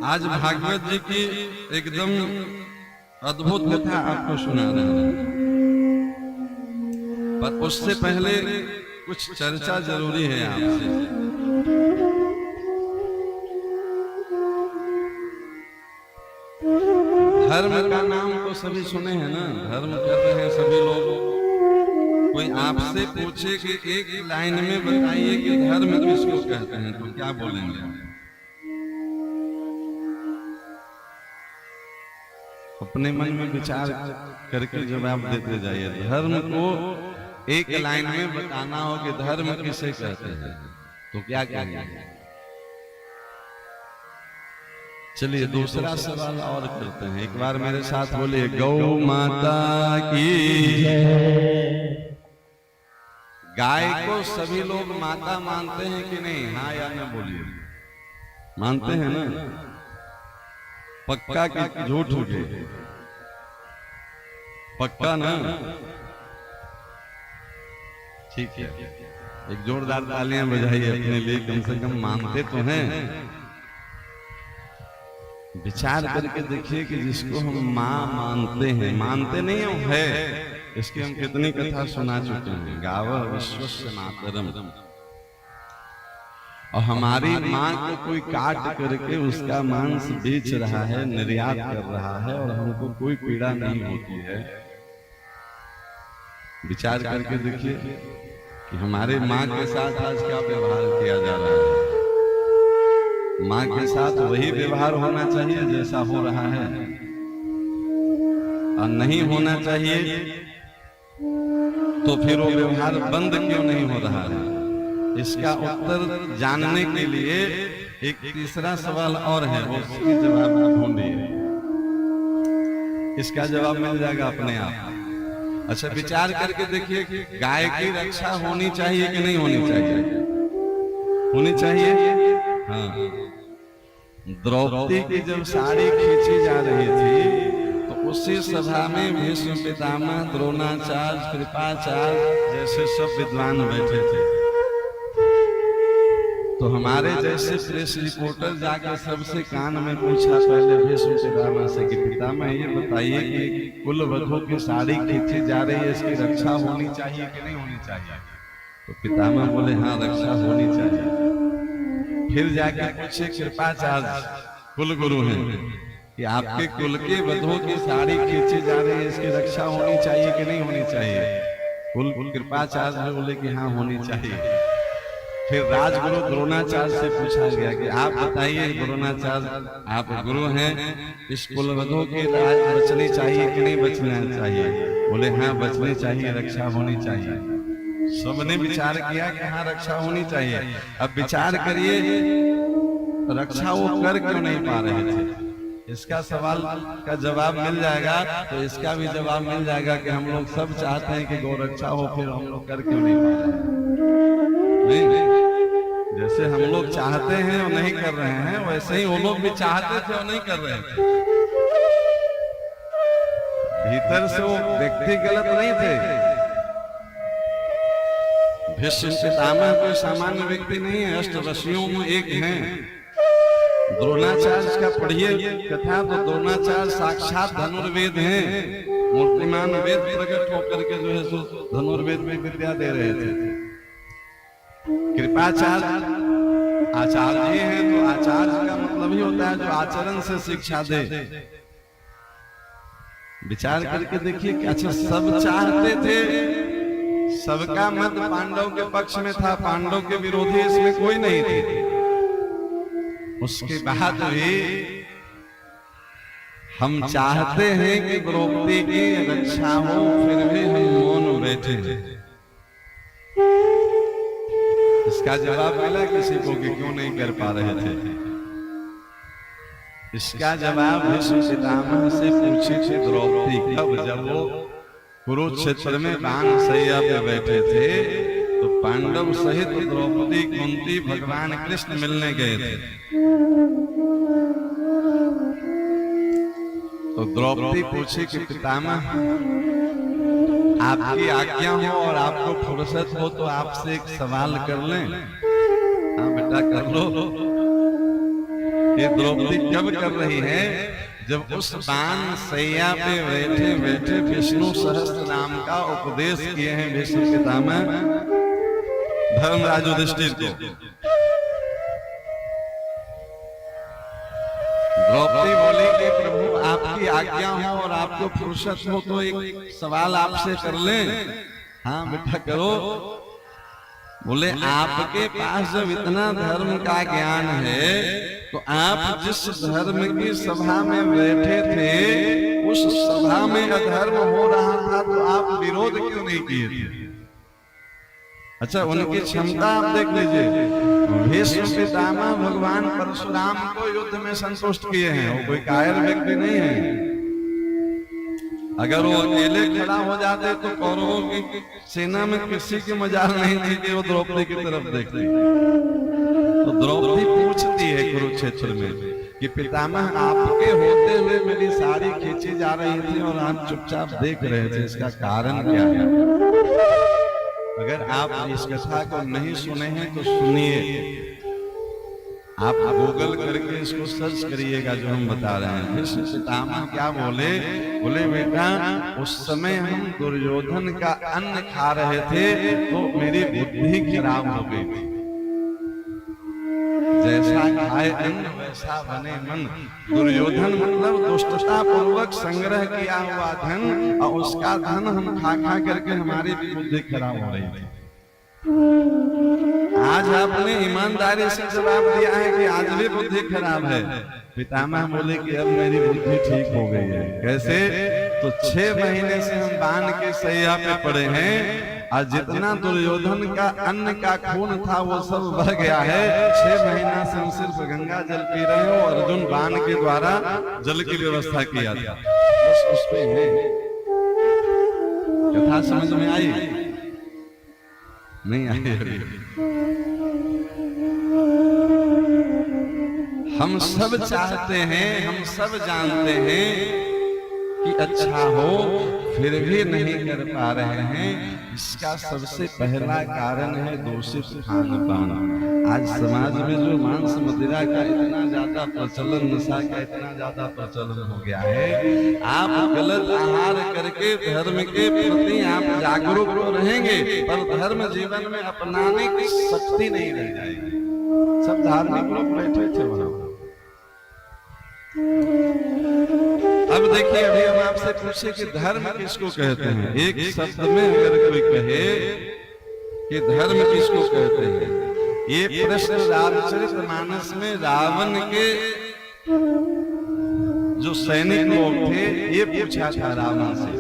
आज भागवत जी की एकदम अद्भुत कथा आपको सुना रहे हैं, पर उससे पहले कुछ चर्चा जरूरी है आपसे। धर्म का नाम तो सभी सुने हैं ना, धर्म कर रहे हैं सभी लोग। कोई आपसे पूछे कि एक लाइन में बताइए कि धर्म किसको कहते हैं, तो क्या बोलेंगे? अपने मन में विचार करके जवाब देते जाइए। धर्म को एक लाइन में बताना हो कि धर्म किसे कहते हैं, तो क्या कहेंगे? चलिए दूसरा सवाल और करते हैं। एक बार मेरे साथ बोलिए, गौ माता की जय। गाय को सभी लोग माता मानते हैं कि नहीं? हाँ या ना बोलिए। मानते हैं ना? पक्का कि झूठ उठे? पक्का ना? ठीक है, एक जोरदार तालियां बजाइए अपने लिए, कम से कम मानते तो हैं। विचार करके देखिए कि जिसको हम माँ मानते हैं, मानते नहीं हम है, इसकी हम कितनी कथा सुना चुके हैं। गावः विश्वस्य मातरम। और हमारी माँ को कोई काट करके उसका मांस बेच रहा है, निर्यात कर रहा है, और हमको कोई पीड़ा नहीं होती है। विचार करके देखिए कि हमारे माँ के साथ आज क्या व्यवहार किया जा रहा है। माँ के साथ वही व्यवहार होना चाहिए जैसा हो रहा है, और नहीं होना चाहिए तो फिर वो व्यवहार बंद क्यों नहीं हो रहा है? इसका उत्तर जानने के लिए एक तीसरा सवाल और है, वो उसकी जवाब ढूंढिए। इसका जवाब मिल जाएगा अपने आप। अच्छा, विचार करके देखिए कि गाय की रक्षा होनी चाहिए कि नहीं होनी चाहिए? होनी चाहिए। हाँ, द्रौपदी की जब साड़ी खींची जा रही थी तो उसी सभा में भीष्म पितामह, द्रोणाचार्य, कृपाचार्य जैसे सब विद्वान बैठे थे। तो हमारे जैसे प्रेस रिपोर्टर जाकर सबसे कान में पूछा पहले भीष्म पितामह से कि पितामह ये बताइए कि कुल वधू की साड़ी खींची जा रही है, इसकी रक्षा होनी चाहिए कि नहीं होनी चाहिए? तो पितामह बोले हाँ, रक्षा होनी चाहिए। फिर जाके पूछे कृपाचार्य, कुल गुरु हैं, कि आपके कुल के वधू की साड़ी खींची जा रही है, इसकी रक्षा होनी चाहिए कि नहीं होनी चाहिए? कुल कृपाचार्य बोले कि हाँ होनी चाहिए। फिर राजगुरु द्रोणाचार्य से पूछा गया कि आप बताइए द्रोणाचार्य, आप गुरु हैं, इस कुलवधू की राज बचनी चाहिए कि नहीं बचना चाहिए? बोले हाँ बचनी चाहिए, रक्षा होनी चाहिए। सबने विचार किया कि हाँ रक्षा होनी चाहिए। अब विचार करिए, रक्षा वो कर क्यों नहीं पा रहे थे? इसका सवाल का जवाब मिल जाएगा, तो इसका भी जवाब मिल जाएगा कि हम लोग सब चाहते हैं कि गौ रक्षा हो, फिर हम लोग कर क्यों नहीं पा रहे हैं? नहीं, जैसे हम लोग चाहते हैं और नहीं कर रहे हैं, वैसे ही वो लोग भी चाहते थे और नहीं कर रहे थे। भीतर से वो व्यक्ति गलत नहीं थे। भीष्म पितामह कोई सामान्य व्यक्ति नहीं है, अष्टवशियों में एक हैं। द्रोणाचार्य का पढ़िए कथा, तो द्रोणाचार्य साक्षात धनुर्वेद हैं, मूर्तिमान वेद प्रकट होकर के जो है सो धनुर्वेद में विद्या दे रहे थे। कृपाचार्य आचार्य हैं, तो आचार्य का मतलब ही होता है जो आचरण से शिक्षा दे। विचार करके देखिए कि अच्छा, सब चाहते थे, सबका मत पांडव के पक्ष में था, पांडव के विरोधी इसमें कोई नहीं थे। उसके बाद भी हम चाहते हैं कि द्रौपदी की रक्षा हो, फिर भी हम मौन बैठे हैं। इसका जवाब मिला किसी को कि क्यों नहीं कर पा रहे थे? इसका जवाब भीष्म पितामह से पूछे थे द्रौपदी कब, जब वो कुरुक्षेत्र में बाण शैया पे बैठे थे, तो पांडव सहित द्रौपदी, कुंती, भगवान कृष्ण मिलने गए थे। तो द्रौपदी पूछी कि पितामह आपकी आज्ञा हो और आपको फुर्सत हो तो आपसे एक सवाल कर लें? हाँ बेटा कर लो। ये द्रौपदी कब कर रही है? जब उस बाण सैया पे बैठे बैठे विष्णु सहस्त्र नाम का उपदेश किए हैं भीष्म पितामह धर्मराज युधिष्ठिर को। द्रौपदी बोली कि प्रभु आपकी आज्ञा हो और आपको फुर्सत हो तो एक सवाल आपसे कर लें। हाँ बेटा करो। बोले आपके पास जब इतना धर्म का ज्ञान है तो आप जिस धर्म की सभा में बैठे थे उस सभा में अधर्म हो रहा था तो आप विरोध क्यों नहीं किए थे? अच्छा उनकी क्षमता आप देख लीजिए। भीष्म पितामह भगवान परशुराम को युद्ध में संतुष्ट किए हैं, वो कोई कायर व्यक्ति नहीं है। अगर वो अकेले खड़ा हो जाते तो कौरवों की सेना में किसी की मजाल नहीं थी कि वो द्रौपदी की तरफ देखती। तो द्रौपदी पूछती है कुरुक्षेत्र में कि पितामह आपके होते हुए मेरी साड़ी खींची जा रही थी और आप चुपचाप देख रहे थे, इसका कारण क्या है? अगर आप इस कथा को नहीं सुने हैं तो सुनिए, आप गूगल करके इसको सर्च करिएगा जो हम बता रहे हैं। भीष्म पितामह क्या बोले? बोले बेटा उस समय हम दुर्योधन का अन्न खा रहे थे तो मेरी बुद्धि खराब हो गई थी। जैसा खाए अन्न वैसा बने मन। दुर्योधन मतलब दुष्टता पूर्वक संग्रह किया हुआ धन, और उसका धन हम खा खा करके हमारी बुद्धि खराब हो रही थी। आज आपने ईमानदारी से जवाब दिया है कि आज भी बुद्धि खराब है। पितामह बोले कि अब मेरी बुद्धि ठीक हो गई है। कैसे? तो 6 महीने से हम बाण के सैया पे पड़े हैं और जितना दुर्योधन का अन्न का खून था वो सब बह गया है। 6 महीना से हम सिर्फ गंगा जल पी रहे हो और अर्जुन बाण के द्वारा जल की व्यवस्था किया था। बस उस पे है। कथा समझ में आई? नहीं आई अभी। हम सब चाहते हैं, हम सब जानते हैं कि अच्छा हो, फिर भी नहीं कर पा रहे हैं। इसका सबसे पहला कारण है दूषित खान पान। आज समाज में जो मांस मदिरा का इतना ज्यादा प्रचलन, नशा का इतना ज्यादा प्रचलन हो गया है, आप गलत आहार करके धर्म के प्रति आप जागरूक तो रहेंगे पर धर्म जीवन में अपनाने की शक्ति नहीं रह जाएगी। सब धार्मिक लोग बैठे थे वहां। अब देखिए अभी हम आपसे पूछे कि धर्म किसको कहते हैं। एक शब्द में अगर कोई कहे कि धर्म किसको कहते हैं, ये प्रश्न रामचरितमानस में रावण के जो सैनिक लोग थे ये पूछा था रावण से।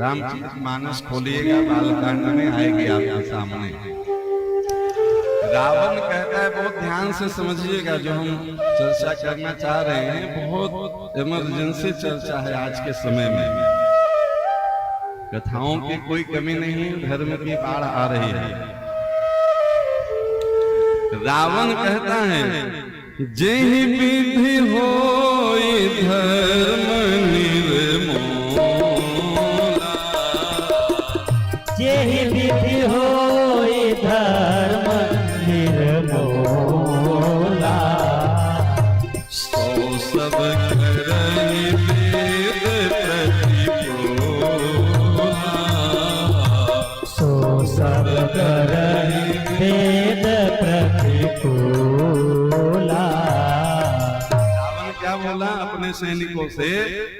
रामचरितमानस खोलिएगा, बालकांड में आएगी आपके सामने। रावण कहता है, बहुत ध्यान से समझिएगा, जो हम चर्चा करना चाह रहे हैं बहुत इमरजेंसी चर्चा है आज के समय में। कथाओं की कोई कमी नहीं, धर्म की बाढ़ आ रही है। रावण कहता है, जेहि विधि होई धर्म निर्मोला, जेहि विधि होई धर्म निर्मोला, सो सब करहि वेद प्रतिपोला, सो सब करहि वेद प्रतिपोला। रावण क्या बोला अपने सैनिकों से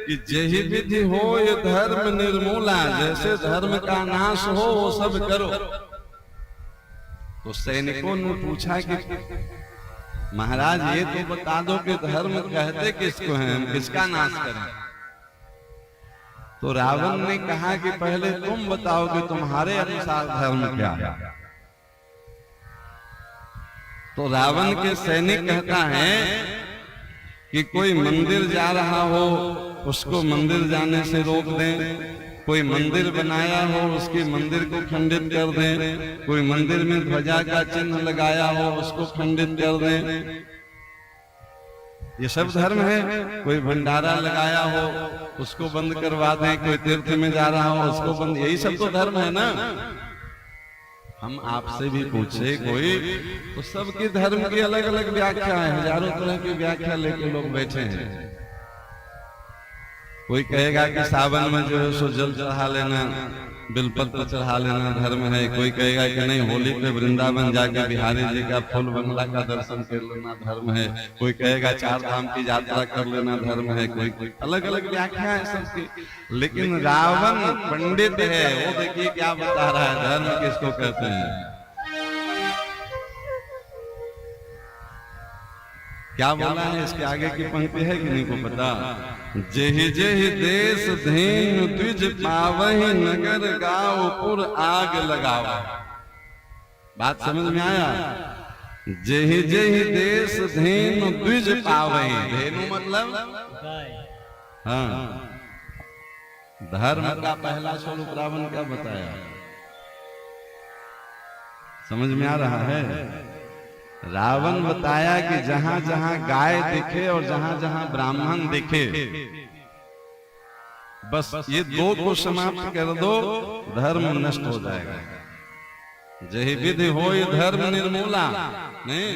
कि जेहि विधि हो ये धर्म निर्मूला, जैसे धर्म का नाश हो वो सब करो। तो सैनिकों ने पूछा कि महाराज ये तो बता दो कि धर्म कहते किसको हैं, हम किसका नाश करें। तो रावण ने कहा कि पहले तुम बताओ कि तुम्हारे अनुसार धर्म क्या है। तो रावण के सैनिक कहता है कि कोई मंदिर जा रहा हो उसको मंदिर जाने से रोक दें, कोई मंदिर बनाया हो उसके मंदिर को खंडित कर दें, कोई मंदिर में ध्वजा का चिन्ह लगाया हो उसको खंडित कर दें। ये सब धर्म है। कोई भंडारा लगाया हो उसको बंद करवा दें, कोई तीर्थ में जा रहा हो उसको बंद, यही सब तो धर्म है ना। हम आपसे भी पूछे कोई, तो सबके धर्म की अलग अलग व्याख्या है, हजारों तरह की व्याख्या लेके लोग बैठे हैं। कोई कहेगा कि सावन में जो है सो जल चढ़ा लेना, बिलपत्र चढ़ा लेना धर्म है। कोई कहेगा कि नहीं, होली पे वृंदावन जाके बिहारी जी का फूल बंगला का दर्शन कर लेना धर्म है। कोई कहेगा 4 धाम की यात्रा कर लेना धर्म है। कोई अलग अलग व्याख्या है सबकी। लेकिन रावण पंडित है, वो देखिए क्या बता रहा है, धर्म किसको कहते हैं। क्या बोला है, इसके आगे की पंक्ति है कि नहीं को पता। जेहि जेहि देश धेनु द्विज पावहि, नगर गाँव पुर आग लगावा। बात समझ में आया। जेहि जेहि देश धेनु द्विज पावहि, धेनु मतलब हाँ, धर्म का पहला स्वरूप रावण का बताया, समझ में आ रहा है। रावण बताया कि जहां जहां गाय दिखे और जहां जहां ब्राह्मण दिखे, बस ये 2 को समाप्त कर दो, धर्म नष्ट हो जाएगा। जही विधि हो धर्म निर्मूला, नहीं,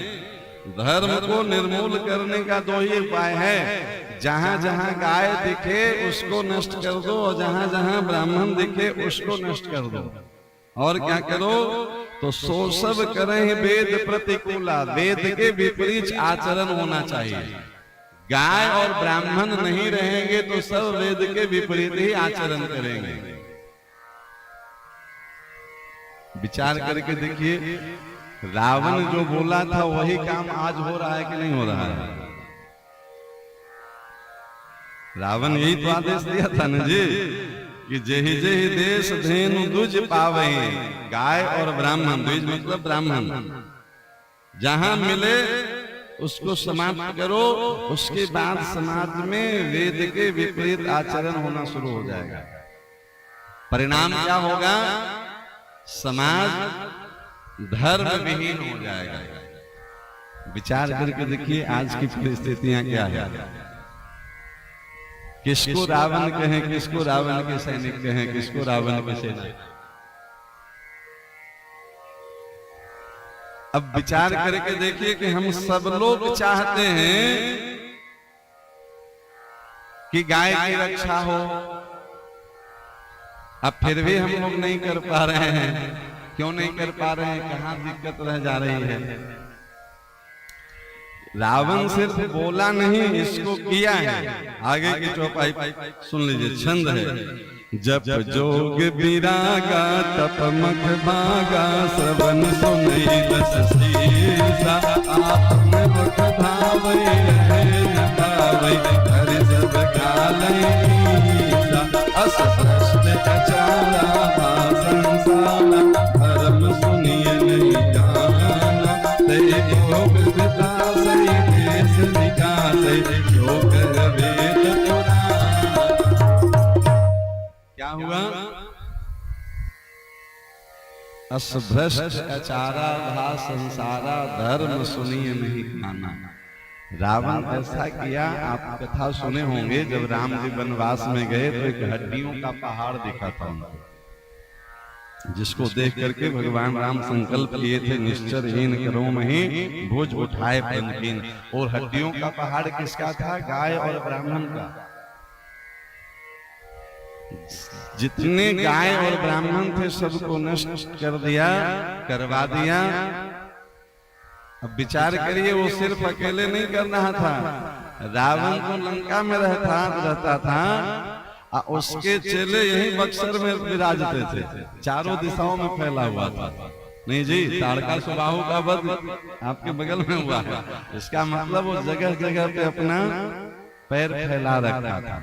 धर्म को निर्मूल करने का 2 ही उपाय है। जहां जहां गाय दिखे उसको नष्ट कर दो, और जहां जहां ब्राह्मण दिखे उसको नष्ट कर दो। और क्या करो, तो सो सब करें वेद प्रतिकूला, वेद के विपरीत आचरण होना चाहिए। गाय और ब्राह्मण नहीं रहेंगे तो सब वेद के विपरीत ही आचरण करेंगे। विचार करके देखिए, रावण जो बोला था वही काम आज हो रहा है कि नहीं हो रहा है। रावण यही तो आदेश दिया था ना जी, कि जेहि जेहि देश धेनु द्विज पावहि, गाय और ब्राह्मण, द्विज मतलब ब्राह्मण, जहां मिले उसको समाप्त करो। उसके बाद समाज में वेद के विपरीत आचरण होना शुरू हो जाएगा। परिणाम क्या होगा, समाज धर्म विहीन हो जाएगा। विचार करके देखिए आज की परिस्थितियां क्या है। किसको रावण कहें, किसको रावण के सैनिक कहें, किसको रावण के सैनिक। अब विचार करके देखिए कि हम सब लोग चाहते हैं कि गाय की रक्षा हो, अब फिर भी हम लोग नहीं कर पा रहे हैं। क्यों नहीं कर पा रहे हैं, कहां दिक्कत रह जा रही है। रावण सिर्फ बोला नहीं, इसको किया है। आगे की चौपाई सुन लीजिए, छंद है। जप जोग विरागा तप मख भागा, श्रवण सुनई रस सीसा, आत्म मुख भावै न पावै, हरि सब गालै कीसा, अस भ्रष्ट अचारा संसारा, धर्म सुनिए नहीं जाना, ते योग विदास देश निकास, योग वेद पुराण। क्या हुआ, असभ्रष्ट अचारा भा संसारा, धर्म सुनिए नहीं खाना। रावण ऐसा किया। आप कथा सुने होंगे, जब राम जी वनवास में गए तो एक हड्डियों का पहाड़ दिखा था उनको, जिसको देख करके भगवान राम संकल्प किए थे, निश्चरहीन करो मही भुज उठाए पंचहीन। और हड्डियों का पहाड़ किसका था, गाय और ब्राह्मण का। जितने गाय और ब्राह्मण थे सबको नष्ट कर दिया, करवा दिया। अब विचार करिए, वो सिर्फ अकेले नहीं कर रहा था। रावण तो लंका में रहता था, उसके चेले यही बक्सर में विराजते थे, चारों दिशाओं में फैला हुआ था। नहीं जी, ताड़का सुबाहु का वध आपके बगल में हुआ है। इसका मतलब वो जगह जगह पे अपना पैर फैला रखा था।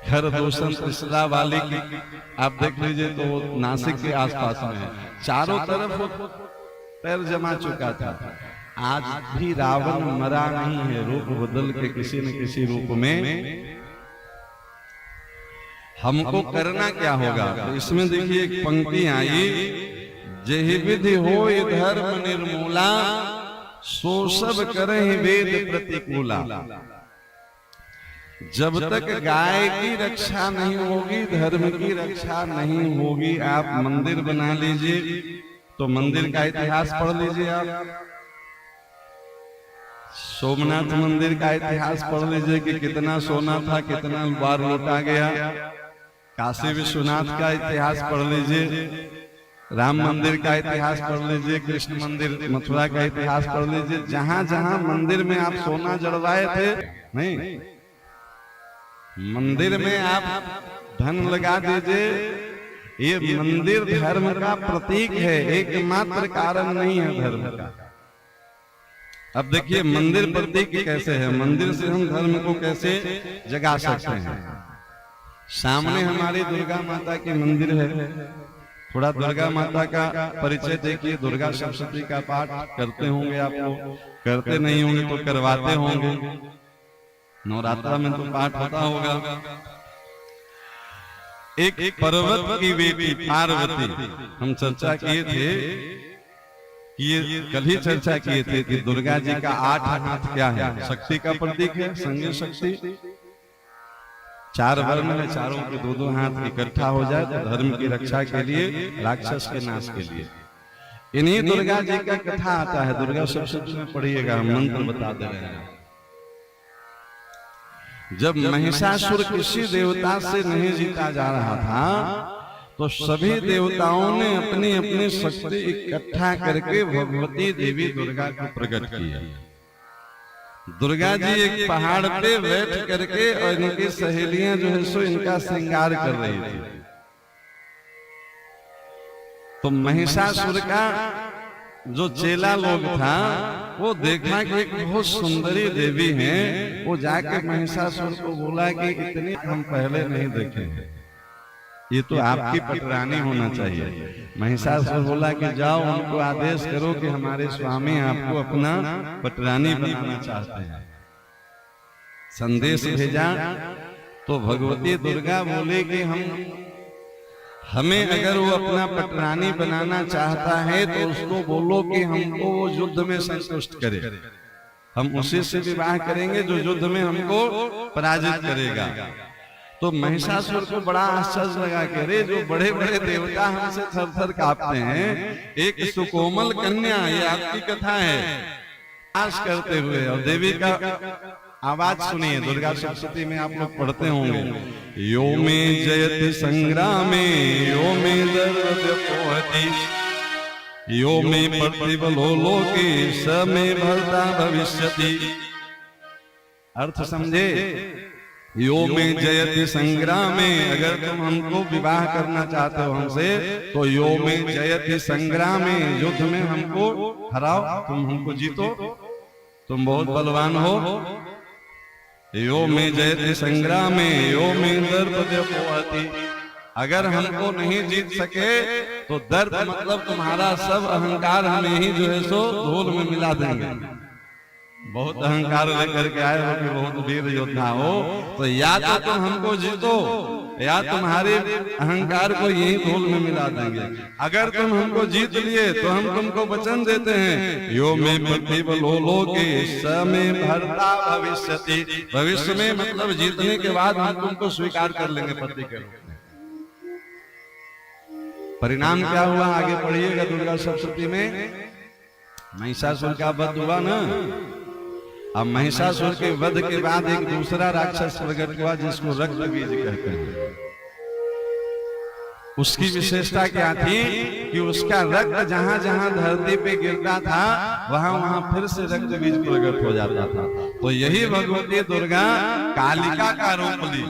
खरदूषण त्रिशला वाली की आप देख लीजिए तो वो नासिक के आसपास में है, चारों तरफ वो पैर जमा चुका था। आज भी रावण मरा नहीं है, रूप बदल के किसी न किसी रूप में। हमको करना क्या होगा, तो इसमें देखिए एक पंक्ति आई, जेहि विधि होय धर्म निर्मूला, सो सब करहि वेद प्रतिकूला। जब तक गाय की रक्षा नहीं होगी, धर्म की रक्षा नहीं होगी। आप मंदिर बना लीजिए, तो मंदिर का इतिहास पढ़ लीजिए आप। सोमनाथ मंदिर का इतिहास पढ़ लीजिए कि कितना सोना था, कितना बार लूटा गया। काशी विश्वनाथ का इतिहास पढ़ लीजिए, राम मंदिर का इतिहास पढ़ लीजिए, कृष्ण मंदिर मथुरा का इतिहास पढ़ लीजिए। जहां जहां मंदिर में आप सोना जड़वाए थे, नहीं, मंदिर में आप धन लगा दीजिए। ये मंदिर धर्म का प्रतीक है, एकमात्र कारण नहीं है धर्म का। अब देखिए मंदिर प्रतीक कैसे है, मंदिर से हम धर्म को कैसे जगा सकते हैं। सामने हमारी दुर्गा माता की मंदिर है, थोड़ा दुर्गा माता का परिचय देखिए। दुर्गा सप्तशती का पाठ करते होंगे आप लोग, करते नहीं होंगे तो करवाते होंगे। नवरात्रा में तो पाठ होता होगा। एक पर्वत की बेटी पार्वती, हम चर्चा किए थे कि ये कल ही चर्चा किए थे कि दुर्गा जी का 8 हाथ क्या है, शक्ति का प्रतीक है, संजय शक्ति। 4 वर्ण में, चारों के 2-2 हाथ इकट्ठा हो जाए तो धर्म की रक्षा के लिए, राक्षस के नाश के लिए। इन्हीं दुर्गा जी का कथा आता है, दुर्गा सप्तशती में पढ़िएगा, हम मंत्र बता दे रहे हैं। जब महिषासुर किसी देवता से नहीं जीता जा रहा था, तो सभी देवताओं ने अपनी अपनी शक्ति इकट्ठा करके भगवती देवी दुर्गा को प्रकट किया। दुर्गा जी एक पहाड़ पे बैठ करके और इनकी सहेलियां जो है सो इनका श्रृंगार कर रही थी। तो महिषासुर का जो चेला लोग था वो देखा कि एक बहुत सुंदरी देवी है। वो जाके महिषासुर को बोला कि इतनी हम पहले नहीं देखे हैं, ये तो आपकी पटरानी होना चाहिए। महिषासुर बोला कि जाओ उनको आदेश करो कि हमारे स्वामी आपको अपना पटरानी बनाना चाहते हैं। संदेश भेजा तो भगवती दुर्गा बोले कि हमें अगर वो अपना पटरानी बनाना चाहता है तो उसको बोलो कि हमको वो युद्ध में संतुष्ट करे, हम उसी से विवाह करेंगे जो युद्ध में हमको पराजित करेगा। तो महिषासुर को बड़ा आश्चर्य लगा कि अरे जो बड़े बड़े देवता हमसे थर-थर कांपते हैं, एक सुकोमल कन्या, ये आपकी कथा है, आश करते हुए। और देवी का आवाज सुनिए, दुर्गा सप्तशती में आप लोग पढ़ते होंगे, यो में जयति संग्रामे यो में दर्दपोहति यो में प्रतिबलो लोके स में भर्ता भविष्यति। अर्थ समझे, यो में जयति संग्रामे, अगर तुम हमको विवाह करना चाहते हो हमसे तो यो में जयति संग्रामे, युद्ध में हमको हराओ, तुम हमको जीतो, तुम बहुत बलवान हो। यो में जयति संग्रामे यो में दर्पद्योपहति, अगर हमको नहीं जीत सके तो दर्प मतलब तुम्हारा सब अहंकार हमें ही जो है सो धूल में मिला देंगे। बहुत अहंकार लेकर के आए हो कि बहुत वीर योद्धा हो, तो या तो तुम हमको जीतो या तुम्हारे अहंकार को यही धूल में मिला देंगे। अगर तुम हमको जीत लिए तो हम तुमको वचन देते हैं, यो में प्रतिबलो लोके स में भर्ता भविष्यति, भविष्य में मतलब जीतने के बाद हम तुमको स्वीकार कर लेंगे पति के रूप में। परिणाम क्या हुआ आगे पढ़िएगा दुर्गा सप्तशती में। महिषासुर का वध हुआ ना। अब महिषासुर के वध के बाद एक दूसरा राक्षस प्रकट हुआ जिसको रक्त बीज कहते हैं। उसकी विशेषता क्या थी कि उसका रक्त जहां जहां धरती पे गिरता था वहां वहां फिर से रक्त बीज प्रकट हो जाता था। तो यही भगवती दुर्गा कालिका का रूप ली।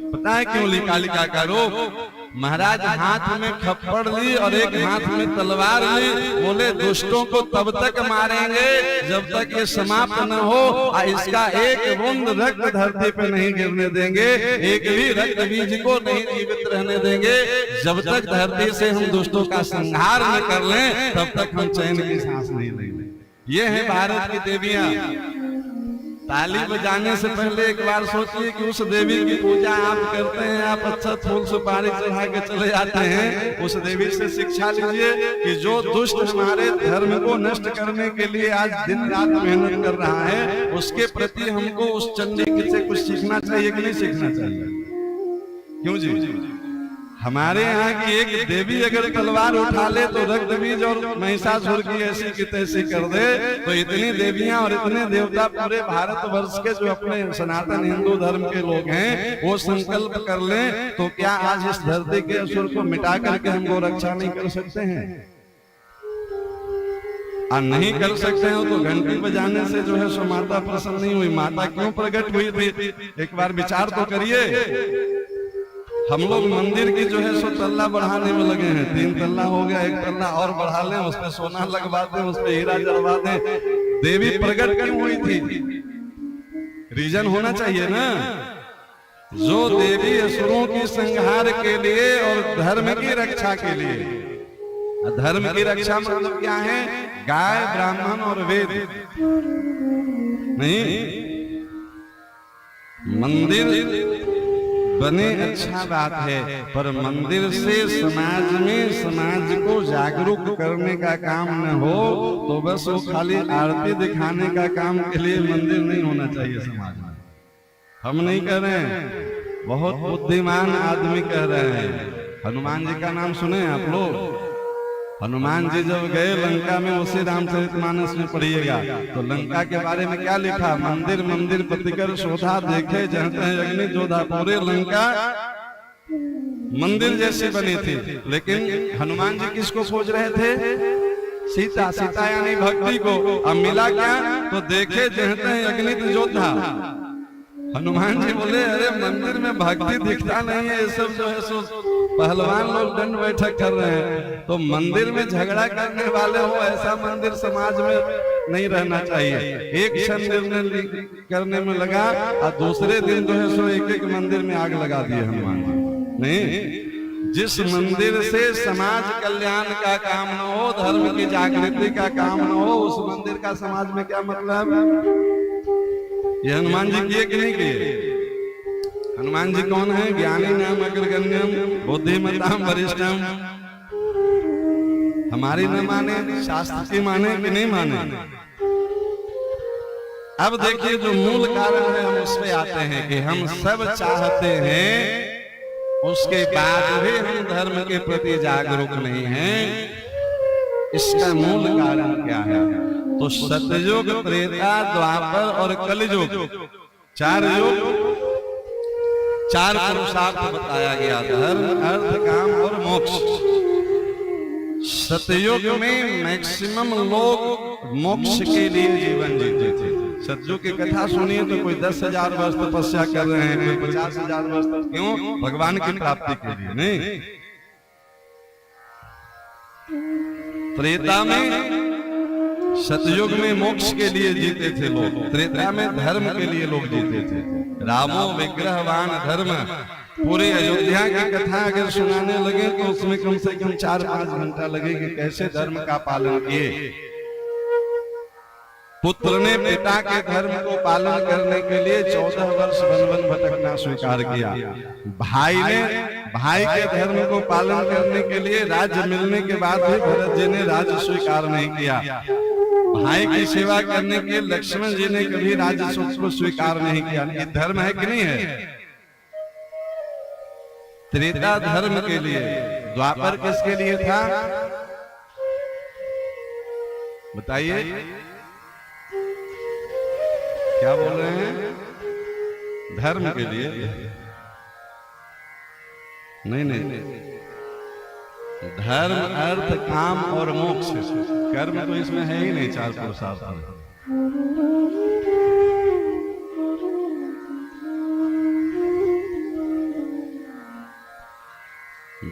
पता है क्यों ली कालिका का रूप? महाराज हाथ में खप्पड़ ली और एक हाथ में तलवार ली, बोले दुष्टों को तब तक मारेंगे जब तक ये समाप्त न हो, और इसका एक बूंद रक्त धरती पे नहीं गिरने देंगे, एक भी रक्त बीज को नहीं जीवित रहने देंगे। जब तक धरती से हम दुष्टों का संहार न कर लें तब तक हम चैन की सांस नहीं लेंगे। ये है भारत की देवियां। ताली बजाने से पहले एक बार सोचिए कि उस देवी की पूजा आप करते हैं, आप अच्छा फूल सुपारी चढ़ा के चले जाते हैं, उस देवी से शिक्षा लीजिए कि जो दुष्ट हमारे धर्म को नष्ट करने के लिए आज दिन रात मेहनत कर रहा है, उसके प्रति हमको उस चंडी से कुछ सीखना चाहिए कि नहीं सीखना चाहिए? क्यों जी? हमारे यहाँ की एक देवी अगर तलवार उठा ले तो रक्त बीज और महिषासुर की ऐसी की तैसी कर दे, तो इतनी देवियां और इतने देवता पूरे भारतवर्ष के जो अपने सनातन हिंदू धर्म के लोग हैं वो संकल्प कर लें, तो क्या आज इस धरती के असुर को मिटा करके हमको रक्षा नहीं कर सकते हैं? और नहीं कर सकते हो तो घंटी बजाने से जो है सो माता प्रसन्न नहीं हुई। माता क्यों प्रकट हुई थी, एक बार विचार तो करिए। हम लोग मंदिर की जो है सो तल्ला बढ़ाने में लगे हैं, 3 तल्ला हो गया, 1 तल्ला और बढ़ा लें, उस पे सोना लगवा दें, उस पे हीरा जलवा दें। देवी प्रकट क्यों हुई थी? रीजन होना चाहिए ना। जो देवी असुरों की संहार के लिए और धर्म की रक्षा के लिए, धर्म की रक्षा मतलब क्या है? गाय, ब्राह्मण और वेद नहीं। मंदिर बने अच्छा बात है, पर मंदिर से समाज में समाज को जागरूक करने का काम न हो तो बस वो खाली आरती दिखाने का काम के लिए मंदिर नहीं होना चाहिए समाज में। हम नहीं कह रहे हैं, बहुत बुद्धिमान आदमी कह रहे हैं। हनुमान जी का नाम सुने आप लोग? हनुमान जी जब गए लंका में, उसी रामचरितमानस में पढ़िएगा तो लंका के बारे में क्या लिखा? मंदिर मंदिर प्रतिकर शोधा, देखे जहते हैं अग्नि जोधा। पूरे लंका मंदिर जैसी बनी थी, लेकिन हनुमान जी किसको खोज रहे थे? सीता। सीता यानी भक्ति को। अब मिला क्या? तो देखे जहते हैं अग्नि जोधा। हनुमान जी बोले अरे मंदिर में भक्ति दिखता नहीं है, ये सब जो है सो पहलवान लोग दंड बैठक कर रहे हैं। तो मंदिर में झगड़ा करने वाले हो ऐसा मंदिर समाज में नहीं रहना चाहिए। एक क्षण निर्णय करने में लगा और दूसरे दिन जो है सो एक मंदिर में आग लगा दिए हनुमान जी। नहीं, जिस मंदिर से समाज कल्याण का काम न हो, धर्म की जागृति का काम न हो, उस मंदिर का समाज में क्या मतलब? ये हनुमान जी किए कि नहीं किए? हनुमान जी कौन है? ज्ञानी नाम अग्रगण्यम बुद्धिमताम वरिष्ठम। हमारी न माने, शास्त्र की माने कि नहीं माने? अब देखिए जो मूल कारण है हम उस पे आते हैं कि हम सब चाहते हैं, उसके बाद भी हम धर्म के प्रति जागरूक नहीं हैं। इसका मूल कारण क्या है? तो सतयुग, त्रेता, द्वापर और कलयुग, 4 युग, 4 पुरुषार्थ बताया गया, धर्म, अर्थ, काम और मोक्ष। सतयुग में मैक्सिमम लोग मोक्ष के लिए जीवन जीते थे। सतयुग की कथा सुनिए तो कोई 10,000 वर्ष तपस्या कर रहे हैं, कोई 50,000 वर्ष। क्यों? भगवान की प्राप्ति के लिए नहीं। त्रेता में, सतयुग में मोक्ष के लिए जीते थे लोग, त्रेता में धर्म के लिए लोग जीते थे। रामो विग्रहवान धर्म। पूरे अयोध्या की कथा अगर सुनाने लगे तो उसमें कम से कम 4-5 घंटा लगेगा। कैसे धर्म का पालन किए? पुत्र ने पिता के धर्म को पालन करने के लिए 14 वर्ष वन भटकना स्वीकार किया। भाई ने भाई के धर्म को पालन करने के लिए राज्य मिलने के बाद भी भरत जी ने राज्य स्वीकार नहीं किया। भाई की सेवा करने के लक्ष्मण जी ने कभी राज्य को स्वीकार नहीं किया। ये धर्म है कि नहीं है? त्रेता धर्म के लिए, द्वापर किसके लिए था बताइए? क्या बोल रहे हैं? धर्म के लिए नहीं, धर्म, अर्थ, काम और मोक्ष। कर्म तो इसमें है ही नहीं। 4 पुरुषार्थ।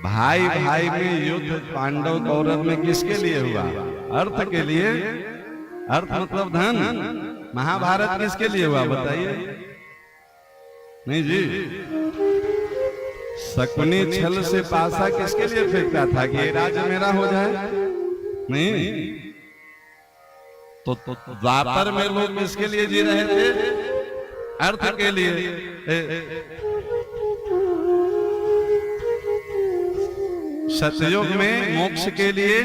भाई भाई में युद्ध पांडव कौरव में किसके लिए हुआ? अर्थ के लिए। अर्थ मतलब धन। महाभारत किसके लिए हुआ बताइए? नहीं जी। शकुनी छल से पासा किसके लिए फेंकता था कि ये राज्य मेरा हो जाए? नहीं, तो द्वापर में लोग किसके लिए जी रहे थे? अर्थ के लिए। सतयुग में मोक्ष के लिए,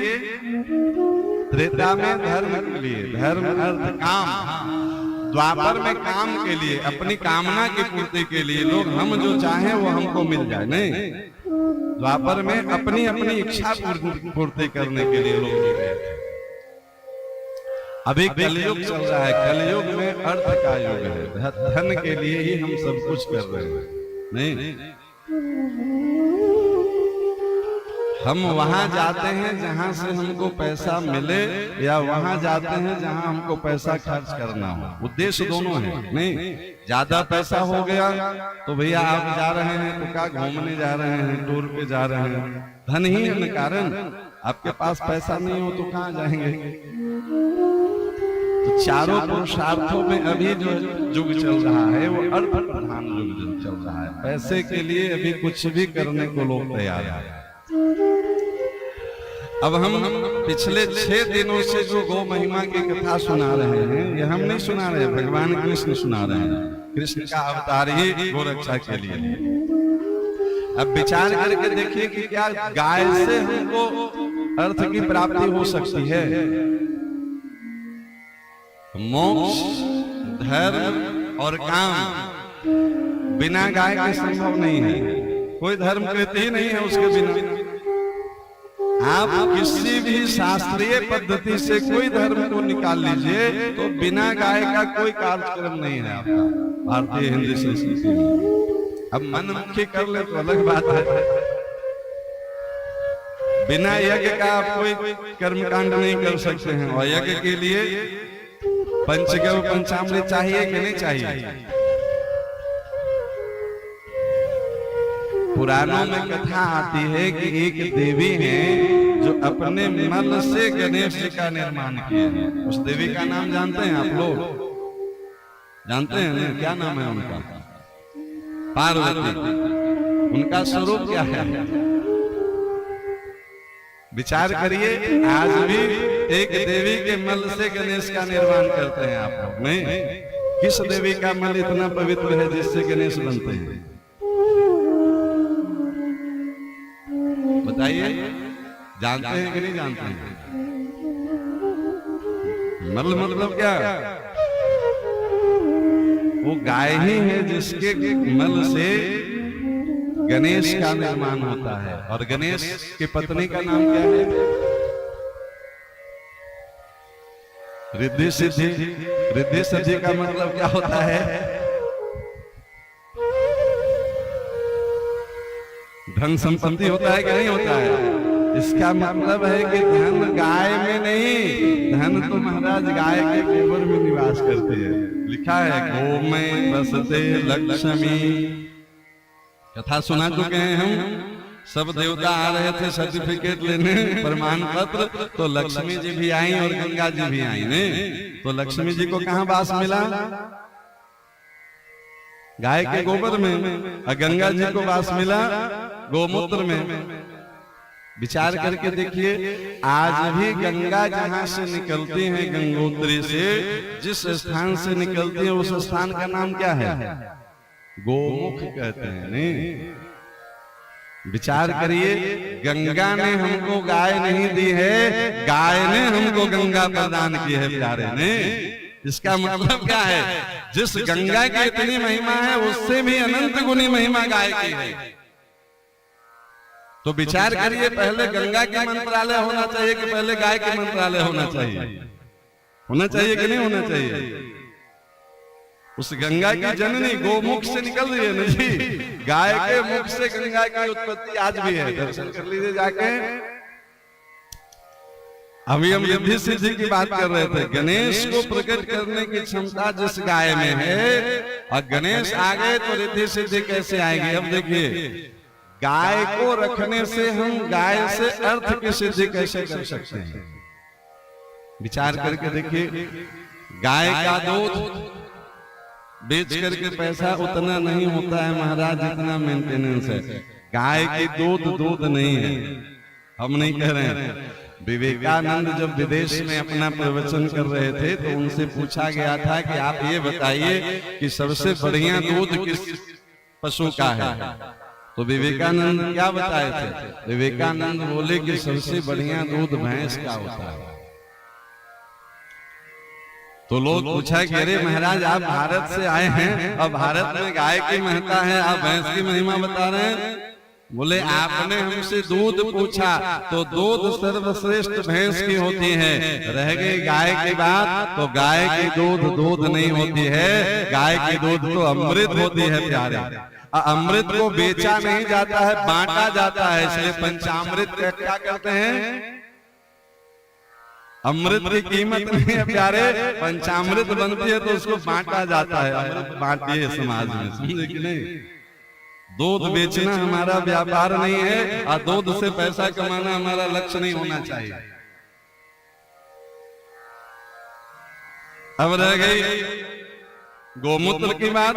त्रेता में धर्म के लिए, धर्म अर्थ काम, द्वापर में काम के लिए, अपनी कामना की पूर्ति के लिए लोग हम जो चाहें वो हमको मिल जाए, नहीं, द्वापर में अपनी अपनी इच्छा पूर्ति करने के लिए लोग जी रहे थे। अभी कलयुग चल रहा है, कलयुग में अर्थ का युग है, धन के लिए ही हम सब कुछ कर रहे हैं, नहीं, हम वहां जाते हैं जहां से हमको पैसा मिले, या वहां जाते हैं जहां हमको पैसा खर्च करना हो। उद्देश्य दोनों है, नहीं, ज्यादा पैसा हो गया तो भैया आप जा रहे हैं तो क्या घूमने जा रहे हैं, टूर पे जा रहे हैं, धन ही है कारण। आपके पास पैसा नहीं हो तो कहां जाएंगे? तो चारों पुरुषार्थों में अभी जो युग चल रहा है वो अर्थ प्रधान युग चल रहा है। पैसे के लिए अभी कुछ भी करने को लोग तैयार हैं। अब हम पिछले 6 दिनों से जो गौ महिमा की कथा सुना रहे हैं, ये हम नहीं सुना रहे, भगवान कृष्ण सुना रहे हैं। कृष्ण का अवतार ही गोरक्षा के लिए। अब विचार करके देखिए कि क्या गाय से हमको अर्थ की प्राप्ति हो सकती है? मोक्ष, धर्म और काम बिना गाय के संभव नहीं है। कोई धर्म कृति ही नहीं है उसके बिना। आप किसी भी शास्त्रीय पद्धति से कोई धर्म को निकाल लीजिए तो बिना गाय का कोई कार्यक्रम नहीं है आपका भारतीय हिंदी संस्कृति में। अब मनमुखी कर ले तो अलग बात है, बिना यज्ञ का आप कोई कर्मकांड नहीं कर सकते हैं। और यज्ञ के लिए पंचगव्य पंचामृत चाहिए कि नहीं चाहिए? पुराणों में कथा आती है कि एक देवी है जो अपने मल से गणेश जी का निर्माण किए हैं। उस देवी का नाम जानते हैं आप लोग? जानते हैं ना? क्या नाम है उनका? पार्वती। उनका स्वरूप क्या है? विचार करिए, आज भी एक देवी के मल से गणेश का निर्माण करते हैं आप लोग, नहीं? किस देवी का मल इतना पवित्र है जिससे गणेश बनते हैं? बताइए, जानते हैं कि नहीं जानते हैं? मल मतलब क्या? वो गाय ही है जिसके मल से गणेश का निर्माण होता है। और गणेश की पत्नी का नाम क्या है? रिद्धि सिद्धि। रिद्धि सिद्धि का मतलब क्या होता है? धन संपत्ति होता है कि नहीं होता है? इसका मतलब है कि धन गाय में नहीं, धन तो महाराज गाय के गोबर में निवास करती है। लिखा है गो में बसते लक्ष्मी। कथा सुना चुके हैं हम। सब देवता आ रहे थे सर्टिफिकेट लेने, प्रमाण पत्र, तो लक्ष्मी जी भी आई और गंगा जी भी आई ने। तो लक्ष्मी जी को कहाँ वास मिला? गाय के गोबर में। और गंगा जी को वास मिला गोमूत्र में। विचार करके देखिए, आज भी गंगा जहां से निकलती है, गंगोत्री से जिस स्थान से निकलती है, उस स्थान का नाम क्या है? गोमुख कहते हैं, नहीं? विचार करिए, गंगा ने हमको गाय नहीं दी है, गाय ने हमको गंगा प्रदान की है प्यारे ने। इसका मतलब क्या है? जिस गंगा की इतनी महिमा है उससे भी अनंत गुनी महिमा गाय की है। तो विचार करिए, पहले गंगा के मंत्रालय होना चाहिए कि पहले गाय के मंत्रालय होना चाहिए? होना चाहिए कि नहीं होना चाहिए? उस गंगा की जननी गोमुख से निकल रही है ना जी। गाय के मुख से गंगा की उत्पत्ति आज भी है। दर्शन कर लीजिए जाके। अभी हम रिद्धि सिद्धि की बात कर रहे थे। गणेश को प्रकट करने की क्षमता जिस गाय में है, और गणेश आ गए तो रिद्धि सिद्धि कैसे आएगी? अब देखिए, गाय को रखने से हम गाय से अर्थ की सिद्धि कैसे कर सकते हैं? विचार करके देखिए, गाय का दूध बेच करके पैसा उतना नहीं होता है महाराज जितना मेंटेनेंस है। गाय की दूध नहीं है, हम नहीं कह रहे हैं। विवेकानंद जब विदेश में अपना प्रवचन कर रहे थे तो उनसे पूछा गया था कि आप ये बताइए कि सबसे बढ़िया दूध किस पशु का है। तो विवेकानंद क्या बताए थे? विवेकानंद बोले कि सबसे बढ़िया दूध भैंस का होता है। तो लोग पूछा कि अरे महाराज आप भारत से आए हैं और भारत में गाय की महत्ता है, आप भैंस की महिमा बता रहे हैं। बोले आपने हमसे दूध पूछा तो दूध सर्वश्रेष्ठ भैंस की होती है, रह गई गाय की बात तो गाय की दूध नहीं होती है, गाय की दूध तो अमृत होती है प्यारे। अमृत को बेचा नहीं जाता है, बांटा जाता है, इसलिए पंचामृत क्या करते हैं? अमृत की कीमत नहीं है प्यारे, पंचामृत बनती है तो उसको बांटा जाता है। अमृत बांटिए समाज में, समझे कि नहीं? दूध बेचना हमारा व्यापार नहीं है और दूध से पैसा कमाना हमारा लक्ष्य नहीं होना चाहिए। अब रह गई गोमूत्र की बात।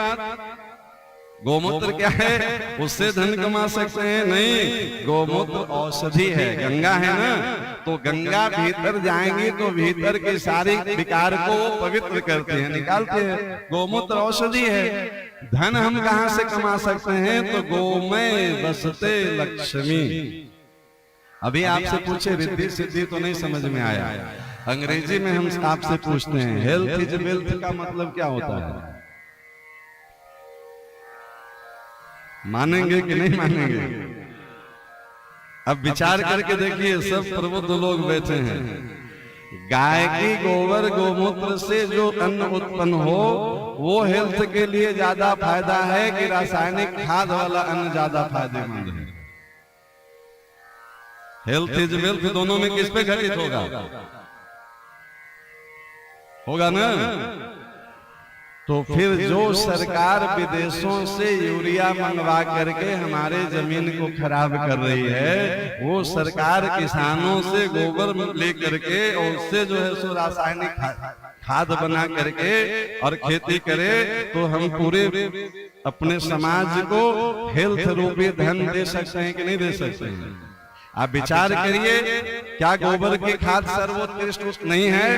गोमूत्र क्या है? उससे धन कमा सकते हैं? नहीं, गोमूत्र औषधि है, गंगा है ना, तो गंगा भीतर जाएंगी तो भीतर के सारे विकार को पवित्र करते हैं, निकालते हैं। गोमूत्र औषधि है। धन हम कहां से कमा सकते हैं? तो गोमय बसते लक्ष्मी। अभी आपसे पूछे रिद्धि सिद्धि तो नहीं समझ में आया। अंग्रेजी में हम आपसे पूछते हैं हेल्थ इज वेल्थ का मतलब क्या होता है? मानेंगे कि नहीं मानेंगे? अब विचार करके देखिए, सब प्रबुद्ध लोग बैठे हैं। गाय की गोबर गोमूत्र से जो अन्न उत्पन्न हो वो हेल्थ के लिए ज्यादा फायदा है कि रासायनिक खाद वाला अन्न ज्यादा फायदेमंद है? हेल्थ इज वेल्थ दोनों में किस पे घटित होगा ना? तो फिर जो सरकार विदेशों से यूरिया मंगवा करके हमारे जमीन को खराब कर रही है, वो सरकार किसानों से गोबर लेकर के और उससे जो है सो रासायनिक खाद बना करके और खेती करे, तो हम पूरे अपने समाज को हेल्थ रूपी धन दे सकते हैं कि नहीं दे सकते हैं? आप विचार करिए, क्या गोबर की खाद सर्वोत्कृष्ट नहीं है?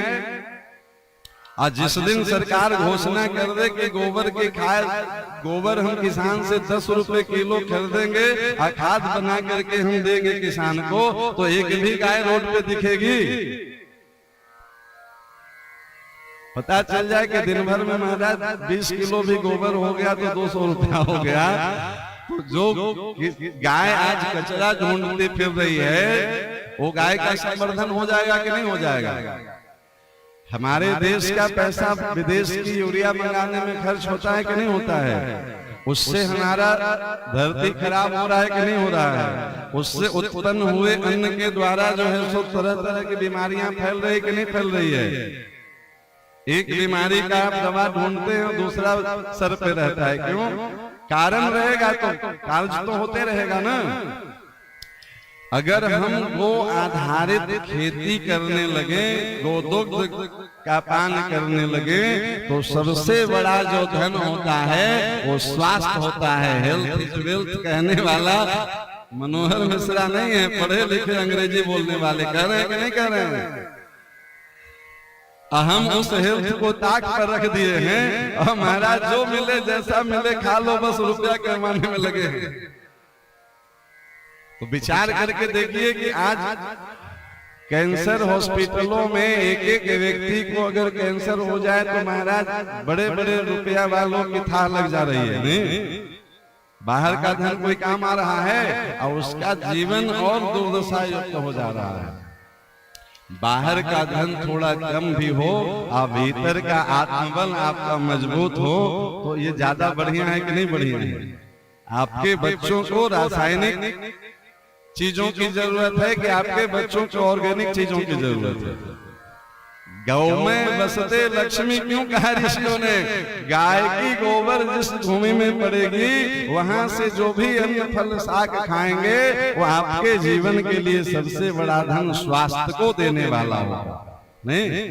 और जिस दिन सरकार घोषणा कर दे कि गोबर की खाद, गोबर हम किसान से 10 रुपए किलो खरीदेंगे और खाद बना करके हम देंगे किसान को, तो एक भी गाय रोड पे दिखेगी? पता चल जाए कि दिन भर में महाराज 20 किलो भी गोबर हो गया तो 200 रुपया हो गया। तो जो गाय आज कचरा ढूंढती फिर रही है, वो गाय का संवर्धन हो जाएगा कि नहीं हो जाएगा? हमारे देश का पैसा विदेश की यूरिया मंगाने में खर्च होता है कि नहीं होता है? उससे हमारा धरती खराब हो रहा है कि नहीं हो रहा है? उससे उत्पन्न हुए अन्न के द्वारा जो है सो तरह तरह की बीमारियां फैल रही कि नहीं फैल रही है? एक बीमारी का आप दवा ढूंढते हैं और दूसरा सर पे रहता है। क्यों? कारण रहेगा तो कार्य तो होते रहेगा ना। अगर हम गो आधारित खेती करने लगे, गोदुग्ध का पान करने लगे, तो सबसे बड़ा जो धन होता है वो स्वास्थ्य होता है। हेल्थ इज वेल्थ कहने वाला मनोहर मिश्रा नहीं है, पढ़े लिखे अंग्रेजी बोलने वाले कह रहे हैं कि नहीं कह रहे हैं? हम उस हेल्थ को ताक पर रख दिए हैं और महाराज जो मिले जैसा मिले खा लो, बस रुपया कमाने में लगे हैं। तो विचार करके देखिए कि आज कैंसर हॉस्पिटलों में एक एक व्यक्ति को अगर कैंसर हो जाए तो महाराज बड़े बड़े रुपया वालों की थाह लग जा रही है। नहीं, बाहर का धन कोई काम आ रहा है और उसका जीवन और दुर्दशा युक्त हो जा रहा है। बाहर का धन थोड़ा कम भी हो और भीतर का आत्मबल आपका मजबूत हो तो ये ज्यादा बढ़िया है कि नहीं बढ़िया है? आपके बच्चों को रासायनिक चीजों की जरूरत है कि आपके बच्चों को ऑर्गेनिक चीजों की जरूरत है? गौ में बसते लक्ष्मी क्यों कहा ऋषियों ने? गाय की गोबर जिस भूमि में पड़ेगी वहां से जो भी अन्न फल शाक खाएंगे वो आपके जीवन के लिए सबसे बड़ा धन स्वास्थ्य को देने वाला होगा। नहीं,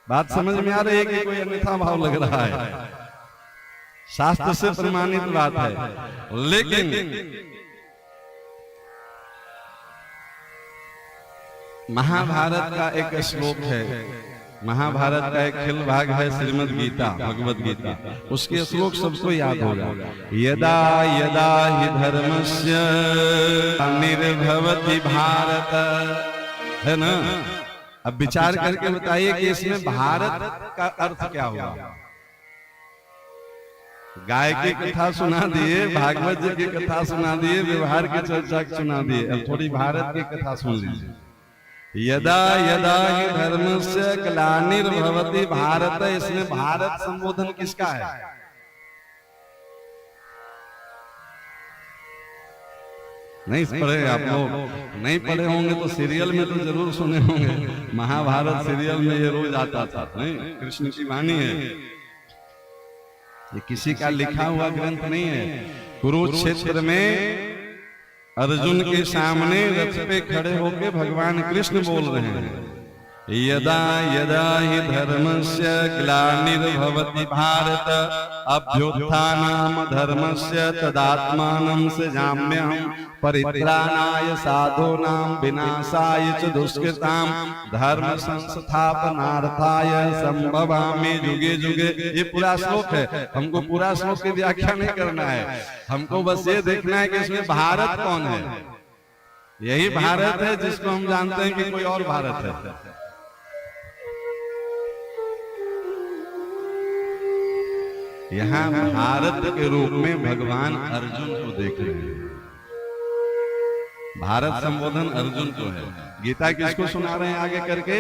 बात समझ में आ रही है कि कोई अन्यथा भाव लग रहा है? शास्त्र से प्रमाणित बात है। लेकिन महाभारत का एक श्लोक है, महाभारत का एक खिल भाग है श्रीमद् गीता, भगवत गीता, उसके श्लोक सबको याद होगा। यदा यदा हि धर्मस्य निर्भवति भारत, है ना। अब विचार करके बताइए कि इसमें भारत का अर्थ क्या हुआ। गाय की कथा सुना दिए, भागवत जी की कथा सुना दिए, व्यवहार की चर्चा सुना दिए, अब थोड़ी भारत की कथा सुन लीजिए। यदा यदा हि धर्मस्य ग्लानिर्भवति भारत, इसमें भारत संबोधन किसका है? नहीं पढ़े आप लोग, नहीं पढ़े होंगे तो सीरियल में तो जरूर सुने होंगे, महाभारत सीरियल में ये रोज आता था। नहीं, कृष्ण की वाणी है, ये किसी का लिखा हुआ ग्रंथ नहीं है। कुरुक्षेत्र में अर्जुन के सामने रथ पे खड़े होके भगवान कृष्ण बोल रहे हैं, यदा यदा हि धर्मस्य ग्लानिर्भवति भारत अभ्युत्थानम् धर्मस्य तदात्मानं सृजाम्यहम् परित्राणाय साधूनां विनाशाय च दुष्कृतां धर्म संस्थापनार्थाय संभवामि युगे युगे। ये पूरा श्लोक है, हमको पूरा श्लोक की व्याख्या नहीं करना है, हमको बस ये देखना है कि इसमें भारत कौन है। यही भारत है जिसको हम जानते हैं कि कोई और भारत है। यहाँ भारत के रूप में भगवान अर्जुन को देख रहे हैं। भारत संबोधन अर्जुन को है। गीता किसको सुना रहे हैं आगे करके?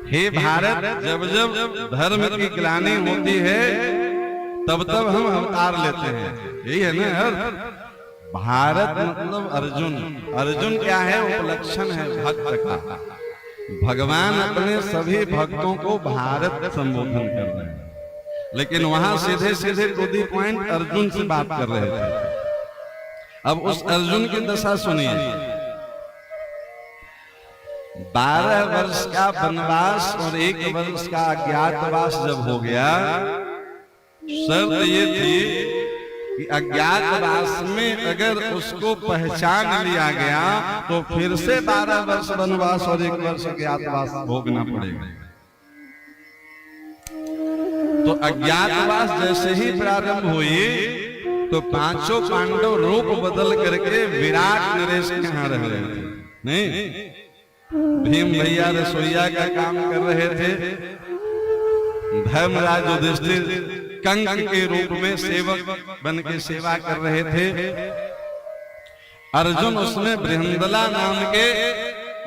हे भारत, जब जब धर्म की ग्लानि होती है तब तब हम अवतार लेते हैं, यही है ना। भारत मतलब अर्जुन। अर्जुन क्या है? उपलक्षण है भक्त का। भगवान अपने सभी भक्तों को भारत संबोधन कर रहे हैं, लेकिन वहां सीधे सीधे टू द पॉइंट अर्जुन से बात कर रहे थे। अब उस अर्जुन की दशा सुनिए। 12 वर्ष का वनवास और 1 वर्ष का अज्ञातवास जब हो गया, शर्त ये थी कि अज्ञातवास में अगर उसको पहचान लिया गया तो फिर से 12 वर्ष वनवास और 1 वर्ष अज्ञातवास भोगना पड़ेगा। तो अज्ञातवास जैसे ही प्रारंभ हुई तो 5 पांडव रूप बदल करके विराट नरेश के यहाँ रह रहे थे। नहीं, भीम भैया रसोईया का काम कर रहे थे, धर्मराज युधिष्ठिर कंक के रूप में सेवक बन के सेवा कर रहे थे। अर्जुन उसमें बृहंदला नाम के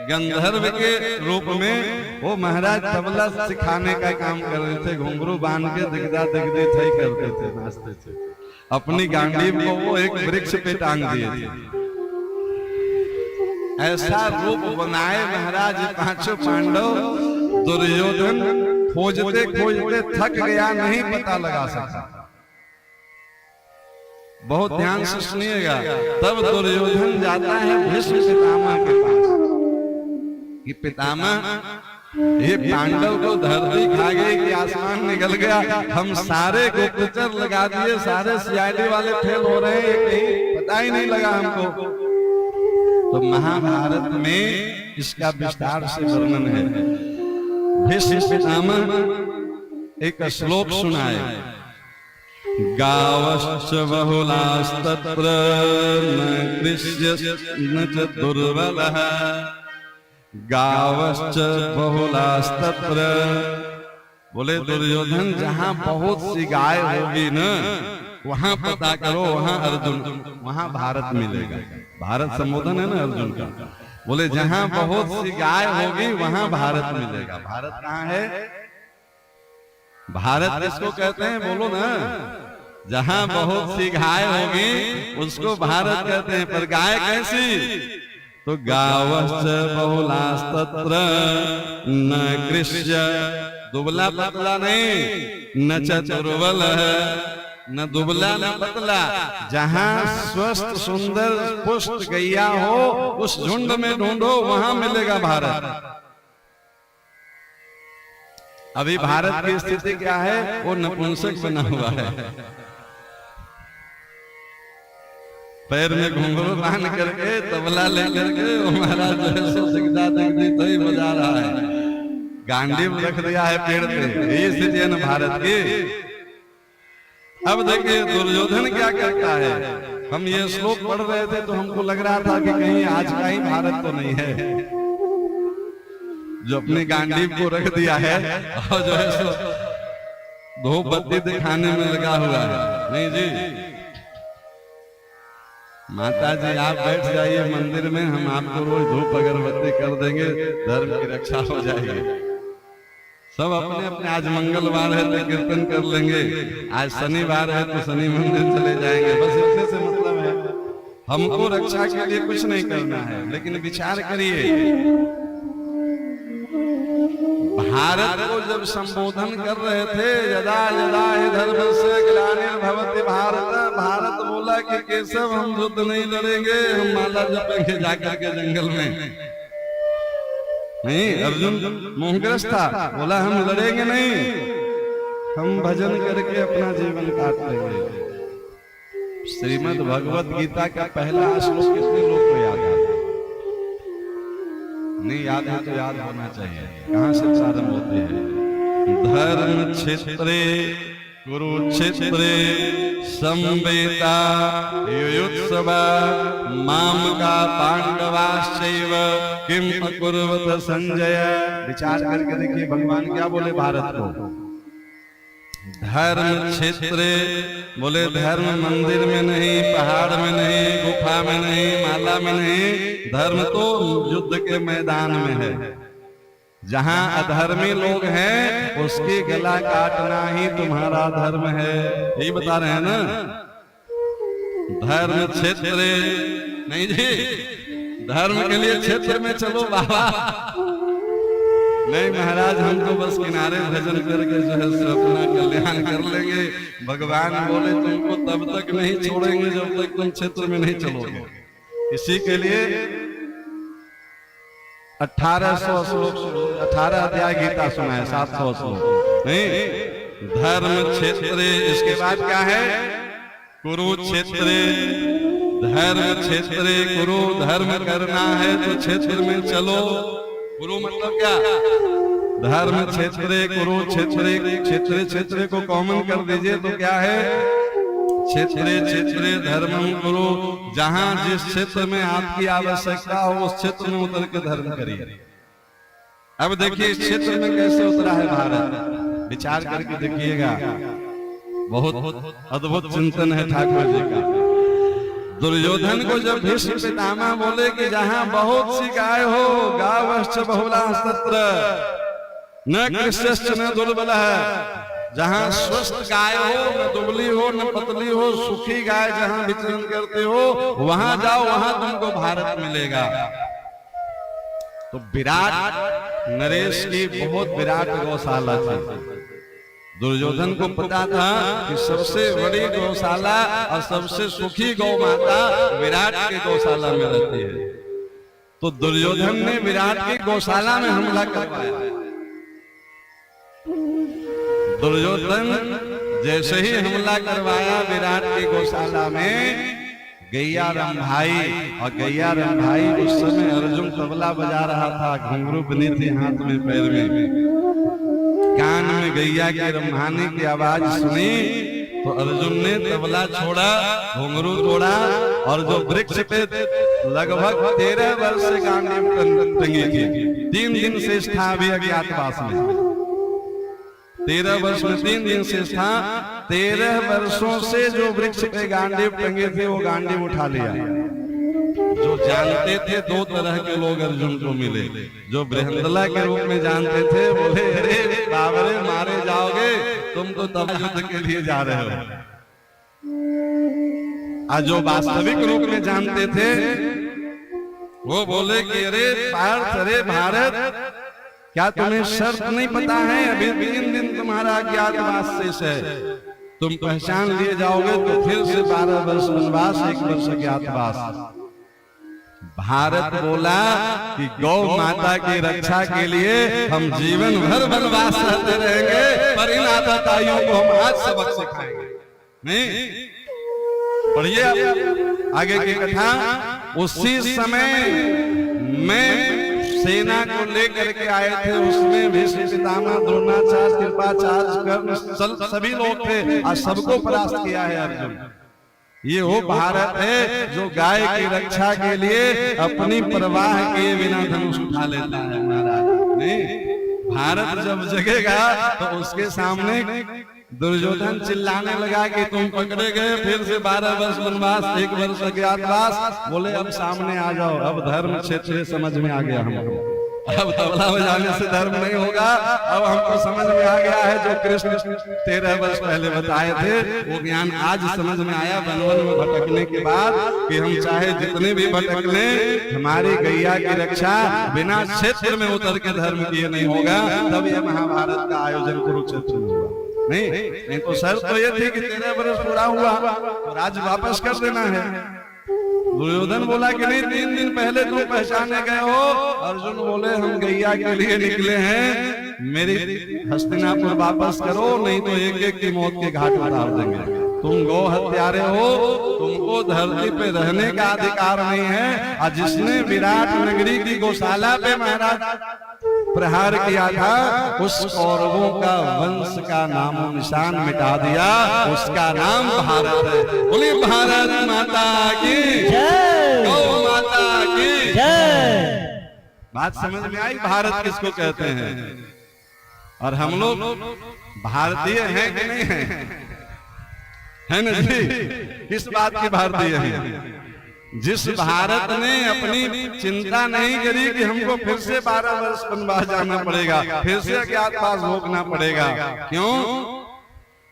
गंधर्व के रूप में वो महाराज तबला सिखाने का काम कर रहे थे। घुंघरू बांध के दिगदा दिगदी थे करते थे, नाचते थे। अपनी गांडीव को वो एक वृक्ष पे टांग दिए थे। ऐसा रूप बनाए महाराज 5 पांडव। दुर्योधन खोजते खोजते थक गया, नहीं पता लगा सका। बहुत ध्यान से सुनिएगा। तब दुर्योधन जाता है भीष्म पितामह के पास कि पितामह, ये पांडव को धरती खा गई कि आसमान निकल गया, हम सारे गुप्तचर लगा दिए, सारे सीआईडी वाले फेल हो रहे हैं, कहीं पता ही नहीं लगा हमको। तो महाभारत में इसका विस्तार से वर्णन है। भीष्म पितामह एक श्लोक सुनाए, गावश्च बहुलास्तत्र न कृष्यश्च न च दुर्बलः गावश्च बहुलास्तत्र। बोले दुर्योधन, जहां बहुत सी गाय होगी ना वहां पता करो, वहां अर्जुन, वहां भारत मिलेगा। भारत संबोधन है ना अर्जुन का। बोले जहां बहुत सी गाय होगी वहां भारत मिलेगा। भारत कहाँ है? भारत किसको कहते हैं बोलो ना? जहां बहुत सी गाय होगी उसको भारत कहते हैं। पर गाय कैसी? तो गावश्च बहुलास्तत्र न कृष्य, दुबला पतला नहीं, न च दुर्बल न दुबला न पतला। जहां स्वस्थ सुंदर पुष्ट गैया हो उस झुंड में ढूंढो, वहां मिलेगा भारत। अभी भारत की स्थिति क्या है? वो नपुंसक बना हुआ है। पैर में घुंघरू बांध करके तबला लेकर के हमारा जो है सो सिकदा तो ही बजा रहा है, गांडीव रख दिया है पेड़ पे। ये स्थिति है न भारत की। अब देखिए दुर्योधन क्या करता है। हम ये श्लोक पढ़ रहे थे तो हमको लग रहा था कि कहीं आज का ही भारत तो नहीं है जो अपनी गांडीव को रख दिया है और जो है सो धूप बत्ती दिखाने में लगा हुआ है। नहीं जी, माता जी आप बैठ जाइए मंदिर में, हम आपको रोज धूप अगरबत्ती कर देंगे, धर्म की रक्षा हो जाएगी। सब अपने अपने, आज मंगलवार है तो कीर्तन कर लेंगे, आज शनिवार है तो शनि मंदिर चले जाएंगे, बस इतने से मतलब है। हमको रक्षा के लिए कुछ नहीं करना है। लेकिन विचार करिए, भारत को जब संबोधन कर रहे थे, यदा यदा हि धर्मस्य ग्लानिर्भवति भारत, भारत बोला कि केशव हम युद्ध नहीं लड़ेंगे, हम माला जपेंगे जाकर के जंगल में। नहीं, अर्जुन मोहग्रस्त था, बोला हम लड़ेंगे नहीं, हम भजन करके अपना जीवन काट लेंगे। श्रीमद् भगवत गीता का पहला श्लोक कितने लोग को याद है? नहीं याद है तो याद होना चाहिए। कहां से प्रारंभ होते हैं? धर्म क्षेत्रे कुरुक्षेत्रे संवेदा युयुत्सवा मामका पांडवाश्चैव किम अकुर्वत संजय। विचार करके देखिए भगवान क्या बोले भारत को। धर्म क्षेत्रे बोले धर्म मंदिर में नहीं, पहाड़ में नहीं, गुफा में नहीं, माला में नहीं, धर्म तो युद्ध के मैदान में है। जहां अधर्मी लोग हैं उसकी गला काटना ही तुम्हारा धर्म है, यही बता रहे हैं ना। धर्म क्षेत्रे नहीं जी, धर्म के लिए क्षेत्र में चलो बाबा। नहीं महाराज, हम तो बस किनारे भजन करके जो है सो अपना कल्याण कर लेंगे। भगवान बोले तुमको तब तक नहीं छोड़ेंगे जब तक तुम क्षेत्र में नहीं चलोगे। इसी के लिए 1800 श्लोक, 18 अध्याय गीता सुना है, 700 श्लोक नहीं। धर्म क्षेत्रे, इसके बाद क्या है? कुरुक्षेत्रे, धर्म क्षेत्रे कुरु, धर्म करना है तो क्षेत्र में चलो। कुरु मतलब क्या? धर्म क्षेत्रे कुरुक्षेत्रे, क्षेत्रे क्षेत्रे को कॉमन कर दीजिए तो क्या है? क्षेत्रे क्षेत्रे धर्मं कुरु, जहां जिस क्षेत्र में आपकी आवश्यकता हो उस क्षेत्र में उतर के धर्म करिए। अब देखिए इस क्षेत्र में कैसे उतरा है भारत, विचार करके देखिएगा। बहुत अद्भुत चिंतन है ठाकुर जी का। दुर्योधन को जब भीष्म पितामह बोले कि जहां बहुत सी गाय हो, गावश्च बहुला तत्र न कृष्यश्च न दुर्बल है, जहां स्वस्थ गाय हो, न दुबली हो न पतली हो, सुखी गाय जहां विचरण करते हो वहां जाओ, वहां तुमको भारत मिलेगा। तो विराट नरेश की बहुत विराट गौशाला थी। दुर्योधन को पता था कि सबसे बड़ी गौशाला और सबसे सुखी गौ माता विराट की गौशाला में रहती है। तो दुर्योधन ने विराट की गौशाला में हमला करवाया। दुर्योधन जैसे ही हमला करवाया विराट की गौशाला में, गैया रंभाई, और गैया रंभाई उस समय अर्जुन तबला बजा रहा था, घुंघरू बनी थी हाथ में पैर में। कान में गैया के रंभाने की आवाज सुनी तो अर्जुन ने तबला छोड़ा, घुंघरू तोड़ा, और जो वृक्ष पे लगभग 13 वर्ष से गांडीव टंगी थी, 3 दिन से था अभी अज्ञातवास में। 13 वर्ष में 3 दिन से था। 13 वर्षों से जो वृक्ष पे गांडीव टंगे थे वो गांडीव उठा लिया। जो जानते थे 2 तरह के लोग अर्जुन को मिले। जो बृहंदला के रूप में जानते थे, बोले अरे बाबरे मारे जाओगे, तुम तो तब युद्ध के लिए जा रहे हो। और जो वास्तविक रूप में जानते थे वो बोले कि अरे पार्थ, अरे भारत, क्या तुम्हें शर्त नहीं पता है? अभी 3 दिन तुम्हारा अज्ञातवास शेष है, तुम पहचान लिए जाओगे तो फिर से 12 वर्ष वनवास, 1 वर्ष अज्ञातवास। भारत बोला कि गौ माता की रक्षा के लिए हम जीवन भर वनवास रहते रहेंगे, पर इन आतताइयों को हम आज सबक सिखाएंगे। नहीं, पढ़िए आगे की कथा। उसी समय में सेना को लेकर के आए थे, उसमें भीष्म पितामह, द्रोणाचार्य, कृपाचार्य, कर्ण, सभी लोग थे और सबको परास्त किया है अर्जुन। ये वो भारत है जो गाय की रक्षा के लिए अपनी परवाह किए बिना धनुष उठा लेता है महाराज। नहीं, भारत जब जगेगा तो उसके सामने दुर्योधन चिल्लाने लगा कि तुम पकड़े गए, फिर से 12 वर्ष वनवास, 1 वर्ष अज्ञातवास। बोले अब सामने आ जाओ, अब धर्म क्षेत्र समझ में आ गया हमको। अब तबला बजाने से धर्म नहीं होगा, अब हमको समझ में आ गया है जो कृष्ण 13 वर्ष पहले बताए थे, वो ज्ञान आज समझ में आया वन में भटकने के बाद कि हम चाहे जितने भी भटक लें, हमारी गैया की रक्षा बिना क्षेत्र में उतर के धर्म किए नहीं होगा। तब यह महाभारत का आयोजन कुरुक्षेत्र में हुआ। नहीं तो शर्त तो ये थी कि 13 वर्ष पूरा हुआ तो राज्य वापस कर देना है। दुर्योधन बोला कि नहीं, 3 दिन पहले तुम पहचाने गए हो। अर्जुन बोले हम गैया के लिए निकले हैं, मेरी हस्तिनापुर वापस करो, नहीं तो एक एक की मौत के घाट उतार देंगे। तुम गौ हत्यारे हो, तुमको धरती पे रहने का अधिकार नहीं है। और जिसने विराट नगरी की गौशाला पे महाराज प्रहार किया था, उस कौरवों का वंश का नामो निशान मिटा दिया, उसका नाम भारत है। बोलिए भारत माता की जय, गौ माता की जय। बात समझ में आई? भारत किसको कहते हैं? और हम लोग भारतीय हैं कि नहीं है ना जी? किस बात की भारतीय हैं? जिस भारत ने अपनी चिंता नहीं करी कि हमको फिर से 12 वर्ष वनवास जाना पड़ेगा, फिर से अज्ञातवास भोगना पड़ेगा। क्यों?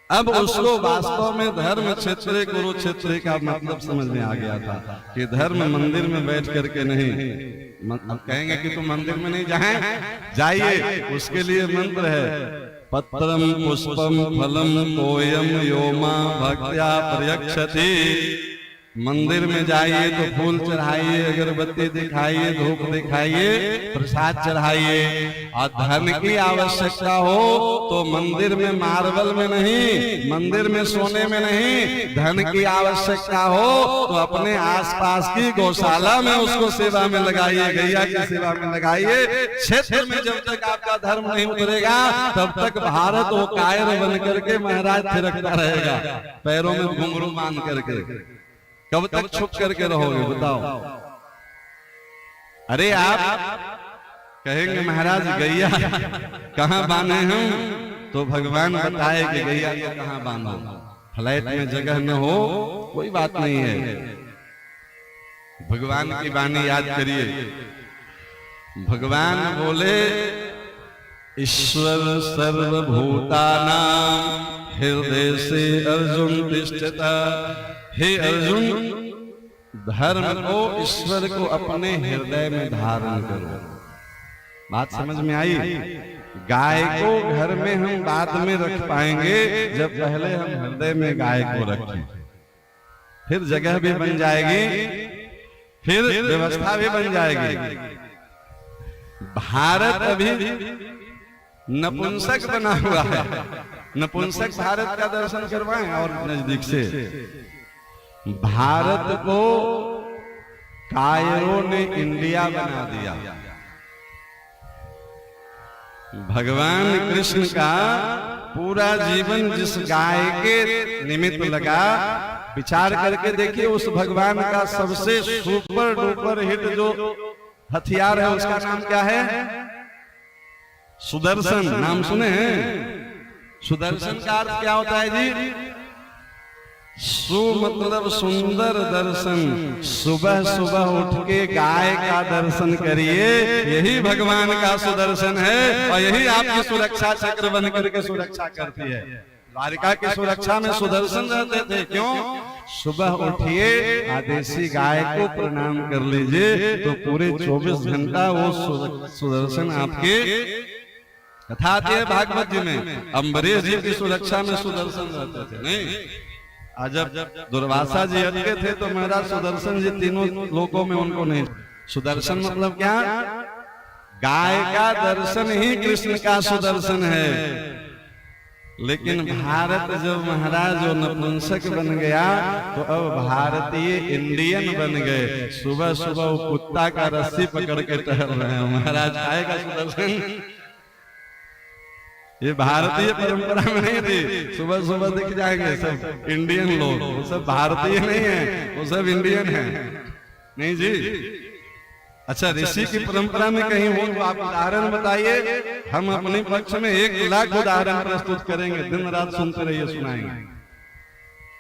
अब उसको वास्तव में धर्म क्षेत्र कुरुक्षेत्र का मतलब समझ में आ गया था कि धर्म मंदिर में बैठ करके नहीं। अब कहेंगे कि तुम मंदिर में नहीं जाइए, उसके लिए मंत्र है, पत्रम पुष्पम फलम तोयम यो मां भक्त्या प्रयक्षति। मंदिर में जाइए तो फूल चढ़ाइए, अगरबत्ती दिखाइए, धूप दिखाइए, प्रसाद चढ़ाइए। और धन की आवश्यकता हो तो मंदिर में मार्बल में नहीं, मंदिर में सोने में नहीं, धन की आवश्यकता हो तो अपने आसपास की गौशाला में उसको सेवा में लगाइए, गैया की सेवा में लगाइए। क्षेत्र में जब तक आपका धर्म नहीं उतरेगा तब तक भारत वो कायर बन करके महाराज थिरकता रहेगा, पैरों में घुंघरू बांध करके। कब तक छुप करके रहोगे बताओ? अरे आप कहेंगे महाराज गैया कहाँ बांधे हम, तो भगवान बताए कि गैया को कहाँ बांधो। फ्लैट में जगह न हो कोई बात नहीं है, भगवान की वाणी याद करिए। भगवान बोले ईश्वर सर्वभूतानां हृदय से अर्जुन तिष्ठता। हे अर्जुन, धर्म को, ईश्वर को अपने हृदय में धारण करो। बात समझ में आई? गाय को घर में हम बाद में रख पाएंगे जब पहले हम हृदय में गाय को रखें, फिर जगह भी बन जाएगी, फिर व्यवस्था भी बन जाएगी। भारत अभी नपुंसक बना हुआ है। नपुंसक भारत का दर्शन करवाएं और नजदीक से। भारत को कायरों ने इंडिया बना दिया। भगवान कृष्ण का पूरा जीवन जिस गाय के निमित्त लगा, विचार करके देखिए उस भगवान का सबसे सुपर डुपर हिट जो हथियार है उसका नाम क्या है? सुदर्शन। नाम सुने हैं? सुदर्शन का अर्थ क्या होता है जी? सु मतलब सुंदर दर्शन। सुबह सुबह उठ के गाय का दर्शन करिए, यही भगवान का सुदर्शन है और यही आपकी सुरक्षा चक्र बन करके सुरक्षा करती है। द्वारिका की सुरक्षा में सुदर्शन रहते थे। क्यों? सुबह उठिए, आदेशी गाय को प्रणाम कर लीजिए तो पूरे 24 घंटा वो सुदर्शन आपके। कथा आती है भागवत जी में, अम्बरीश जी की सुरक्षा में सुदर्शन रहते थे। नहीं, जब दुर्वासा जी अटके थे तो महाराज सुदर्शन जी तीनों लोकों में उनको नहीं। सुदर्शन मतलब क्या? गाय का दर्शन ही कृष्ण का सुदर्शन है। लेकिन भारत जब महाराज जो नपुंसक बन गया तो अब भारतीय इंडियन बन गए। सुबह सुबह वो कुत्ता का रस्सी पकड़ के टहल रहे हैं। महाराज आएगा सुदर्शन, ये भारतीय परंपरा में नहीं थी। सुबह सुबह दिख जाएंगे सब इंडियन लोग, वो सब भारतीय नहीं है, वो सब इंडियन है। नहीं जी, अच्छा ऋषि की परंपरा में कहीं हो तो आप उदाहरण बताइए। हम अपने पक्ष में 1 लाख उदाहरण प्रस्तुत करेंगे, दिन रात सुनते रहिए, सुनाएंगे।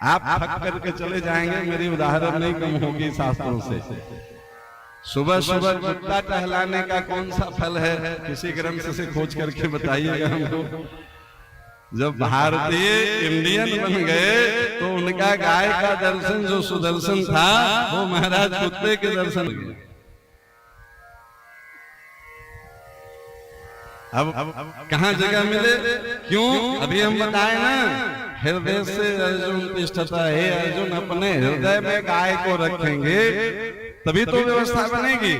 आप थक करके चले जाएंगे, मेरी उदाहरण नहीं कम होगी शास्त्रों से। सुबह सुबह कुत्ता टहलाने का कौन सा फल है, किसी ग्रंथ से खोज करके बताइएगा हमको। जब भारतीय इंडियन बन गए तो उनका गाय का दर्शन जो सुदर्शन था वो महाराज कुत्ते के दर्शन किए। अब कहाँ जगह मिले, क्यों? अभी हम बताए ना, हृदय से अर्जुन तिष्ठता है। अर्जुन अपने हृदय में गाय को रखेंगे तभी तो व्यवस्था बनेगी।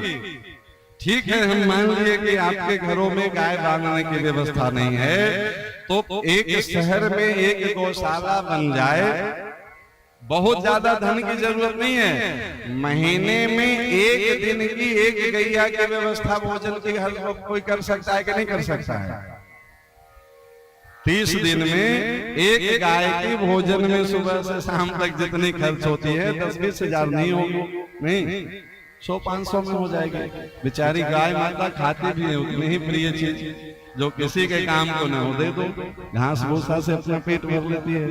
ठीक है, हम मान लिए कि आपके घरों में गाय बांधने की व्यवस्था नहीं है, तो एक शहर में एक गौशाला बन जाए। बहुत ज्यादा धन की जरूरत नहीं है, महीने में 1 दिन की 1 गैया की व्यवस्था भोजन की हर कोई कर सकता है कि नहीं कर सकता है? 30 दिन में 1 गाय की भोजन में सुबह से शाम तक जितनी खर्च होती है 10-20 हजार नहीं होगी, नहीं 100-500 में हो जाएगी। बेचारी गाय माता खाती भी है उतनी ही प्रिय चीज जो किसी के काम को न हो, दे दो, घास भूसा से अपना पेट भर लेती है।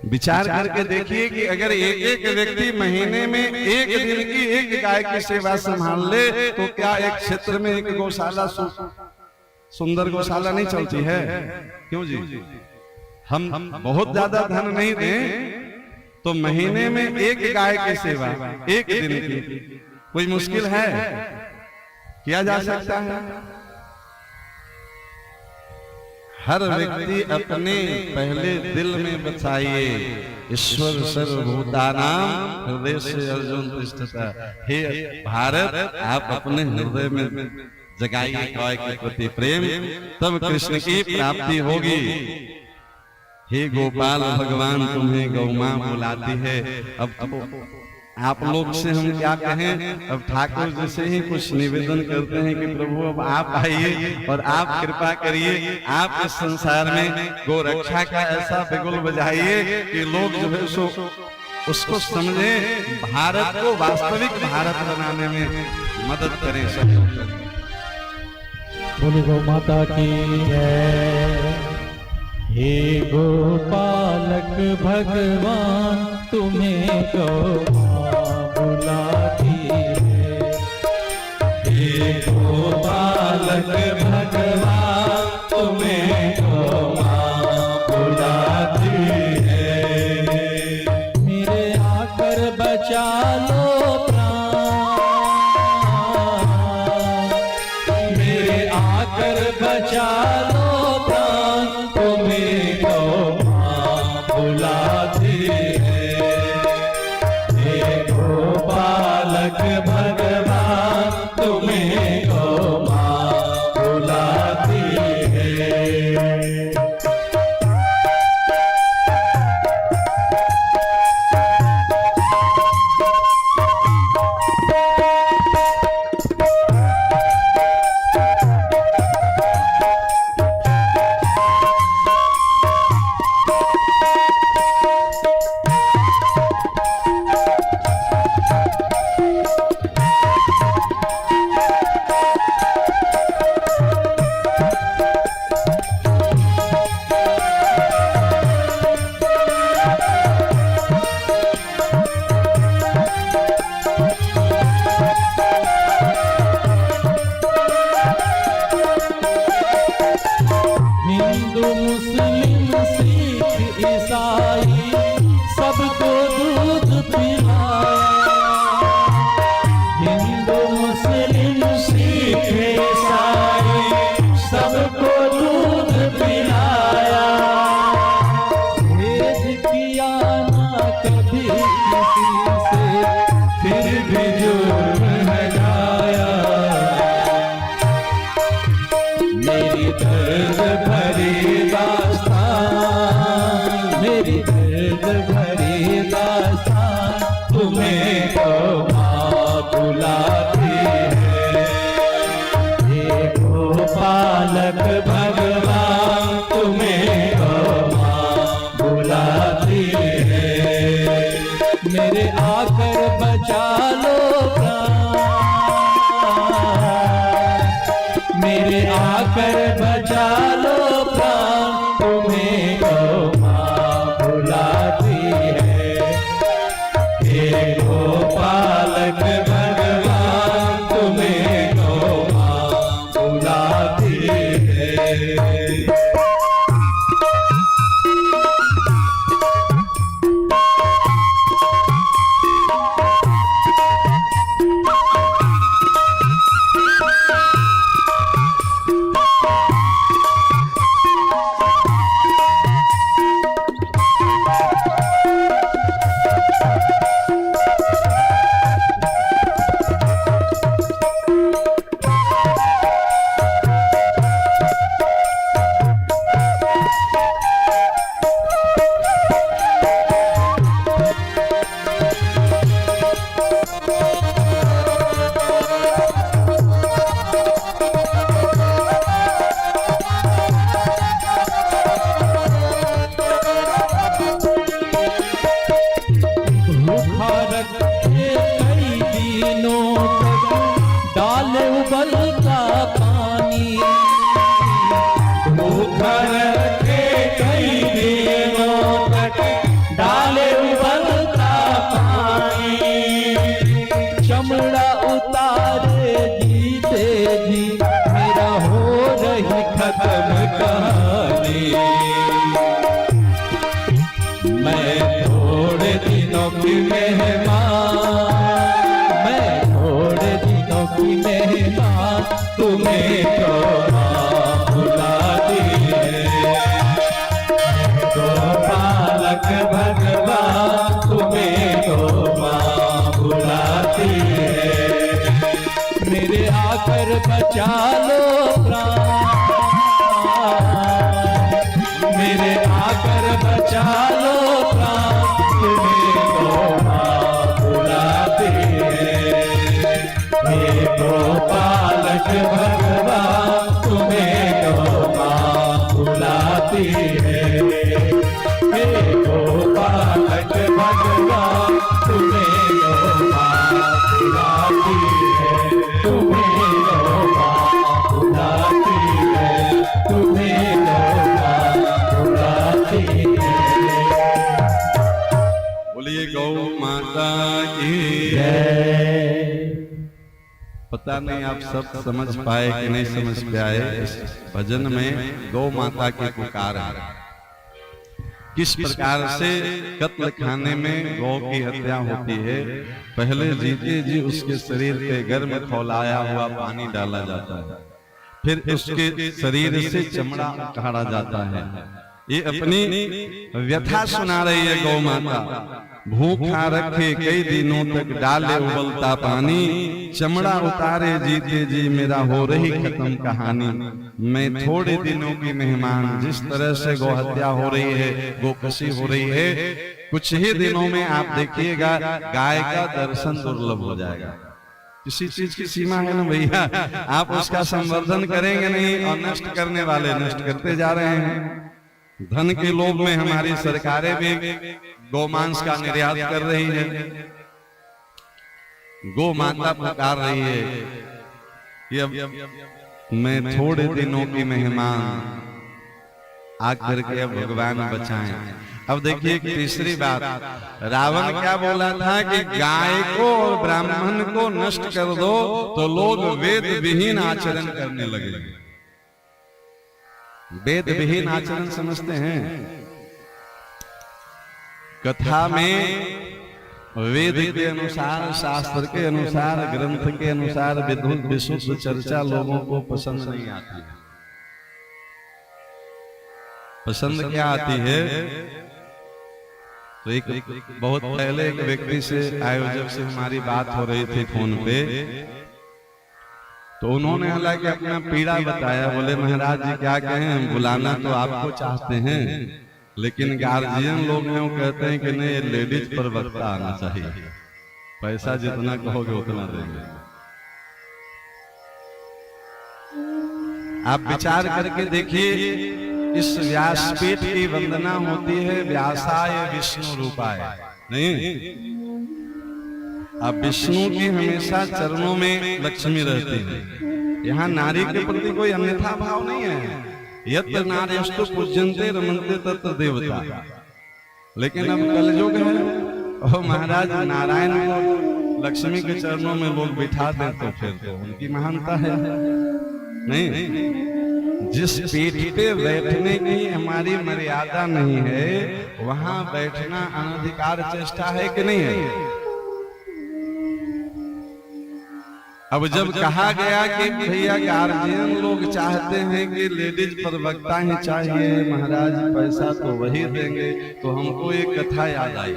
विचार करके देखिए कि अगर एक व्यक्ति महीने में 1 दिन की 1 गाय की सेवा संभाल ले तो क्या एक क्षेत्र में एक गौशाला सुंदर गौशाला नहीं चलती है? क्यों जी? हम बहुत ज्यादा धन नहीं दें तो महीने में 1 गाय की सेवा 1 दिन की कोई मुश्किल है? किया जा सकता है। हर व्यक्ति अपने पहले दिल में बसाइए, ईश्वर सर्वभूतानां हृदय से अर्जुन तिष्ठता। हे भारत, आप अपने हृदय में जगाइए गाय के प्रति प्रेम, तब कृष्ण की प्राप्ति होगी। हे गोपाल, भगवान तुम्हें गौ मां बुलाती है। अब आप लोग से हम क्या कहें, अब ठाकुर जी से ही कुछ निवेदन करते हैं कि प्रभु अब आप आइए और आप कृपा करिए, आप इस संसार में गो रक्षा का ऐसा बिगुल बजाइए कि लोग जो है सो उसको समझे, भारत को वास्तविक भारत बनाने में मदद करें, सहयोग करें। बोले गौ माता की जय। हे गोपालक भगवान तुम्हें गौ बुलाती है। हे गोपालक भगवान तुम्हें गौ बुलाती है। मेरे आकर बचा लो प्राण, मेरे आकर बचा लो प्राण, तुम्हें गौ बुलाती है। हे गोपालक भगवान तुम्हें गौ बुलाती है। हिंदू मुस्लिम सिख ईसाई सबको दूध पिलाया। हिंदू मुस्लिम सिख ईसाई सबको दूध पिलाया। भेद किया ना कभी किसी से, फिर भी जुर्म लगाया। मेरी दर्द भरी बचा लो प्राण, मेरे आकर बचा लो प्राण, तुम्हें तो माँ बुलाती है। हे गोपालक भगवान तुम्हें तो माँ बुलाती है। हे गोपालक भगवान तुम्हें तो माँ बुलाती है। तुम्हें बोलिए गौ माता की जय। पता नहीं आप सब समझ पाए कि नहीं समझ पाए, इस भजन में गौ माता की पुकार है। किस प्रकार से कत्ल खाने में गौ की हत्या होती है। पहले जीते जी उसके शरीर पे गर्म खौलाया हुआ पानी डाला जाता है, फिर उसके शरीर से चमड़ा उतारा जाता है। ये अपनी व्यथा सुना रही है गौ माता। भूखा रखे कई दिनों तक डाले उबलता पानी, चमड़ा उतारे जीते जी मेरा हो रही खत्म कहानी। मैं थोड़े दिनों की मेहमान, जिस तरह से गौ हत्या हो रही है, गोकशी हो रही है, कुछ ही दिनों में आप देखिएगा गाय का दर्शन दुर्लभ हो जाएगा। किसी चीज की सीमा है ना भैया, आप उसका संवर्धन करेंगे नहीं और नष्ट करने वाले नष्ट करते जा रहे हैं। धन के लोभ में हमारी सरकारें भी गोमांस का निर्यात कर रही है। गौ माता पुकार रही है कि अब मैं थोड़े दिनों की मेहमान, आकर के अब भगवान बचाएं। अब देखिए तीसरी बात, रावण क्या बोला था कि गाय को और ब्राह्मण को नष्ट कर दो तो लोग वेद विहीन आचरण करने लगे। वेद विहीन आचरण समझते हैं? कथा में वेद के अनुसार, शास्त्र के अनुसार, ग्रंथ के अनुसार विधुत विशुद्ध चर्चा लोगों को पसंद नहीं आती है। पसंद क्या आती है? तो एक बहुत पहले एक व्यक्ति से, आयोजक से हमारी बात हो रही थी फोन पे, तो उन्होंने हालांकि अपना पीड़ा बताया। बोले महाराज जी क्या कहें, हम बुलाना तो आपको चाहते हैं, लेकिन गार्जियन लोग हैं वो कहते हैं कि नहीं, लेडीज पर वक्ता आना चाहिए, पैसा जितना कहोगे उतना देंगे। आप विचार करके देखिए, इस व्यासपीठ की वंदना होती है व्यासाय विष्णु रूपाय, नहीं? अब विष्णु की हमेशा चरणों में लक्ष्मी रहती है। यहाँ नारी के प्रति कोई अन्यथा भाव नहीं है। यत्र नार्यस्तु पूज्यन्ते रमन्ते तत्र देवता। लेकिन अब कलयुग है, ओ महाराज नारायण को लक्ष्मी के चरणों में लोग बिठा दें तो फिर तो उनकी महानता है। नहीं, जिस पीठ पे बैठने की हमारी मर्यादा नहीं है, वहां बैठना अनधिकार चेष्टा है कि नहीं है? अब जब कहा गया कि भैया गार्जियन लोग चाहते हैं कि लेडीज प्रवक्ता ही चाहिए, महाराज पैसा तो वही देंगे, तो हमको एक कथा याद आई।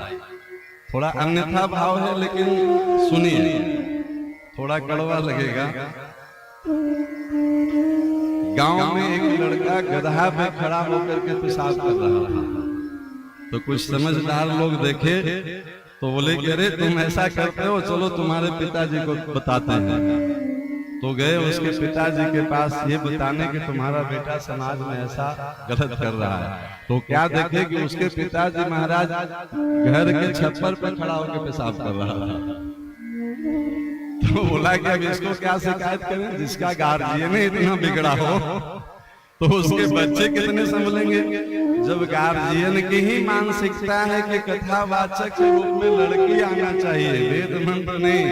थोड़ा अन्यथा भाव है लेकिन सुनिए, थोड़ा कड़वा लगेगा। गांव में एक लड़का गधा पे खड़ा होकर के पेशाब कर रहा था, तो कुछ समझदार लोग देखे तो बोले कि अरे तुम ऐसा करते हो, चलो तुम्हारे पिताजी को बताते हैं। तो गए उसके पिताजी के पास ये बताने कि तुम्हारा बेटा समाज में ऐसा गलत कर रहा है। तो क्या देखे कि उसके पिताजी महाराज घर के छप्पर पर खड़ा होकर पेशाब कर रहा था। तो बोला कि अब इसको क्या शिकायत करें, जिसका गार्जियन इतना बिगड़ा हो तो उसके बच्चे कितने संभलेंगे। जब गार्जियन की ही मानसिकता है कि कथावाचक के रूप में लड़की आना चाहिए, वेद मंत्र नहीं,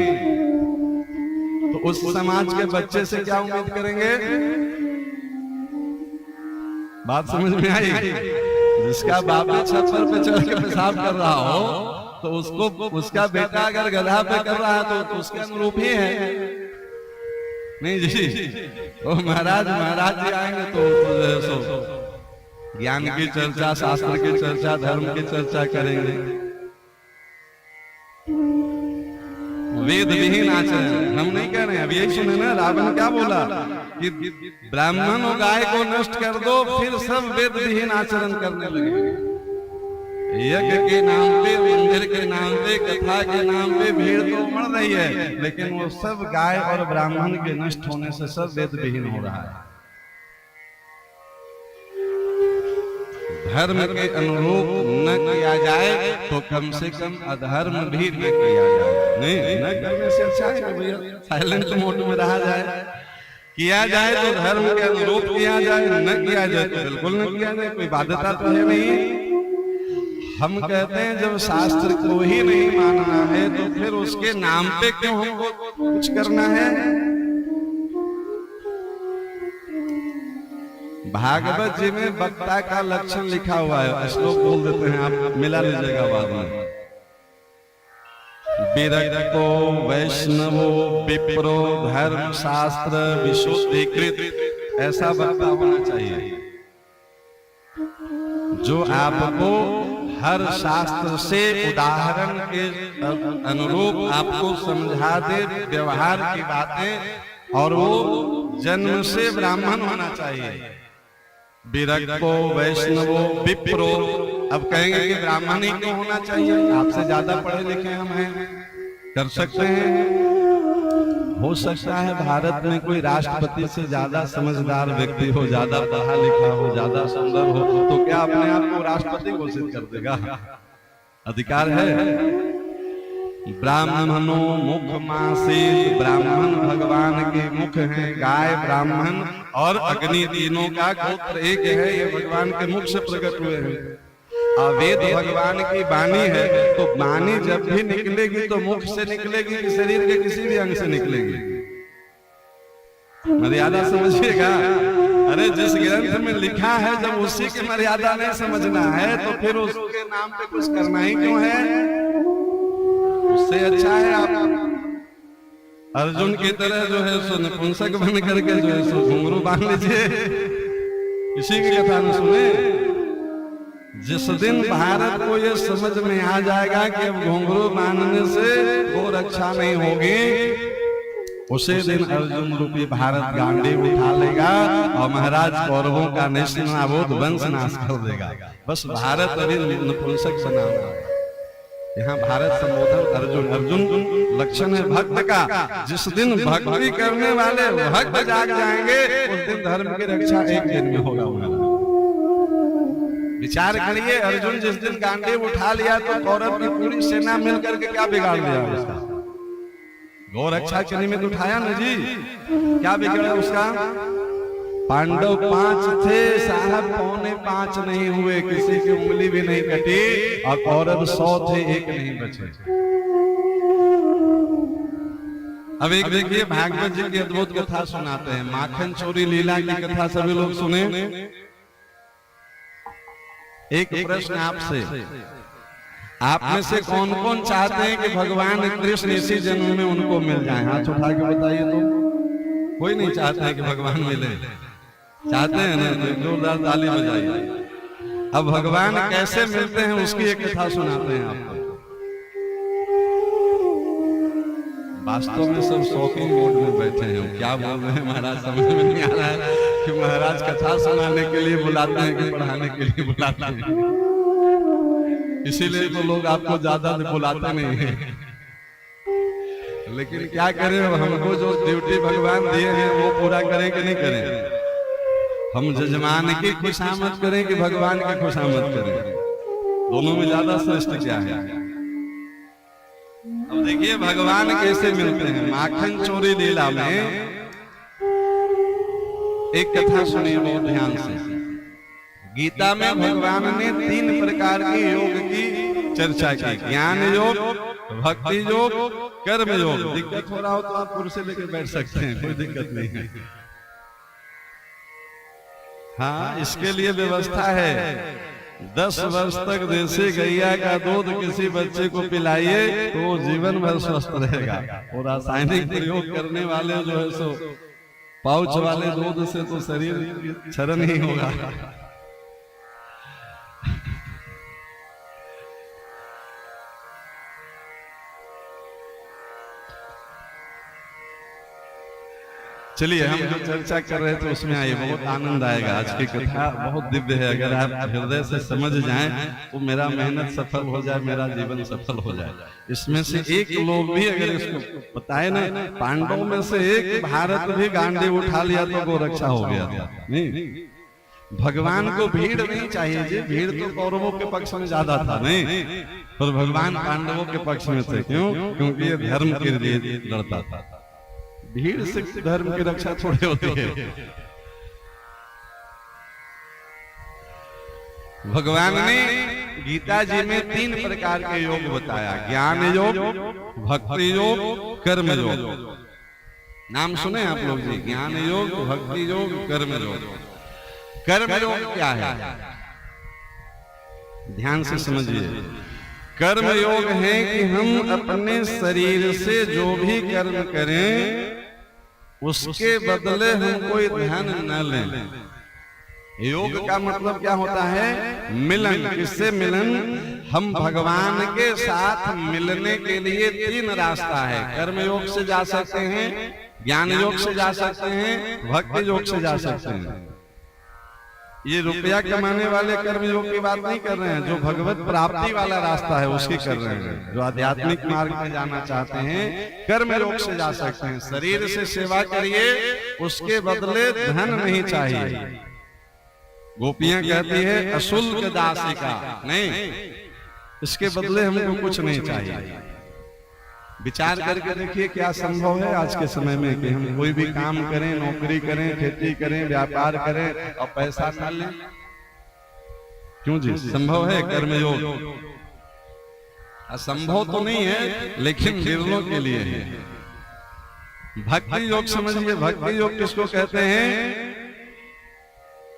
तो उस समाज के बच्चे से क्या उम्मीद करेंगे? बात समझ में आई? जिसका बाप छप्पर पे चढ़ के पेशाब कर रहा हो तो उसको उसका बेटा अगर गधा पे कर रहा है तो उसके अनुरूप ही है। नहीं जी, तो महाराज जी आएंगे तो ज्ञान की चर्चा, शास्त्र की चर्चा, धर्म की चर्चा करेंगे। वेद विहीन आचरण हम नहीं कह रहे हैं। अब यही सुने ना, रावण क्या बोला कि ब्राह्मण और गाय को नष्ट कर दो, फिर सब वेद विहीन आचरण करने लगे। यज्ञ के नाम पे, मंदिर के नाम पे, कथा के नाम पे भीड़ तो उमड़ रही है, लेकिन वो सब गाय और ब्राह्मण के नष्ट होने से सब वेद विहीन हो रहा है। धर्म के अनुरूप न किया जाए तो कम से कम अधर्म भी न किया जाए। नहीं, न करने से अच्छा है भैया साइलेंट मोड में रहा जाए। किया जाए तो धर्म के अनुरूप किया जाए, न किया जाए तो बिल्कुल न किया जाए। कोई बाध्यता तो है नहीं। हम कहते हैं जब शास्त्र को ही नहीं मानना है तो फिर उसके नाम पे क्यों हमको कुछ करना है? भागवत जी में वक्ता का लक्षण लिखा हुआ है, श्लोक बोल देते हैं, आप मिला लीजिएगा बाद में। विरक्तो वैष्णवो विप्रो धर्म शास्त्र विशुद्धीकृत, ऐसा वक्ता होना चाहिए जो आपको हर शास्त्र से उदाहरण के अनुरूप आपको समझा दे व्यवहार की बातें, और वो जन्म से ब्राह्मण होना चाहिए। विरक्तो वैष्णवो विप्रो, अब कहेंगे कि ब्राह्मण ही क्यों होना चाहिए? आपसे ज्यादा पढ़े लिखे हम हैं, कर सकते हैं। हो सकता है भारत में कोई राष्ट्रपति से ज्यादा समझदार व्यक्ति हो, ज्यादा पढ़ा लिखा हो, ज्यादा सुंदर हो, तो क्या अपने आप को राष्ट्रपति घोषित कर देगा? अधिकार है। ब्राह्मणों मुख मासीत, ब्राह्मण भगवान के मुख हैं। गाय ब्राह्मण और अग्नि तीनों का गोत्र एक है, ये भगवान के मुख से प्रकट हुए हैं। वेद भगवान की वाणी है, तो वाणी जब भी निकलेगी तो मुख से निकलेगी कि शरीर के किसी भी अंग से निकलेगी? मर्यादा समझिएगा। अरे जिस ग्रंथ में लिखा है जब उसी की मर्यादा नहीं समझना है तो फिर उसके नाम पे कुछ करना ही क्यों है? उससे अच्छा है आप अर्जुन की तरह जो है सो नपुंसक बन करके जो है सो घुंघरू बांध लीजिए। किसी की कथा न सुने। जिस दिन भारत को ये समझ में आ जाएगा कि अब घुंघरू बांधने से गो रक्षा नहीं होगी, उसी दिन अर्जुन रूपी भारत गांडी उठा लेगा और महाराज कौरवों का नेस्तनाबूद वंश नाश कर देगा। बस भारत अभी नपुंसक बना हुआ है। यहाँ भारत संबोधन अर्जुन, अर्जुन लक्षण है भक्त का। जिस दिन भक्ति करने वाले भक्त जाग जाएंगे उस दिन धर्म की रक्षा एक दिन में होगा। विचार करिए, अर्जुन जिस दिन गांडीव उठा लिया तो कौरव की पूरी सेना मिलकर के क्या बिगाड़ लिया उसका? गौ रक्षा के निमित्त उठाया ना जी, क्या बिगड़ा उसका? पांडव 5 थे साहब, 4.25 नहीं हुए, किसी की उंगली भी नहीं कटी, और कौरव 100 थे, एक नहीं बचे। अब एक देखिए भागवत जी की अद्भुत कथा सुनाते हैं, माखन चोरी लीला की कथा सभी लोग सुने। एक प्रश्न आपसे, आप में से कौन कौन चाहते हैं कि भगवान कृष्ण इसी जन्म में उनको मिल जाए? हाथ उठा के बताइए तो। कोई नहीं चाहता है कि भगवान मिले, चाहते हैं ना? तो जोरदार ताली बजाइए। अब भगवान कैसे मिलते हैं उसकी एक कथा सुनाते हैं आपको। वास्तव में सब शौकीन मोड में बैठे हैं, क्या बोल रहे हैं महाराज समझ में नहीं आ रहा है कि महाराज कथा सुनाने के लिए बुलाते हैं कि पढ़ाने के लिए बुलाते हैं। इसीलिए तो लोग आपको ज्यादा बुलाते नहीं हैं। लेकिन क्या करें, हमको जो ड्यूटी भगवान दिए हैं वो पूरा करें कि नहीं करें? हम जजमान की खुशामद करें कि भगवान की खुशामद करें? दोनों में ज्यादा श्रेष्ठ क्या है? अब देखिए भगवान कैसे मिलते हैं। माखन चोरी लीला में एक कथा सुनिए बहुत ध्यान से। गीता में भगवान ने 3 प्रकार के योग की चर्चा की, ज्ञान योग, भक्ति योग, कर्म योग। दिक्कत हो रहा हो तो आप कुर्सी लेकर बैठ सकते हैं, कोई दिक्कत नहीं है। हाँ, इसके लिए व्यवस्था है। 10 वर्ष तक देसी गैया का दूध किसी बच्चे को पिलाइए तो वो जीवन भर स्वस्थ रहेगा। और रासायनिक प्रयोग करने वाले जो है सो पाउच वाले दूध से तो शरीर क्षरण ही होगा। चलिए, हम जो चर्चा कर रहे थे उसमें आइए, बहुत आनंद आएगा। आज की कथा बहुत दिव्य है। अगर आप हृदय से समझ जाएं तो मेरा मेहनत सफल हो जाए, मेरा जीवन सफल हो जाए। इसमें से एक लोग भी अगर इसको बताए ना, पांडवों में से एक भारत भी गांडी उठा लिया तो गोरक्षा हो गया था। नहीं, भगवान को भीड़ नहीं चाहिए जी। भीड़ तो कौरवों के पक्ष में ज्यादा था, नहीं, पर भगवान पांडवों के पक्ष में थे। क्यों? क्योंकि ये धर्म के लिए लड़ता था। भीड़ से धर्म की रक्षा थोड़ी होती है। भगवान ने गीता जी में 3 प्रकार के योग बताया, ज्ञान योग, भक्ति योग, कर्म योग। नाम सुने आप लोग जी? ज्ञान योग, भक्ति योग, कर्म योग। कर्म योग क्या है? ध्यान से समझिए। कर्म योग है कि हम अपने शरीर से जो भी कर्म करें उसके बदले हम कोई धन न लें। योग का मतलब क्या होता है? मिलन। किससे मिलन? हम भगवान के साथ मिलने के लिए 3 रास्ता है। कर्म योग से जा सकते हैं, ज्ञान योग से जा सकते हैं, भक्ति योग से जा सकते हैं। ये रुपया कमाने वाले कर्म योग की बात नहीं कर रहे हैं। जो भगवत प्राप्ति वाला रास्ता है उसकी कर रहे हैं। जो आध्यात्मिक मार्ग में जाना चाहते हैं कर्म योग से जा सकते हैं। शरीर से सेवा करिए, उसके बदले धन नहीं चाहिए। गोपियां कहती है अशुल्क दासिका, नहीं, इसके बदले हमको कुछ नहीं चाहिए। विचार करके देखिए क्या संभव है आज के समय में कि हम कोई भी काम करें, नौकरी करें, खेती करें, व्यापार करें और पैसा न लें? क्यों जी? संभव है कर्मयोग? असंभव तो नहीं है, लेकिन विरलों के लिए है। भक्ति योग समझिए। भक्ति योग किसको कहते हैं?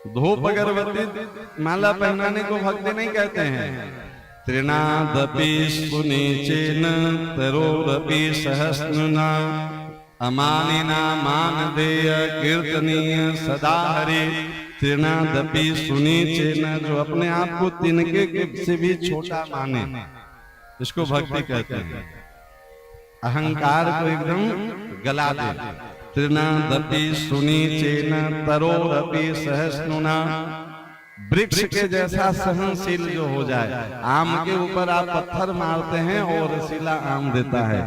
धूप अगरबत्ती माला पहनाने को भक्ति नहीं कहते हैं। त्रिनादपि सुनीचेन तरोरपि सहस्नुना अमानिना मानदेय कीर्तनीय सदा हरि। त्रिनादपि सुनीचेन, जो अपने आप को तिनके से भी छोटा माने, इसको भक्ति कहते हैं। अहंकार को एकदम गला दे। त्रिनादपि सुनीचेन तरोरपि सहस्नुना, वृक्ष के जैसा सहनशील जो हो जाए। आम के ऊपर आप पत्थर मारते हैं और रसीला आम देता है।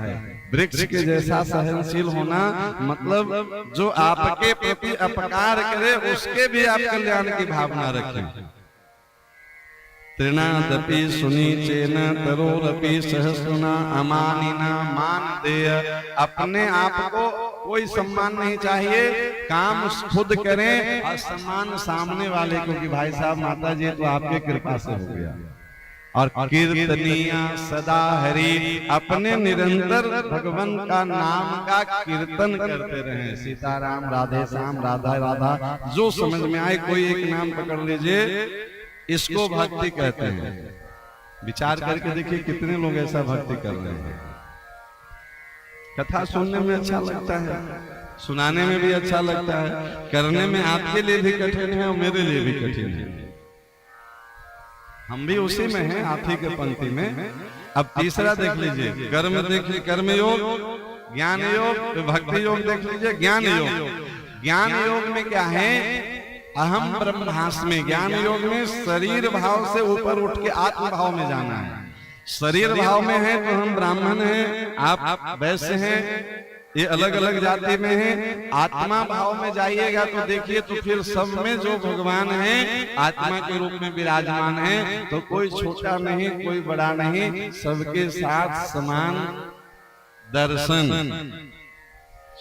वृक्ष के जैसा सहनशील होना मतलब जो आपके प्रति अपकार करे उसके भी आप कल्याण की भावना रखें। त्रिनादपि सुनीचेन तरोरपि सहस्नुना अमानिना मानदेय, अपने आप को कोई सम्मान नहीं चाहिए, काम खुद करें और सम्मान सामने वाले को कि भाई साहब माता जी तो आपके कृपा से हो गया। और कीर्तनिया सदा हरि, अपने निरंतर भगवान का नाम का कीर्तन करते रहे। सीताराम, राधे श्याम, राधा राधा, जो समझ में आए कोई एक नाम पकड़ लीजिए, इसको भक्ति कहते हैं। विचार करके देखिए कितने लोग ऐसा भक्ति कर रहे हैं। कथा सुनने में अच्छा लगता है, सुनाने में भी अच्छा लगता है, करने में आपके लिए भी कठिन है और मेरे लिए भी कठिन है। हम भी उसी में हैं, आप ही के पंक्ति में। अब तीसरा देख लीजिए, कर्म देख लीजिए, कर्म योग, ज्ञान योग, भक्ति योग देख लीजिए, ज्ञान योग। ज्ञान योग में क्या है? अहम ब्रह्मास्मि। ज्ञान योग में शरीर भाव से ऊपर उठ के आत्म भाव में जाना है। शरीर भाव में है तो हम ब्राह्मण हैं, आप वैश्य हैं, ये अलग अलग जाति में है। आत्मा भाव में जाइएगा तो देखिए, तो फिर सब में जो भगवान है आत्मा के रूप में विराजमान है, तो कोई छोटा नहीं, कोई बड़ा नहीं, सबके साथ समान दर्शन।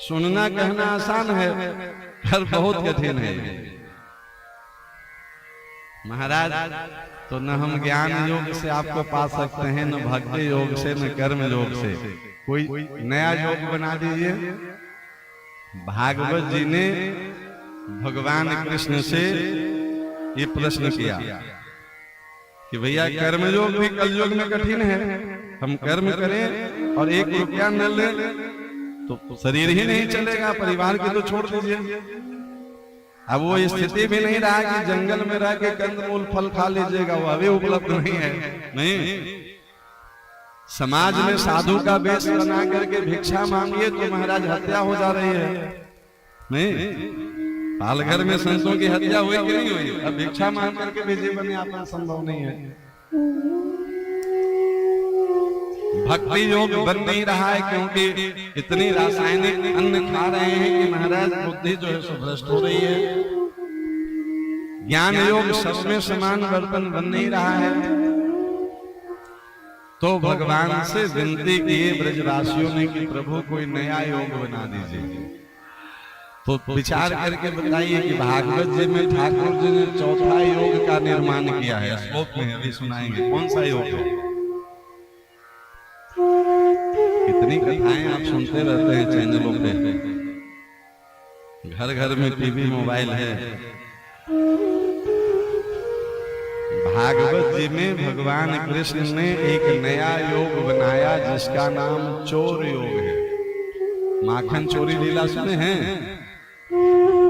सुनना कहना आसान है पर बहुत कठिन है महाराज। तो न हम ज्ञान योग से आपको पा सकते हैं, न भक्ति योग से, न कर्म योग से। कोई नया योग बना दीजिए। भागवत जी ने भगवान कृष्ण से ये प्रश्न किया कि भैया कर्म योग भी कल योग में कठिन है, हम कर्म करें और 1 रुपया न ले तो शरीर ही नहीं चलेगा, परिवार की तो छोड़ दीजिए। अब वो स्थिति भी नहीं रहा कि जंगल में रह के कंदमूल फल खा लीजिएगा, वो अभी उपलब्ध नहीं है। नहीं, समाज में साधु का वेश बना करके भिक्षा मांगिए तो महाराज हत्या हो जा रही है। नहीं, पालघर में संतों की हत्या हुई कि नहीं हुई? अब भिक्षा मांग करके भेजे बने आपका संभव नहीं है। भक्ति योग बन नहीं रहा है क्योंकि इतनी रासायनिक अन्न खा रहे हैं कि महाराज बुद्धि जो है सो भ्रष्ट हो रही है। ज्ञान योग सब में समान वर्तन बन नहीं रहा है। तो भगवान से विनती किए ब्रजवासियों ने कि प्रभु कोई नया योग बना दीजिए। तो विचार करके बताइए कि भागवत जी में ठाकुर जी ने चौथा योग का निर्माण किया है। श्लोक में अभी सुनाएंगे कौन सा योग है। कितनी कथाएं आप सुनते रहते हैं चैनलों पे, घर घर में टीवी मोबाइल है। भागवत जी में भगवान कृष्ण ने एक नया योग बनाया जिसका नाम चोर योग है। माखन चोरी लीला सुने हैं?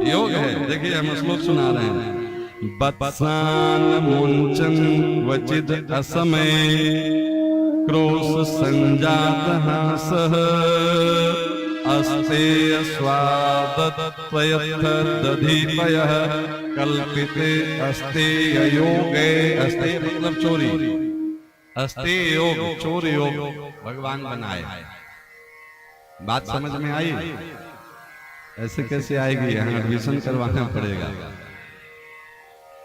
योग है। देखिए हम श्लोक सुना रहे हैं। बत्सान मुंचन वचिद असमय क्रोश संजात हासः अस्ते स्वादत्वयथ दधीपयः कल्पिते अस्ते योगे। अस्ते मतलब चोरी, अस्ते योग, चोर योग भगवान बनाए। बात समझ में आई? ऐसे कैसे आएगी? यहाँ एडमिशन करवाना पड़ेगा।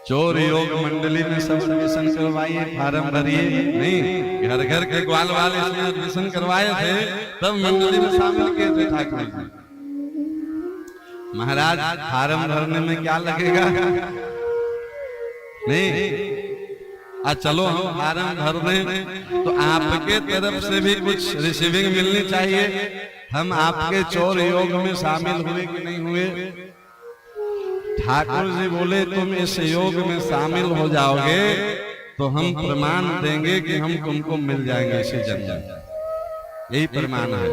चोर योग मंडली में सब एडमिशन करवाइए, फार्म भरिए। नहीं, घर घर के ग्वाल वाले इसमें एडमिशन करवाए थे, तब मंडली में शामिल किए थे ठाकुर जी। महाराज फार्म भरने में क्या लगेगा? नहीं, चलो हम फार्म भर दें तो आपके तरफ से भी कुछ रिसीविंग मिलनी चाहिए। हम आपके चोर योग में शामिल हुए कि नहीं हुए? ठाकुर जी बोले तुम इस योग में शामिल हो जाओगे तो हम प्रमाण देंगे कि हम तुमको मिल जाएंगे इसी जन्म। यही प्रमाण है।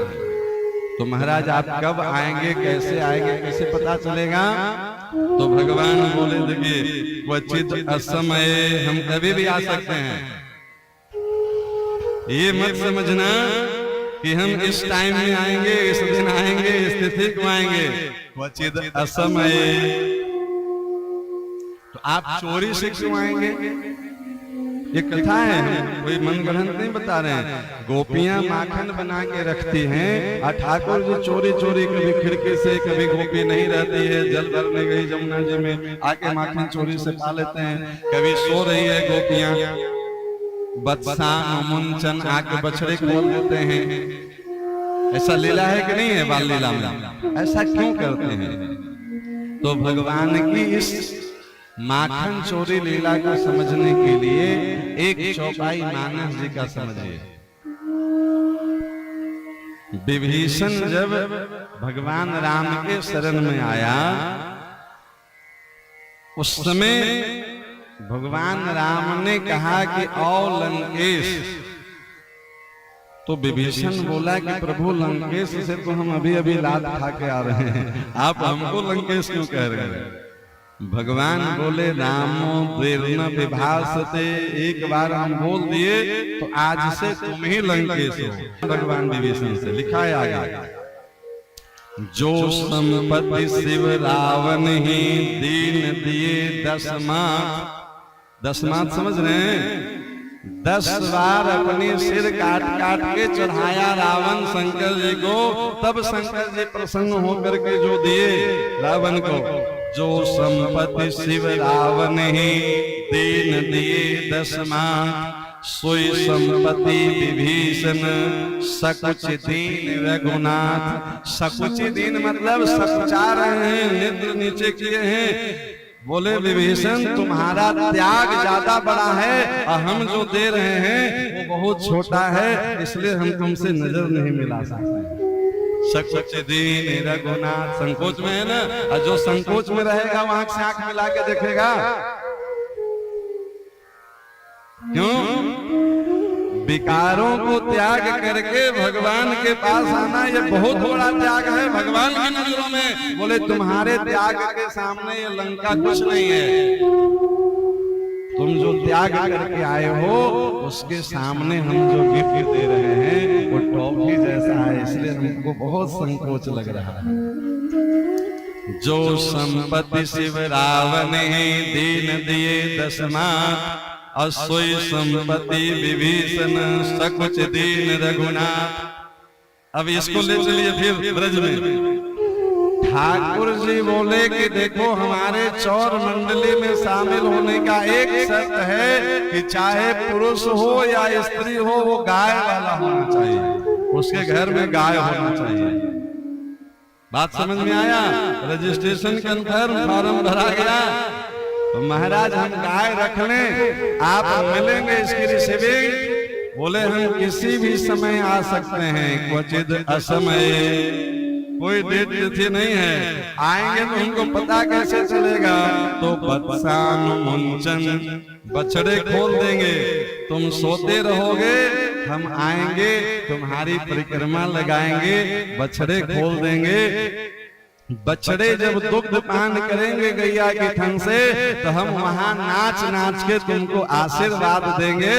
तो महाराज आप कब आएंगे, कैसे आएंगे, कैसे पता चलेगा? तो भगवान बोले देखिए क्वचित असमय, हम कभी भी आ सकते हैं। ये मत समझना कि हम इस टाइम में आएंगे, इस दिन आएंगे, इस तिथि को आएंगे। क्वचित असमय, तो आप चोरी से क्यों आएंगे? ये कथा है, कोई मनगढ़ंत नहीं बता रहे हैं। गोपियां माखन बना के रखती हैं और ठाकुर जी चोरी चोरी कभी खिड़की से, कभी गोपी नहीं रहती है जल भरने गई जमुना जी में, आके माखन चोरी से खा लेते हैं। कभी सो रही है गोपियां, बत्सान मुंचन आके बछड़े खोल देते हैं। ऐसा लीला है कि नहीं है? बाल लीला में ऐसा क्यों करते हैं? तो भगवान की इस माखन चोरी लीला को समझने के लिए एक चौपाई मानस जी का समझिए। विभीषण जब भगवान राम के शरण में आया, उस समय भगवान राम ने कहा कि आओ लंकेश। तो विभीषण बोला कि प्रभु लंकेश से तो हम अभी अभी लात खा के आ रहे हैं, आप हमको लंकेश क्यों कह रहे हैं? भगवान बोले रामो देर्न विभासते, एक बार हम बोल दिए तो आज से तुम ही लंकेश हो। भगवान विभीषण से लिखा है आगे, जो संपत्ति शिव रावण ही दीन दिए दसमात। दसमात समझ रहे हैं? 10 बार अपने सिर काट काट के चढ़ाया रावण शंकर जी को, तब शंकर जी प्रसन्न होकर के जो दिए रावण को। जो संपत्ति शिव रावण ही दीन दिए दसमात, सोई संपत्ति विभीषण सकुच दीन रघुनाथ। सकुच दीन मतलब सकुचा रहे हैं, नेत्र नीचे किए हैं। बोले विभीषण तुम्हारा त्याग ज्यादा बड़ा है और हम जो दे रहे हैं वो बहुत छोटा है, इसलिए हम तुमसे नजर नहीं मिला सकते। सकुच दीन रघुनाथ, संकोच में है ना, और जो संकोच में रहेगा वो आंख से आंख मिला के देखेगा। क्यों? विकारों को त्याग करके भगवान के पास आना ये बहुत बड़ा त्याग है भगवान की नजरों में। बोले तुम्हारे त्याग के सामने ये लंका कुछ नहीं है। तुम जो त्याग करके आए हो उसके सामने हम जो गिफ्ट दे रहे हैं वो टॉफी जैसा है, इसलिए हमको बहुत संकोच लग रहा है। जो संपत्ति शिव रावण दीन दिए दसमात, असोई संपत्ति विभीषण सकुच दीन रघुनाथ। अब इसको ले चलिए फिर ब्रज में। ठाकुर जी बोले कि देखो हमारे चौर मंडली में शामिल होने का एक शर्त है कि चाहे पुरुष हो या स्त्री हो वो गाय वाला होना चाहिए, उसके घर में गाय होना चाहिए। बात समझ में आया? रजिस्ट्रेशन कंफर्म फॉर्म भरा गया तो महाराज हम गाय रख लें, आप मिलेंगे इसकी रिसीविंग। बोले हम किसी भी समय आ सकते हैं, क्वचित असमय, कोई डेट तिथि नहीं है। आएंगे तो हमको पता कैसे चलेगा? तो बत्सान मुंचन, बछड़े खोल देंगे, तुम सोते रहोगे, हम आएंगे तुम्हारी परिक्रमा लगाएंगे, बछड़े खोल देंगे। बछड़े जब दुग्ध पान करेंगे गैया के थन से तो हम वहां नाच नाच के तुमको आशीर्वाद देंगे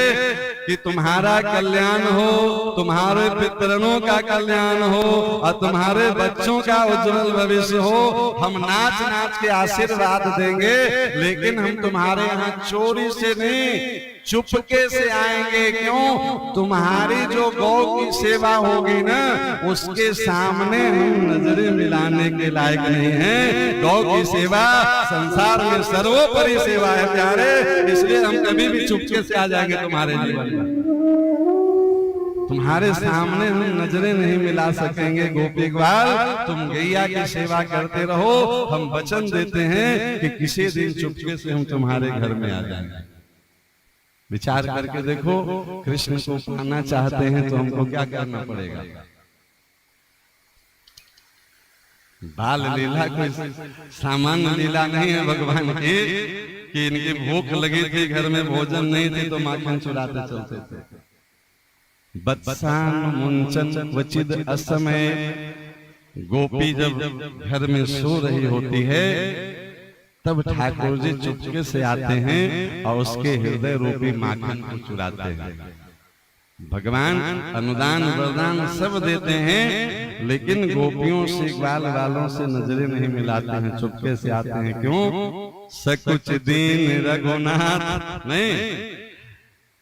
कि तुम्हारा कल्याण हो, तुम्हारे पितरों का कल्याण हो और तुम्हारे बच्चों का उज्जवल भविष्य हो। हम नाच नाच के आशीर्वाद देंगे, लेकिन हम तुम्हारे यहाँ चोरी से नहीं चुपके से आएंगे। क्यों? तुम्हारी जो गौ की सेवा होगी ना उसके सामने हम नजरें मिलाने के लायक नहीं हैं। गौ की सेवा संसार में सर्वोपरि सेवा है प्यारे, इसलिए हम कभी भी चुपके से आ जाएंगे तुम्हारे जीवन में। तुम्हारे सामने हम नजरें नहीं मिला सकेंगे। गोपी ग्वाल तुम गैया की सेवा करते रहो, हम वचन देते हैं कि किसी दिन चुपके से हम तुम्हारे घर में आ जाएंगे। विचार करके देखो, कृष्ण को पाना चाहते हैं तो हमको क्या करना पड़ेगा? बाल लीला कोई सामान्य लीला नहीं है भगवान की कि इनकी भूख लगी थी, घर में भोजन नहीं थे तो माखन चुराते चलते थे। बत्सान मुंचन क्वचिद असमय, गोपी जब घर में सो रही होती है तब ठाकुर जी चुपके से आते हैं और उसके हृदय रूपी माखन को चुराते हैं। भगवान अनुदान वरदान सब देते हैं, लेकिन गोपियों से ग्वाल वालों से नजरें नहीं मिलाते हैं, चुपके से आते हैं। क्यों? सकुच दीन रघुनाथ नहीं,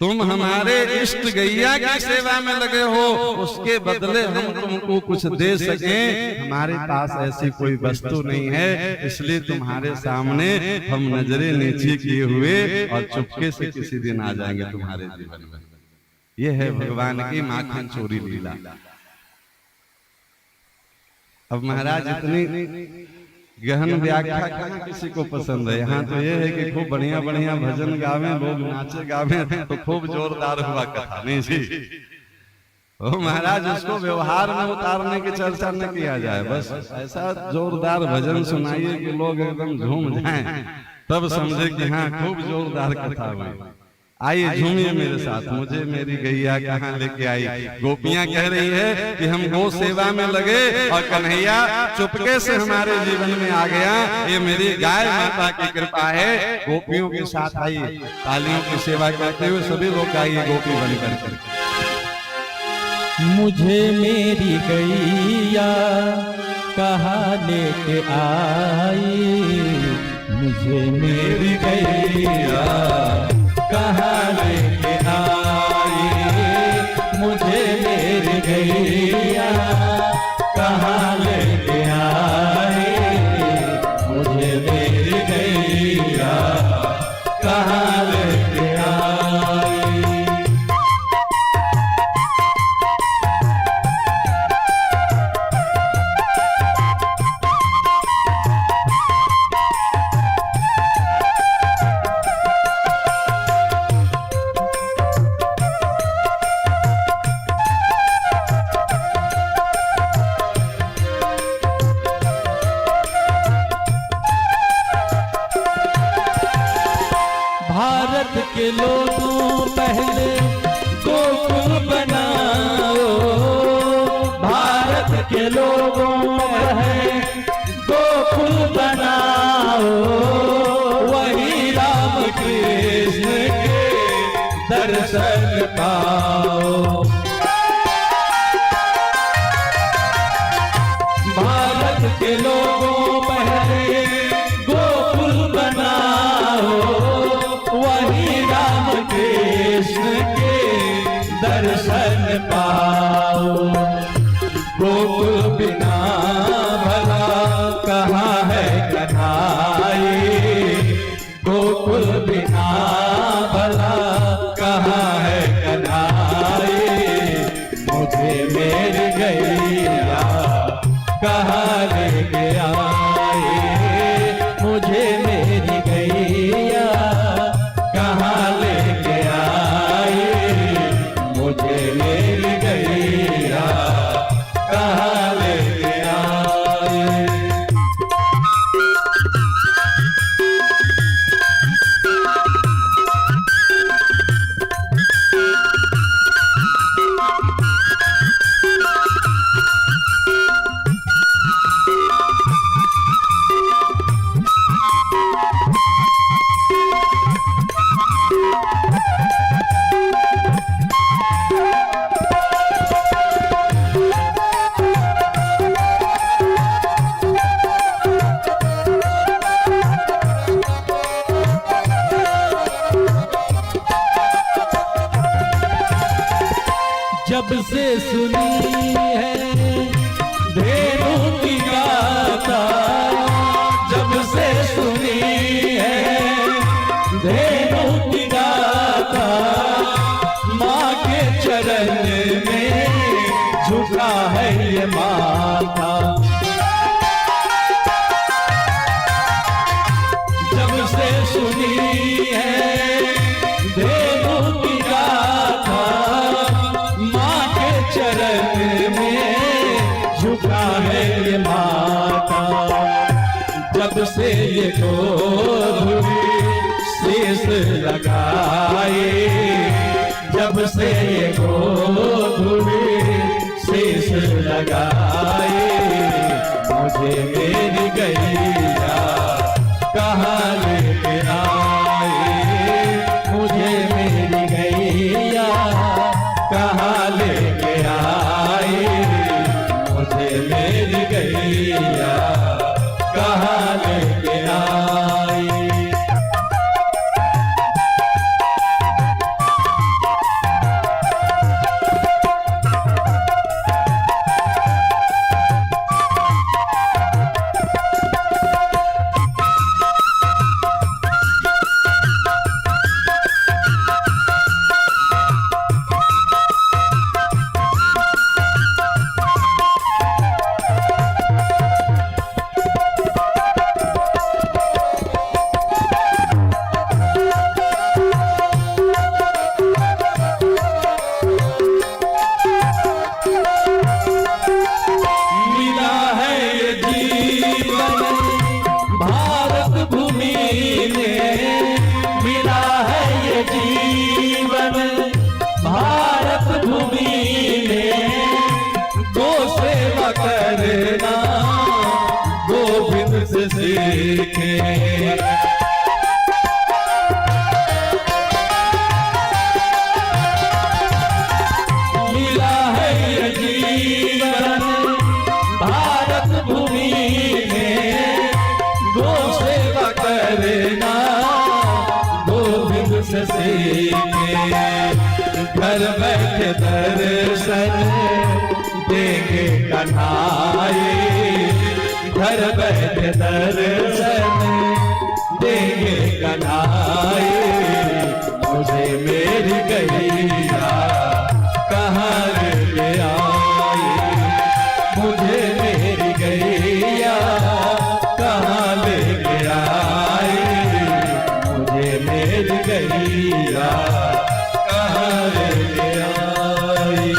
तुम हमारे इष्ट गैया की सेवा में लगे हो, उसके बदले हम तुमको कुछ दे सकें, हमारे पास ऐसी कोई वस्तु नहीं है, इसलिए तुम्हारे सामने हम नजरें नीचे किए हुए और चुपके से किसी दिन आ जाएंगे तुम्हारे जीवन में। ये है भगवान की माखन चोरी लीला। अब महाराज इतनी गहन व्याख्या कहाँ किसी को पसंद है। यहाँ तो ये है कि खूब बढ़िया बढ़िया भजन गावे, लोग नाचे गावे तो खूब जोरदार हुआ कथा नहीं जी। ओ महाराज, उसको व्यवहार में उतारने की चर्चा न किया जाए, बस ऐसा जोरदार भजन सुनाइए कि लोग एकदम झूम जाएं, तब समझे कि हाँ खूब जोरदार कथा हुई। आइए झूमिए मेरे साथ। मुझे मेरी गैया कहाँ लेके आई। गोपियां कह रही है कि हम गौ सेवा में लगे और कन्हैया चुपके से हमारे जीवन में आ गया, ये मेरी गाय माता की कृपा है। गोपियों के साथ आइए, तालियों की सेवा करते हुए सभी लोग आइए गोपी बनकर कर। मुझे मेरी गैया कहाँ लेके आई, मुझे मेरी गैया कहाँ लेके आई, मुझे मेरी गैया कहाँ लेके आई, मुझे मेरी गैया कहाँ लेके आई। भारत के लोगों पहले गोकुल बनाओ, भारत के लोगों पहले गोकुल बनाओ, वही राम कृष्ण के दर्शन पाओ। भारत के लोगों पहले गोकुल बनाओ, वही राम कृष्ण के दर्शन पाओ। गोकुल बिना भला कहाँ है कन्हाई, गोकुल बिना भला कहाँ है कन्हाई, मुझे मेरी गैया कहाँ लेके आई, मुझे मेरी गैया कहाँ लेके आई, मुझे मेरी गैया कहाँ लेके आई। जब से सुनी है धेनु की गाथा, जब से सुनी है धेनु की गाथा, माँ के चरण में झुका है ये माथा। जब से सुनी है धेनु की गाथा, चरण में झुका है ये माता। जब से ये गोधुली शीश लगाए, जब से ये गोधुली शीश लगाए, मुझे मेरी गैया कहाँ लेके आई, मुझे मेरी गैया कहाँ लेके आई, मुझे मेरी गैया कहाँ लेके आई। करना गोविंद से सीखे। मिला है ये जीवन भारत भूमि में, गो सेवा करना गोविंद से सीखे। घर बैठे दर्शन देंगे कन्हाई, घर बैठे दर्शन देंगे कन्हाई। मुझे मेरी गैया कहाँ ले आई, मुझे मेरी गैया कहाँ ले आई, मुझे मेरी गैया कहाँ ले आई।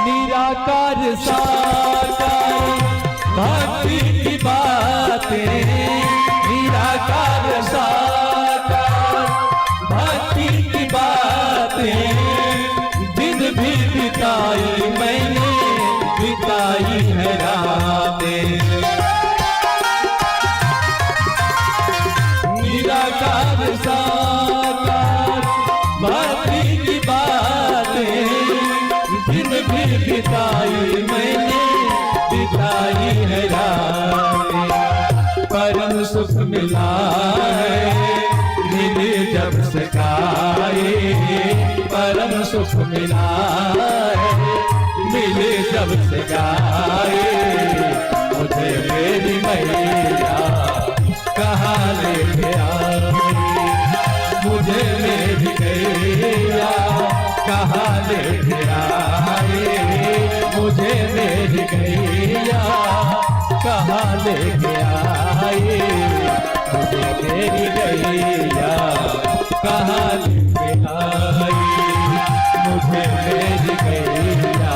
निराकार साकार भक्ति की बातें, निराकार साकार भक्ति की बातें, दिन भी बिताई मैंने बिताई है रातें। निराकार साकार भक्ति की बातें, दिन भी बिताई मैंने बिताई है रातें। परम सुख मिला है मिले जब से गाए, परम सुख मिला है मिले जब से गाए। मुझे मेरी मैया कहाँ लेके आई, मुझे मेरी गैया कहाँ लेके आई, मुझे मेरी गैया कहाँ लेके आई, मुझे मेरी गैया कहाँ लेके आई, मुझे मेरी गैया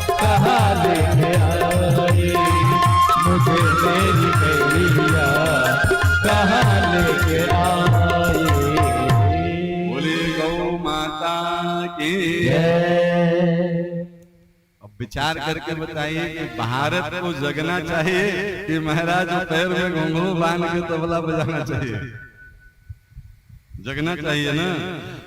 कहाँ लेके आई, मुझे मेरी गैया कहाँ लेके आई। बोली गौ माता की जय। अब विचार करके बताइए कि भारत को जगना चाहिए कि महाराज पैर में घुंघरू बांध के तबला बजाना चाहिए? जगना चाहिए ना।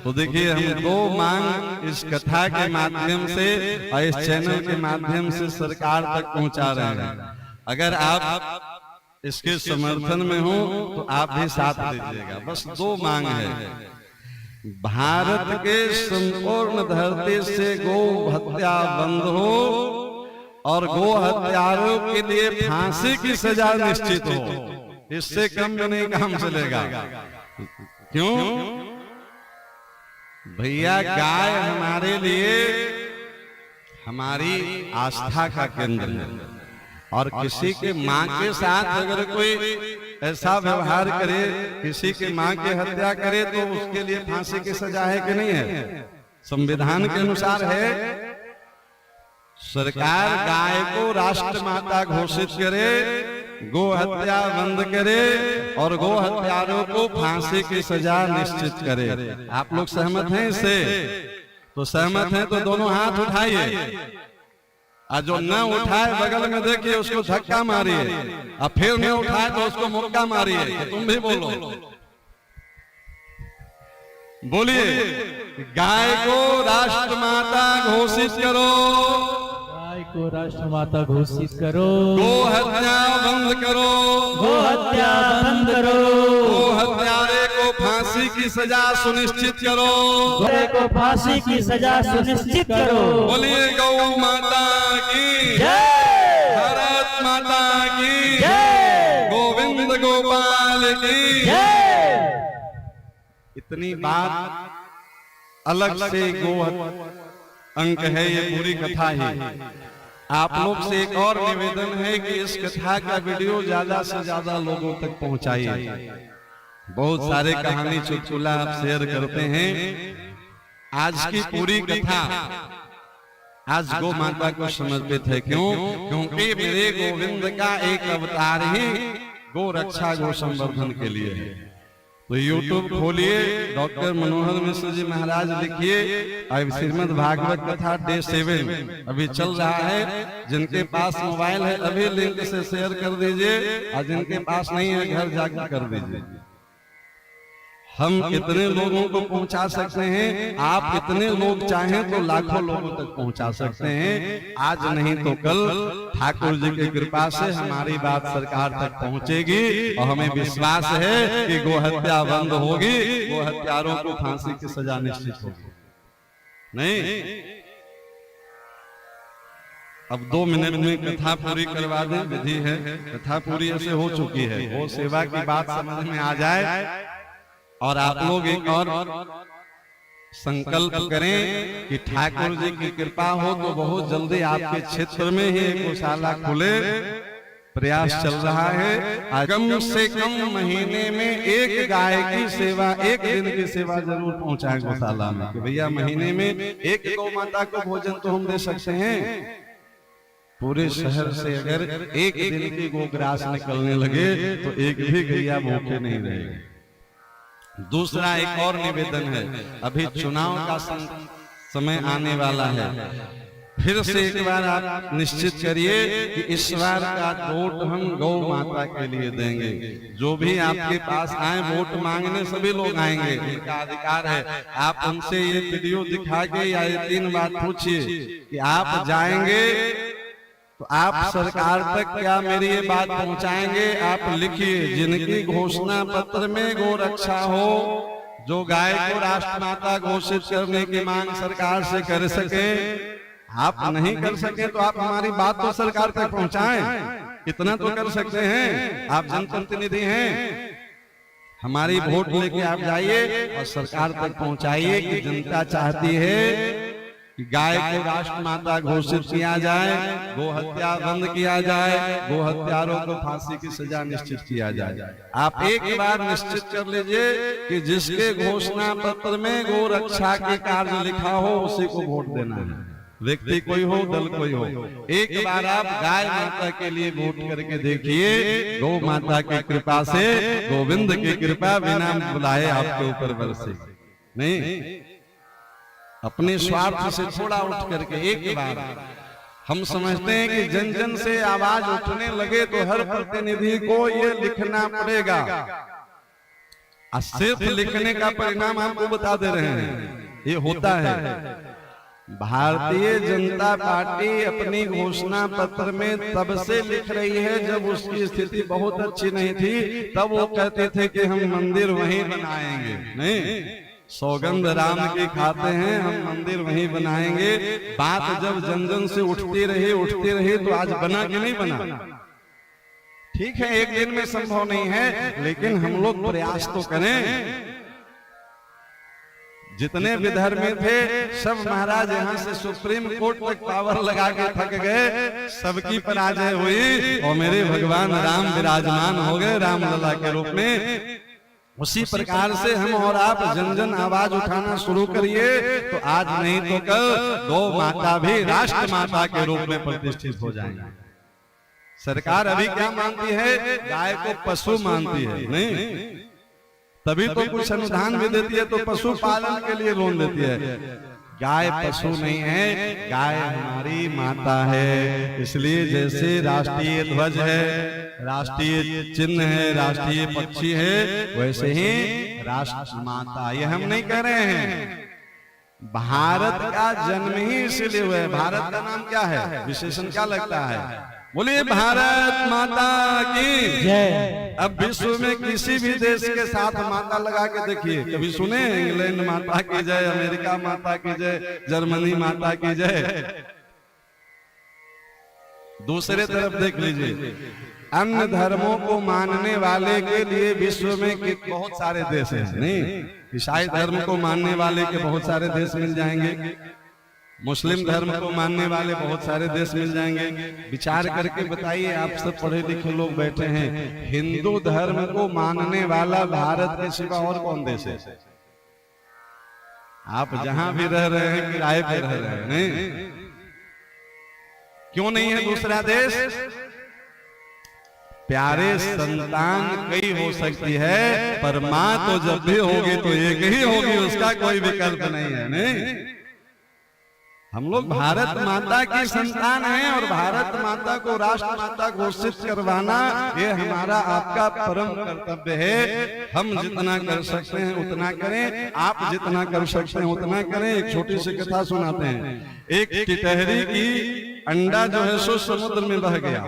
तो देखिए हम दो मांग इस कथा के माध्यम से और इस चैनल के माध्यम से सरकार तक पहुंचा रहे हैं। अगर आप इसके समर्थन में हो तो आप भी साथ दीजिएगा। बस दो मांग है, भारत के संपूर्ण धरती से गो हत्या बंद हो और गो हत्यारों के लिए फांसी की सजा निश्चित हो। इससे कम में नहीं काम चलेगा। क्यों भैया? गाय हमारे लिए हमारी आस्था का केंद्र है और किसी के मां के साथ अगर कोई ऐसा व्यवहार करे, किसी के मां की हत्या करे तो उसके लिए फांसी की सजा है कि नहीं है? संविधान के अनुसार है। सरकार गाय को राष्ट्र माता घोषित करे, गो हत्या बंद करे और गो हत्यारों को फांसी की सजा निश्चित करे। आप लोग सहमत हैं इससे? तो सहमत हैं तो दोनों हाथ उठाइए और जो न उठाए बगल में देखिए उसको धक्का मारिए और फिर न उठाए तो उसको मुक्का मारिए। तुम भी बोलो, बोलिए गाय को राष्ट्र माता घोषित करो, गाय को राष्ट्र माता घोषित करो, गो हत्या बंद करो, गो हत्या बंद करो, गो हत्यारे को फांसी की सजा सुनिश्चित करो, गोरे को फांसी की सजा सुनिश्चित करो। बोलिए गौ माता की जय, भारत माता की जय, गोविंद गोपाल की जय। इतनी बात अलग से गो अंक है ये पूरी कथा ही। आप लोग से एक और निवेदन है कि इस कथा का वीडियो ज्यादा से ज्यादा लोगों तक पहुंचाइए। बहुत सारे कहानी चुटकुला आप शेयर करते हैं। आज की पूरी कथा आज गौ माता को समर्पित है। क्यों? क्योंकि मेरे गोविंद का एक अवतार ही गो रक्षा गो संवर्धन के लिए है। तो यूट्यूब खोलिए, डॉक्टर मनोहर मिश्र जी महाराज लिखिए, अब श्रीमद् भागवत कथा डे 7 अभी चल रहा है। जिनके पास मोबाइल है अभी लिंक से शेयर कर दीजिए, और जिनके पास नहीं है घर जाकर कर दीजिए। हम कितने लोगों को पहुंचा सकते हैं? आप कितने लोग चाहें तो लाखों लोगों तक पहुंचा सकते हैं। आज नहीं तो कल ठाकुर जी की कृपा से हमारी बात सरकार तक पहुंचेगी, और हमें विश्वास है कि गोहत्या बंद होगी, गोहत्यारों को फांसी की सजा निश्चित होगी। नहीं, अब 2 मिनट में कथा पूरी करवा दें, विधि है। कथा पूरी ऐसे हो चुकी है, वो सेवा की बात समझ में आ जाए। और आप लोग एक और संकल्प करें कि ठाकुर जी की कृपा हो तो बहुत जल्दी आपके क्षेत्र में ही एक गौशाला खुले। प्रयास चल रहा है। कम से कम महीने में एक गाय की सेवा, एक दिन की सेवा जरूर पहुंचाएं गौशाला में, कि भैया महीने में एक गौ माता को भोजन तो हम दे सकते हैं। पूरे शहर से अगर एक दिन की गोग्रास निकलने लगे तो एक भी गैया भूखे नहीं रहेगी। दूसरा एक और निवेदन है, अभी चुनाव का समय आने वाला है। फिर से एक बार आप निश्चित करिए कि इस बार का वोट हम गौ माता के लिए देंगे। जो भी आपके पास आए वोट मांगने, सभी लोग आएंगे, इनका अधिकार है। आप उनसे ये वीडियो दिखा के या ये 3 बात पूछिए कि आप जाएंगे तो आप सरकार तक क्या मेरी ये बात पहुंचाएंगे? आप लिखिए, जिनकी घोषणा पत्र में गो रक्षा हो, जो गाय को राष्ट्र माता घोषित करने की मांग सरकार से कर सके। आप नहीं कर सके तो आप हमारी बात तो सरकार तक पहुंचाएं, इतना तो कर सकते हैं। आप जनप्रतिनिधि हैं, हमारी वोट लेके आप जाइए और सरकार तक पहुंचाइए कि जनता चाहती है कि गाय को राष्ट्र माता घोषित किया जाए, गो हत्या बंद किया जाए, गो हत्यारों को फांसी की सजा निश्चित किया जाए। आप एक बार निश्चित कर लीजिए कि जिसके घोषणा पत्र में गो रक्षा के कार्य लिखा हो उसी को वोट देना है। व्यक्ति कोई हो, दल कोई हो, एक बार आप गाय माता के लिए वोट करके देखिए। गौ माता की कृपा से, गोविंद की कृपा बिना बुलाए आपके ऊपर बरसे। नहीं, अपने स्वार्थ से थोड़ा उठ करके एक बार। हम समझते हैं कि जन जन से आवाज उठने लगे तो हर प्रतिनिधि को ये लिखना पड़ेगा। सिर्फ लिखने का परिणाम आपको बता दे रहे हैं, ये होता है। भारतीय जनता पार्टी अपनी घोषणा पत्र में तब से लिख रही है जब उसकी स्थिति बहुत अच्छी नहीं थी। तब वो कहते थे कि हम मंदिर वहीं बनाएंगे। नहीं, सौगंध राम की खाते हैं, हम मंदिर वहीं बनाएंगे। बात जब जन जन से उठती रही तो आज बना कि नहीं बना? ठीक है, एक दिन में संभव नहीं है, लेकिन हम लोग प्रयास तो करें। जितने विधर्मी थे सब महाराज यहाँ से सुप्रीम कोर्ट तक पावर लगा के थक गए, सबकी पराजय हुई और मेरे भगवान राम विराजमान हो गए रामलला के रूप में। उसी प्रकार से हम और आप जन जन आवाज उठाना शुरू करिए तो आज नहीं तो कल गौ माता भी राष्ट्र माता के रूप में प्रतिष्ठित हो जाएंगे। सरकार अभी क्या मानती है? गाय को पशु मानती है। नहीं, तभी तो कुछ अनुदान भी देती है, तो पशु पालन के लिए लोन देती है। गाय पशु नहीं है, गाय हमारी माता है। इसलिए जैसे राष्ट्रीय ध्वज है, राष्ट्रीय चिन्ह है, राष्ट्रीय पक्षी है, वैसे ही राष्ट्र माता। ये हम नहीं कह रहे हैं, भारत का जन्म ही इसलिए हुआ है। भारत का नाम क्या है? विशेषण क्या लगता है? बोलिए भारत माता की जय। अब विश्व में किसी भी देश के साथ माता लगा के देखिए, कभी सुने इंग्लैंड माता की जय, अमेरिका माता की जय, जर्मनी माता की जय? दूसरे तरफ देख लीजिए, अन्य धर्मों को मानने वाले के लिए विश्व में बहुत सारे देश हैं। नहीं, ईसाई धर्म को मानने वाले के बहुत सारे देश मिल जाएंगे, मुस्लिम धर्म को मानने वाले बहुत सारे देश मिल जाएंगे। विचार करके बताइए, आप सब पढ़े लिखे लोग बैठे हैं, हिंदू धर्म को मानने वाला भारत के सिवा और कौन देश है? आप जहां भी रह रहे हैं किराए पे रह रहे हैं, नहीं? क्यों नहीं है दूसरा देश? प्यारे, संतान कई हो सकती है, पर मां तो जब भी होगी तो एक ही होगी, उसका कोई विकल्प नहीं है। नहीं, हम लोग भारत माता की संतान हैं और भारत माता को राष्ट्र माता घोषित करवाना ये हमारा आपका परम कर्तव्य है। हम जितना कर सकते हैं उतना करें, आप जितना कर सकते हैं उतना करें। एक छोटी सी कथा सुनाते हैं। एक टिटहरी की अंडा जो है सो समुद्र में बह गया।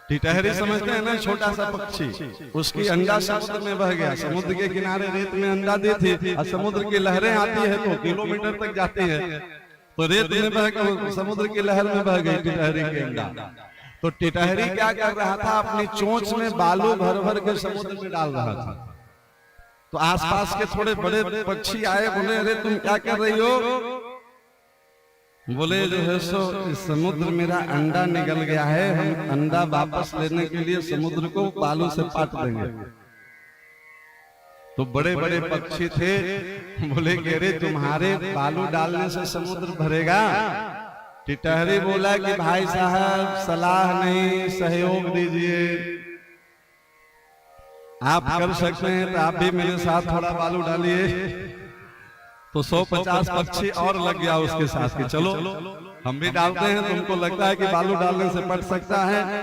टिटहरी समझते हैं ना, छोटा सा पक्षी, उसकी अंडा समुद्र में बह गया। समुद्र के किनारे रेत में अंडा दी थी और समुद्र की लहरें आती है तो किलोमीटर तक जाती है, तो रेत में बह कर समुद्र की लहर में बह गई टिटहरी की अंडा। तो टिटहरी क्या कर रहा था, अपनी चोंच में बालू भर भर के समुद्र में डाल रहा था। तो आसपास के थोड़े बड़े पक्षी आए, बोले अरे तुम क्या कर रही हो? बोले जो है सो इस समुद्र मेरा अंडा निकल गया है, हम अंडा वापस लेने के लिए समुद्र को बालू से पाट देंगे। तो बड़े बड़े पक्षी थे, बोले कि अरे तुम्हारे बालू डालने से समुद्र भरेगा? टिटहरी बोला कि भाई साहब सलाह नहीं, सहयोग दीजिए। आप कर सकते हैं तो आप भी मेरे साथ थोड़ा बालू डालिए। तो 150 पक्षी और लग गया उसके साथ कि चलो हम भी डालते हैं, तुमको लगता है कि बालू डालने से पट सकता है?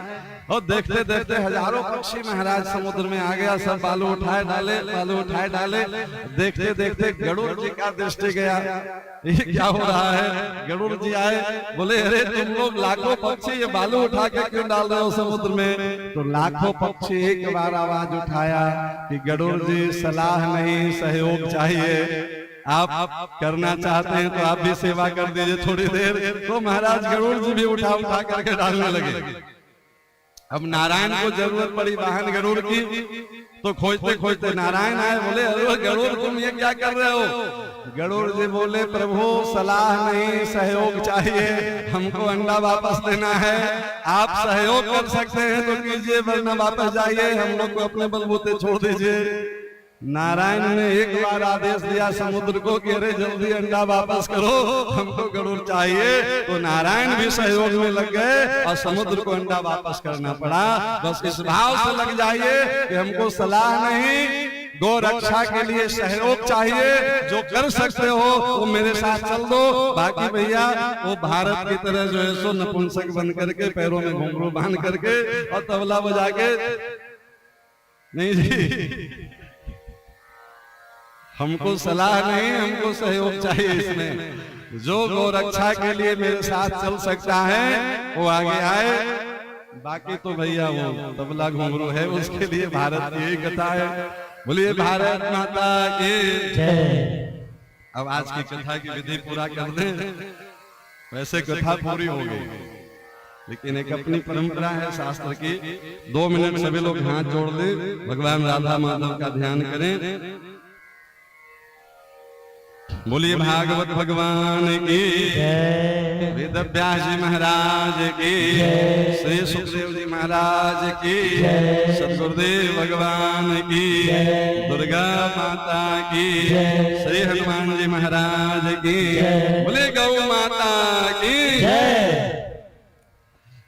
और देखते देखते हजारों पक्षी महाराज समुद्र में आ गया, सब बालू उठाए डाले, बालू उठाए डाले। देखते देखते गरुड़ जी का दृष्टि गया, ये क्या हो रहा है? गरुड़ जी आए, बोले अरे तुम लोग लाखों पक्षी ये बालू उठा के क्यों डाल रहे हो समुद्र में? तो लाखों पक्षी एक बार आवाज उठाया कि गरुड़ जी सलाह नहीं, सहयोग चाहिए। आप करना चाहते हैं तो आप भी सेवा कर दीजिए थोड़ी देर। तो महाराज गरुड़ जी भी उठा उठा करके डालने लगे। अब नारायण को जरूरत पड़ी वाहन गरुड़ की, तो खोजते खोजते नारायण आए, बोले अरे गरुड़ तुम ये क्या कर रहे हो? गरुड़ जी बोले प्रभु सलाह नहीं, सहयोग चाहिए, हमको अंडा वापस देना है। आप सहयोग कर सकते हैं तो कीजिए, वरना वापस जाइए, हम लोग को अपने बलबूते छोड़ दीजिए। नारायण ने एक बार आदेश दिया समुद्र को कि अरे जल्दी अंडा वापस करो, हमको गरुड़ चाहिए। तो नारायण भी सहयोग में लग गए और समुद्र को अंडा वापस करना पड़ा। बस इस भाव से लग जाइए कि हमको सलाह नहीं, गौ रक्षा के लिए सहयोग चाहिए। जो कर सकते हो वो मेरे साथ चल दो, बाकी भैया वो भारत की तरह जो है सो नपुंसक बन करके, पैरों में घुंघरू बांध करके और तबला बजा के नहीं जी, हमको सलाह नहीं, हमको सहयोग चाहिए। इसमें जो गौ रक्षा के लिए मेरे साथ चल सकता है वो आगे आए, बाकी तो भैया वो तबला घुंघरू है, उसके लिए भारत की यही कथा है। बोलिए भारत माता की जय। अब आज की कथा की विधि पूरा कर दें, वैसे कथा पूरी हो गई, लेकिन एक अपनी परंपरा है शास्त्र की। 2 मिनट सभी लोग हाथ जोड़ ले, भगवान राधा माधव का ध्यान करें। बोलिए भागवत भगवान की जय, वेद व्यास जी महाराज की जय, श्री सुखदेव जी महाराज की जय, सदगुरुदेव भगवान की जय, दुर्गा माता की जय, श्री हनुमान जी महाराज की जय, बोले गौ माता की जय।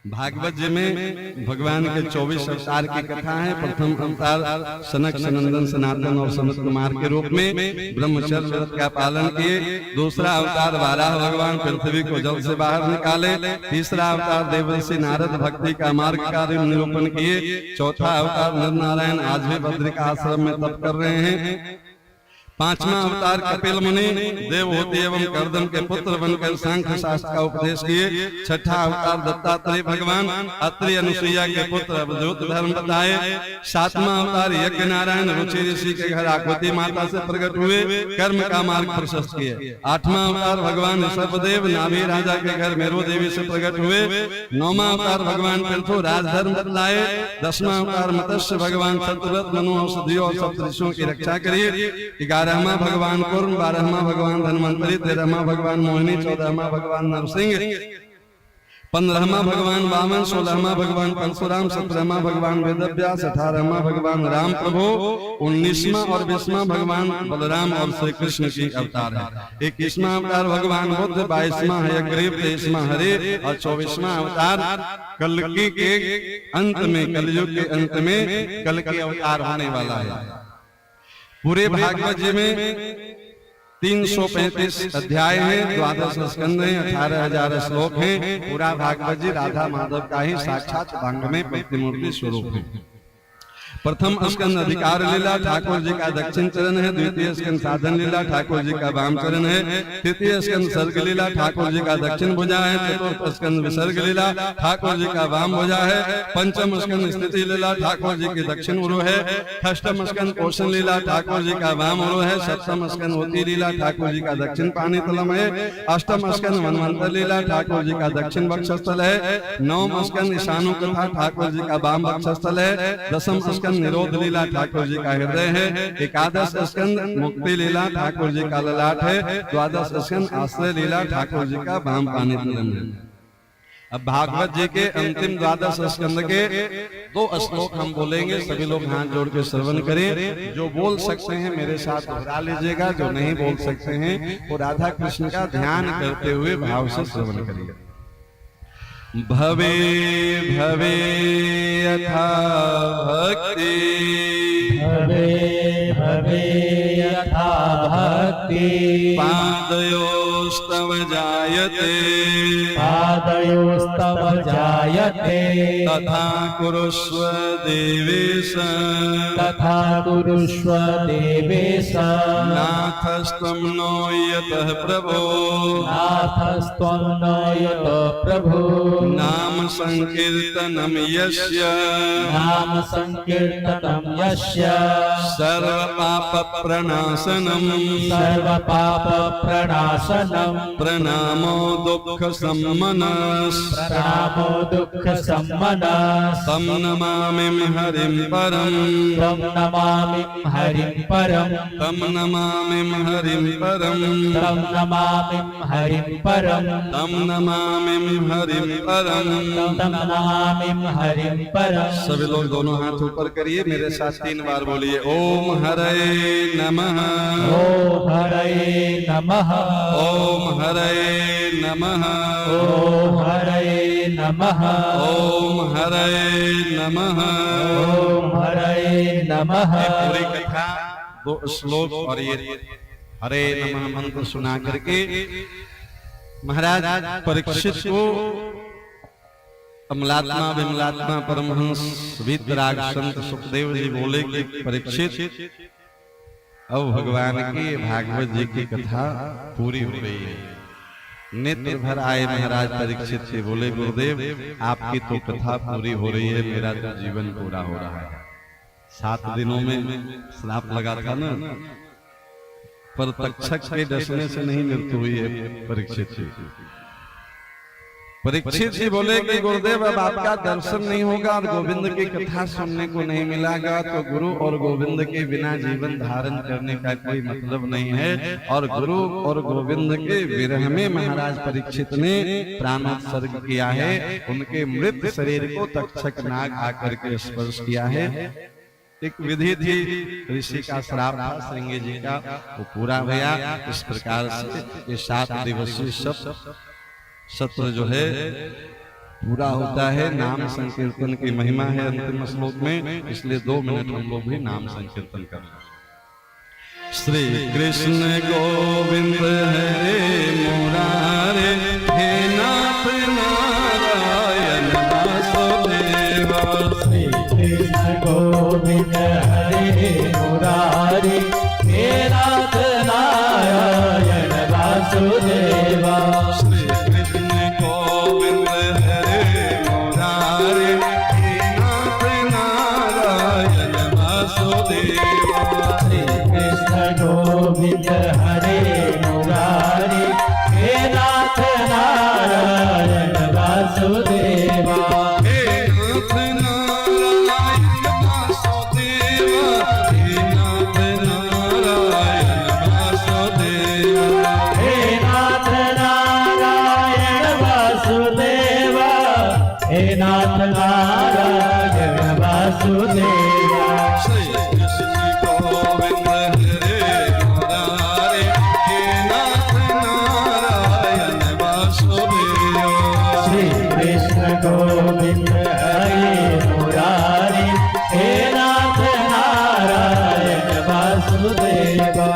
भागवत जी में भगवान के 24 अवतार की कथा है। प्रथम अवतार सनक सनंदन सनातन और सनत कुमार के रूप में ब्रह्मचर्य व्रत का पालन किए। दूसरा अवतार वाराह भगवान पृथ्वी को जल से बाहर निकाले। तीसरा अवतार देवर्षि नारद भक्ति का मार्ग का निरूपण किए। चौथा अवतार नर नारायण आज भी बद्रिका आश्रम में तप कर रहे हैं। पांचवा अवतार कपिल मुनि देवहूति एवं कर्दम के पुत्र बनकर सांख्य शास्त्र का उपदेश किए। छठा अवतार दत्तात्रेय भगवान अत्रि अनुसुईया के पुत्र अवधूत धर्म बताए। सातवां अवतार यज्ञ नारायण रुचि ऋषि के घर आकृति माता से प्रकट हुए, कर्म का मार्ग प्रशस्त किए। आठवां अवतार भगवान ऋषभदेव नाभि राजा के घर मेरु देवी से प्रकट हुए। नौवां अवतार भगवान पृथु राजधर्म बतलाए। 10वां अवतार मत्स्य भगवान सतव्रत मनु औषधियों और सप्तऋषियों की रक्षा करिए। 11वां भगवान कुर्म, 12वां भगवान धन्वंतरि, 13वां भगवान मोहिनी, 14वां भगवान नरसिंह, 15वां भगवान वामन, 16वां भगवान परशुराम, 17वां भगवान वेदव्यास, 18वां भगवान राम प्रभु, 19वां और 20वां भगवान बलराम और श्री कृष्ण की अवतार है। 21वां अवतार भगवान बुद्ध, 22वां हयग्रीव, 23वां हरि और 24वां अवतार कल्कि के अंत में, कलयुग के अंत में कल के अवतार होने वाला है। पूरे भागवत जी में 335 अध्याय हैं, 12 स्कंद हैं, 18,000 श्लोक हैं। पूरा भागवत जी राधा माधव का ही साक्षात वाङ्मय प्रतिमूर्ति स्वरूप है। प्रथम स्कंद अधिकार लीला ठाकुर जी का दक्षिण चरण है। द्वितीय स्कंद साधन लीला ठाकुर जी का वाम चरण है। तृतीय स्कंद सर्ग लीला ठाकुर जी का दक्षिण भुजा है। चतुर्थ स्कंद विसर्ग लीला ठाकुर जी का वाम भुजा है। पंचम स्कंद स्थिति लीला ठाकुर जी की दक्षिण उरु है। षष्ठम स्कंद पोषण लीला ठाकुर जी का वाम उरु है। सप्तम स्कंद होती लीला ठाकुर जी का दक्षिण पानी तलम है। अष्टम स्कंद मनवंतर लीला ठाकुर जी का दक्षिण वक्षस्थल है। नवम स्कंद ईशानु कथा ठाकुर जी का वाम वक्षस्थल है। दसम स्कंद निरोध लीला ठाकुर जी का हृदय है। एकादश स्कंद मुक्ति लीला ठाकुर जी का ललाट है। द्वादश स्कंद आश्रय लीला ठाकुर जी का वाम पानी तलम है। अब भागवत जी के अंतिम 12 स्कंद के 2 श्लोक हम बोलेंगे। सभी लोग हाथ जोड़ के श्रवण करें। जो बोल सकते हैं मेरे साथ दोहरा लीजिएगा, जो नहीं बोल सकते हैं वो राधा कृष्ण का ध्यान करते हुए भाव से श्रवण करिएगा। भवे भवे यथा भक्ति, भवे भवे यथा भक्ति, पादयोस्तव जायते, पादयोस्तव जायते, तथा कुरुष्व देवेश, तथा कुरुष्व देवेश। नाथस्त्वं नो यतः प्रभो, नाथस्त्वं नो यतः प्रभो, नाम संकीर्तनम यस्य, नाम संकीर्तनं यस्य, सर्वपाप प्रणाशनम, सर्वपाप प्रणाशनम, प्रणामो दुःख सम्मनस्, प्रणामो दुःख सम्मनस्। तं नमामिं हरिं परं, तं नमामिं हरिं परं, तं नमामिं हरिं परं, तं नमामिं हरिं परं, तं नमामिं हरिं परं। तं नमामिं हरिं परं। सभी लोग दोनों हाथ ऊपर करिए, मेरे साथ 3 बार बोलिए। ओम हरे नमः, ओम हरे नमः, ओम हरे नमः, ओम हरे नमः, ओम हरे नमः। ओम हरे नमः। पूरी कथा 2 श्लोक और ये हरे नमः मंत्र सुना करके महाराज परीक्षित को कमलात्मा विमलात्मा परमहंस वीतराग संत सुखदेव जी बोले कि परीक्षित अब भगवान की भागवत जी की कथा पूरी हो गई है। नेत्र भर आए महाराज परीक्षित से बोले गुरुदेव आपकी तो कथा पूरी हो रही है, मेरा तो जीवन पूरा हो रहा है। 7 दिनों में श्राप लगा था ना, पर तक्षक के डसने से नहीं मृत्यु हुई है परीक्षित जी। परीक्षित जी बोले कि गुरुदेव अब आपका दर्शन नहीं होगा और गोविंद की कथा सुनने को नहीं मिलेगा तो गुरु और गोविंद के बिना जीवन धारण करने का कोई मतलब नहीं है। और गुरु और गोविंद के विरह में महाराज परीक्षित ने प्राणोत्सर्ग किया है। उनके मृत शरीर को तक्षक नाग आकर के स्पर्श किया है। एक विधि थी, ऋषि का श्राप था श्रृंगी जी का, वो पूरा हुआ। इस प्रकार से ये 7 दिवसीय सत्र जो है पूरा होता है। नाम संकीर्तन की महिमा है अंतिम श्लोक में, इसलिए 2 मिनट हम लोग भी नाम संकीर्तन करें। श्री कृष्ण गोविंद हरे मुरारे, हे नाथ नारायण वासुदेव। श्री कृष्ण गोविंद हरे मुरारी, हे नाथ वासुदेवा श्री कृष्ण गोविंद हरे मुरारी हे नाथ नारायण वासुदेवा हे नाथ नारायण वासुदेवा हे नाथ नारायण वासुदेवा हे नाथ नारायण वासुदेवा हे नाथ नारायण वासुदेवा श्री कृष्ण गोविंद हरे मुरारी हे नाथ नारायण वासुदेवा श्री कृष्ण गोविंद हरे मुरारी हे नाथ नारायण वासुदेवा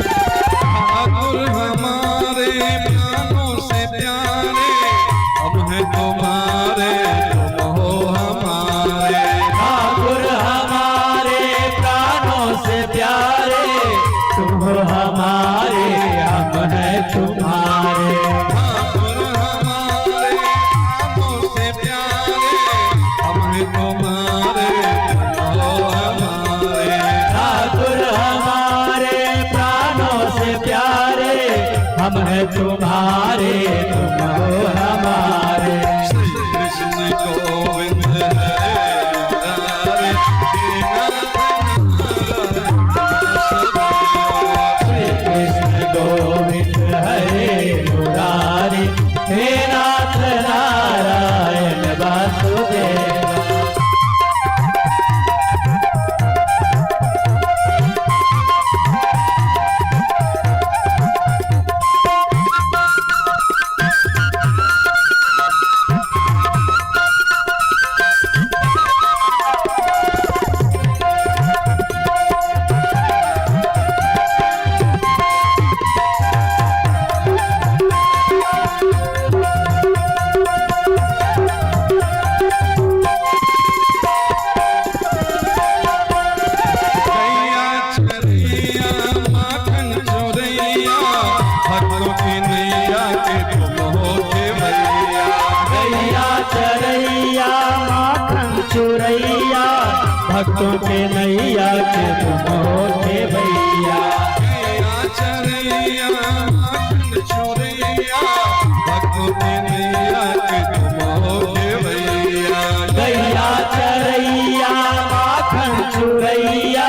ठाकुर हमारे प्राणों से प्यारे हम हैं तुम्हारे तुम हो हमारे ठाकुर हमारे प्राणों से प्यारे तुम हो हमारे हम हैं तुम्हारे ठाकुर हमारे प्राणों से प्यारे हम हैं तुम्हारे तुम हो हमारे ठाकुर हमारे प्राणों से प्यारे हम हैं तुम्हारे तुम हो हमारे श्री कृष्ण गोविंद हरे मुरारी हे नाथ नारायण वासुदेवा श्री कृष्ण गोविंद हरे मुरारी हे नाथ नारायण वासुदेवा गैया चरैया माखन चोरैया भक्तों की नैया के तुम हो भैया गैया चरैया माखन चुरैया भक्तों के नैया के तुम होते भैया गैया चरैया माखन चोरैया भक्तों की नैया के तुम हो भैया गैया चरैया माखन चुरैया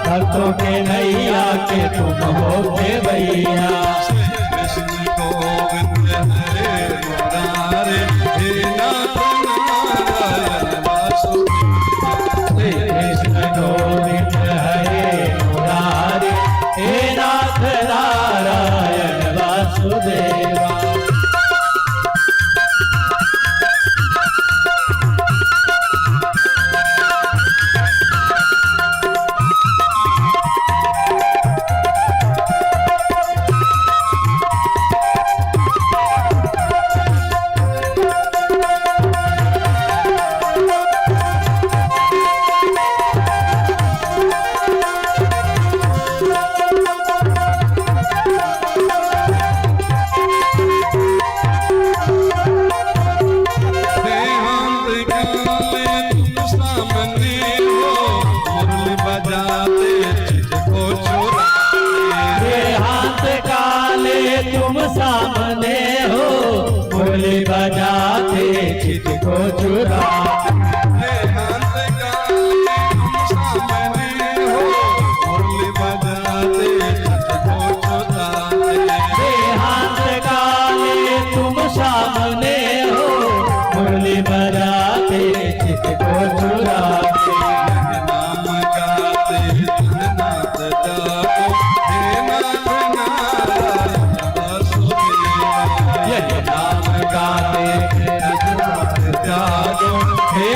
भक्तों के नैया के तुम होते भैया श्री कृष्ण गोविंद हरे मुरारी हे नाथ नारायण वासुदेवा श्री कृष्ण गोविंद हरे मुरारी हे नाथ नारायण वासुदेवा तुम सामने हो मुरली बजाते चित को चुरा हाथ काले तुम सामने हो मुरली बजाते चित को चुराते यह नाम गाते त्यागो हे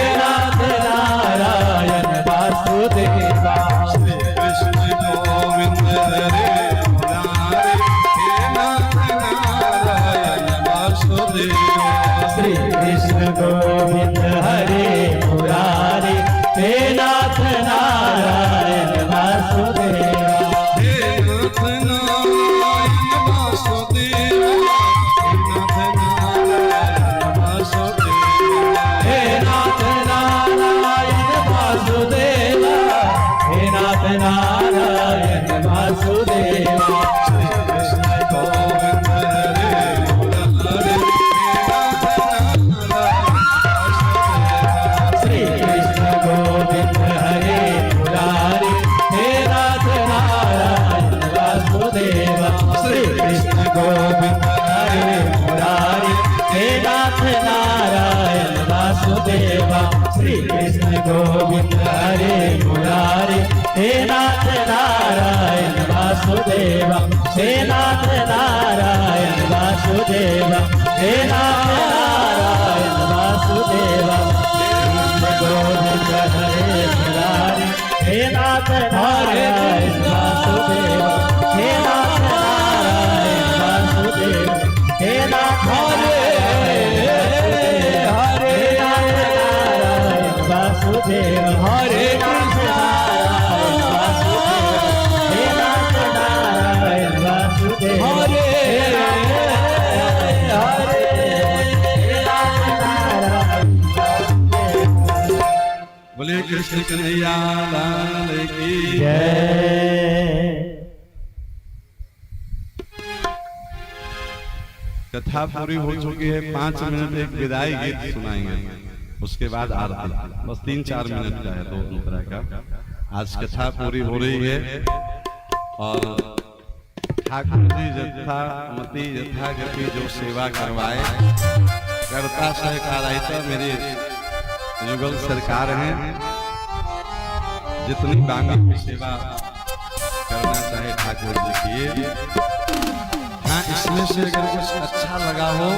वासुदेवा श्री कृष्ण गोविंद हरे मुरारी हे नाथ नारायण वासुदेवा हे नाथ नारायण वासुदेवा हे नाथ नारायण वासुदेवा हे नाथ नारायण वासुदेवा श्री कृष्ण गोविंद हरे मुरारी हे नाथ नारायण वासुदेवा श्री कृष्ण गोविंद हरे मुरारी हे नाथ नारायण वासुदेवा श्री कृष्ण गोविंद हरे मुरारी हे नाथ नारायण वासुदेवा हे नाथ नारायण वासुदेवा हे नाथ नारायण वासुदेवा कृष्ण गोविंद हरे मुरारी हे नाथ नारायण वासुदेवा हे नाथ नारायण वासुदेवा हे नाथ हरे नारायण वासुदेवा हरे नाथ नारायण वासुदेवा हे नाथ नारायण वासुदेवा हरे नाथ नारायण बोले कृष्ण कन्हैया लाल की जय। कथा पूरी हो चुकी है। 5 मिनट एक विदाई गीत सुनाएंगे, उसके बाद आरती। बस 3-4 मिनट का है, 2 तरह का। आज कथा पूरी हो रही है और ठाकुर जी जथामती यथागति जो सेवा करवाए, करता सहकारिता मेरी युगल सरकार हैं। जितनी बांगी की सेवा करना चाहे ठाकुर जी की। हाँ, इसमें से अगर कुछ अच्छा लगा हो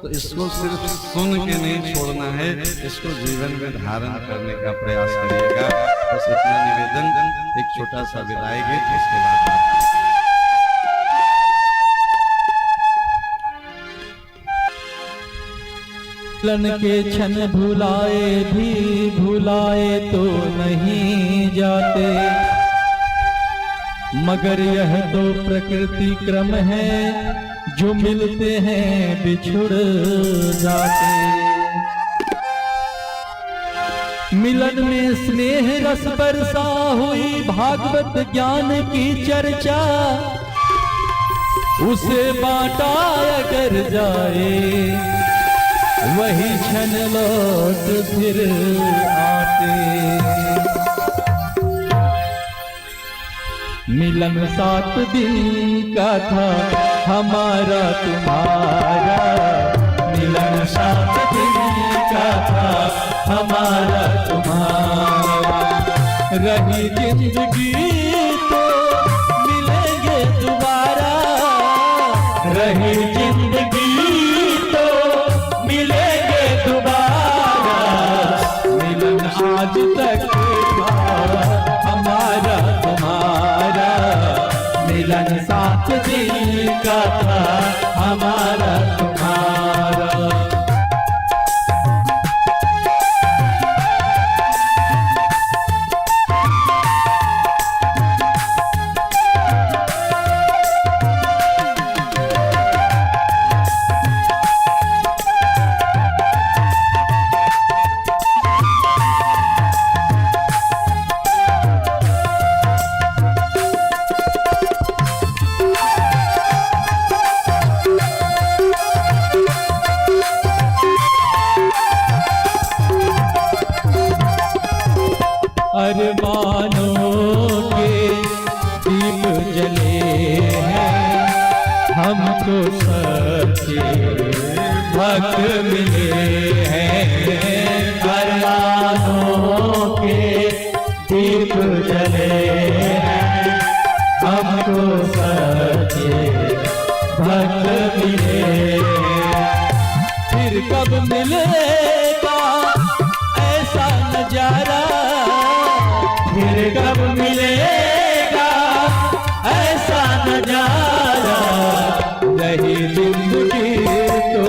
तो इसको सिर्फ सुन के नहीं छोड़ना है, इसको जीवन में धारण करने का प्रयास करिएगा। बस इतना निवेदन। एक छोटा सा विदाई गीत, इसके बाद मिलन के क्षण भुलाए भी भुलाए तो नहीं जाते, मगर यह तो प्रकृति क्रम है, जो मिलते हैं बिछुड़ जाते। मिलन में स्नेह रस बरसा हुई भागवत ज्ञान की चर्चा, उसे बांटा अगर जाए वही क्षण लौट फिर आते। मिलन 7 दिन का था हमारा तुम्हारा, मिलन 7 दिन का था हमारा तुम्हारा। रही जिंदगी तो मिलेंगे दोबारा, रही जिंदगी तो मिलेंगे दोबारा। मिलन आज तक था हमारा तुम्हारा, मिलन 7 दिन का था हमारा तुम्हारा। अरमानों के दीप जले हैं, हमको सच्चे भक्त मिले हैं। अरमानों के दीप जले हैं, हमको सच्चे भक्त मिले हैं। फिर कब मिलेगा ऐसा नजारा, फिर कब मिलेगा ऐसा नजारा। रही जिंदगी तो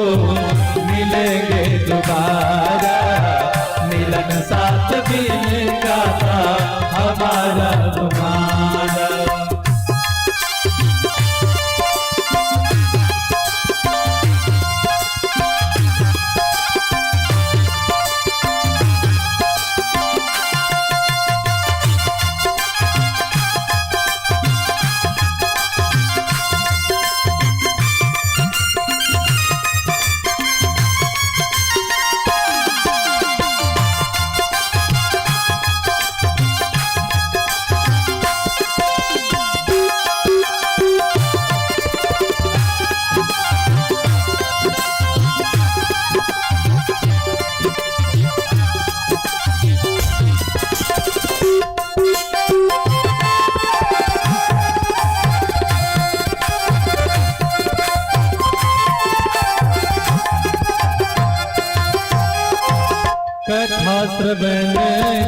कथा श्रवण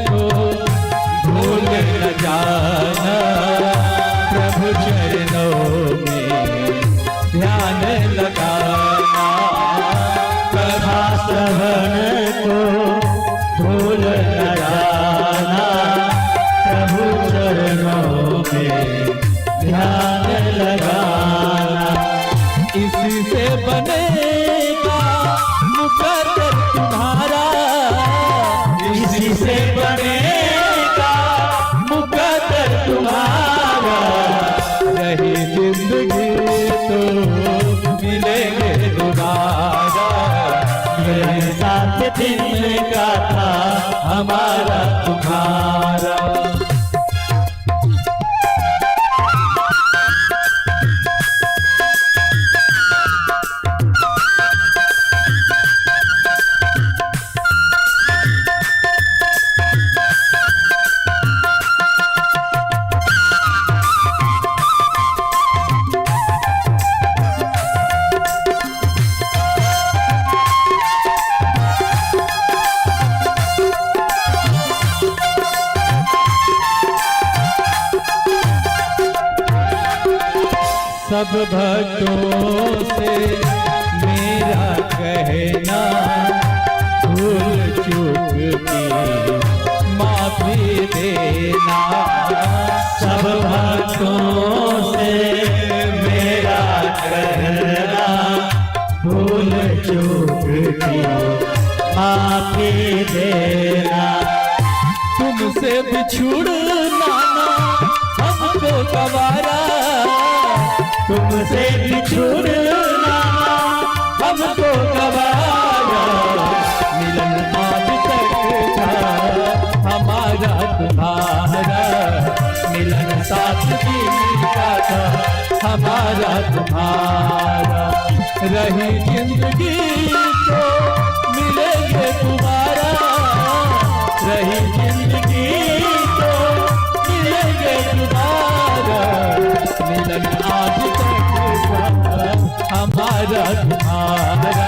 को भूल न जाना, प्रभु चरणों में ध्यान लगाना। कथा श्रवण को भूल न जाना, प्रभु चरणों में ध्यान लगाना। इसी से बनेगा मुकद्दर तुम्हारा, इसी से बनेगा मुकद्दर तुम्हारा। रही जिंदगी तो मिलेंगे दोबारा, मेरे साथ दिन का था हमारा तुम्हारा। सब भक्तों से मेरा कहना, भूल चूक की माफी देना। सब भक्तों से मेरा कहना, भूल चूक की माफी देना। तुमसे बिछुड़ना हमको गवारा, तुमसे बिछुड़ना हमको गवारा। मिलन आज तक था हमारा तुम्हारा, मिलन साथ दिन का था हमारा तुम्हारा। रही जिंदगी तो मिलेंगे तुम्हारा, रही जिंदगी तो मिलेंगे तुम्हारा। मिलन आज हमारा तुम्हारा,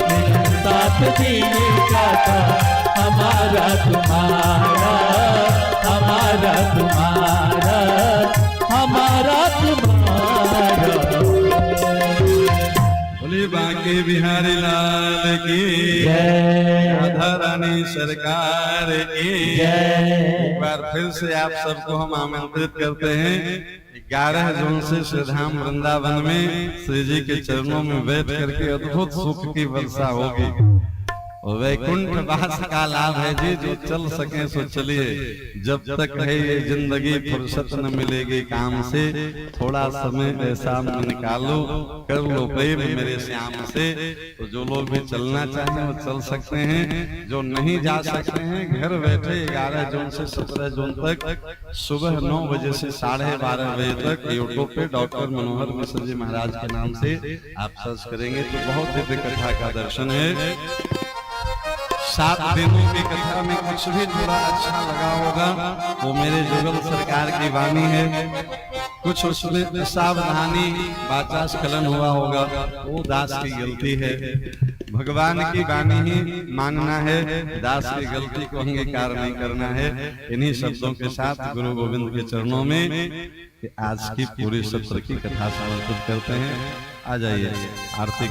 मिलन साथ जीने का था हमारा तुम्हारा, हमारा तुम्हारा, हमारा तुम्हारा। बोलिए बांके बिहारी लाल की जय, राधा रानी सरकार की जय। एक बार फिर से आप सबको हम आमंत्रित करते हैं 11 जून से श्रीधाम वृंदावन में श्री जी के चरणों में बैठ करके अद्भुत सुख की वर्षा होगी। और वैकुंठ वास का लाभ है जी, जो चल सके सो चलिए। जब तक है ये जिंदगी फुर्सत न मिलेगी काम से, थोड़ा समय ऐसा निकालो, कर लो प्रेम मेरे श्याम से। तो जो लोग भी चलना चाहें वो चल सकते हैं, जो नहीं जा सकते हैं घर बैठे 11 जून से 17 जून तक सुबह 9 बजे से 12:30 बजे तक यूट्यूब पे डॉक्टर मनोहर मिश्र जी महाराज के नाम से आप सर्च करेंगे तो बहुत दिव्य कथा का दर्शन है। 7 दिनों की कथा में कुछ भी थोड़ा अच्छा लगा होगा वो मेरे जुगल सरकार की वाणी है। कुछ उसमें सावधानी वाचा स्खलन हुआ होगा वो दास की गलती है। भगवान की वाणी ही मानना है, दास की गलती को अंगीकार नहीं करना है। इन्हीं शब्दों के साथ गुरु गोविंद के चरणों में आज की पूरी सत्र की कथा समर्पित करते हैं। आ जाइए आरती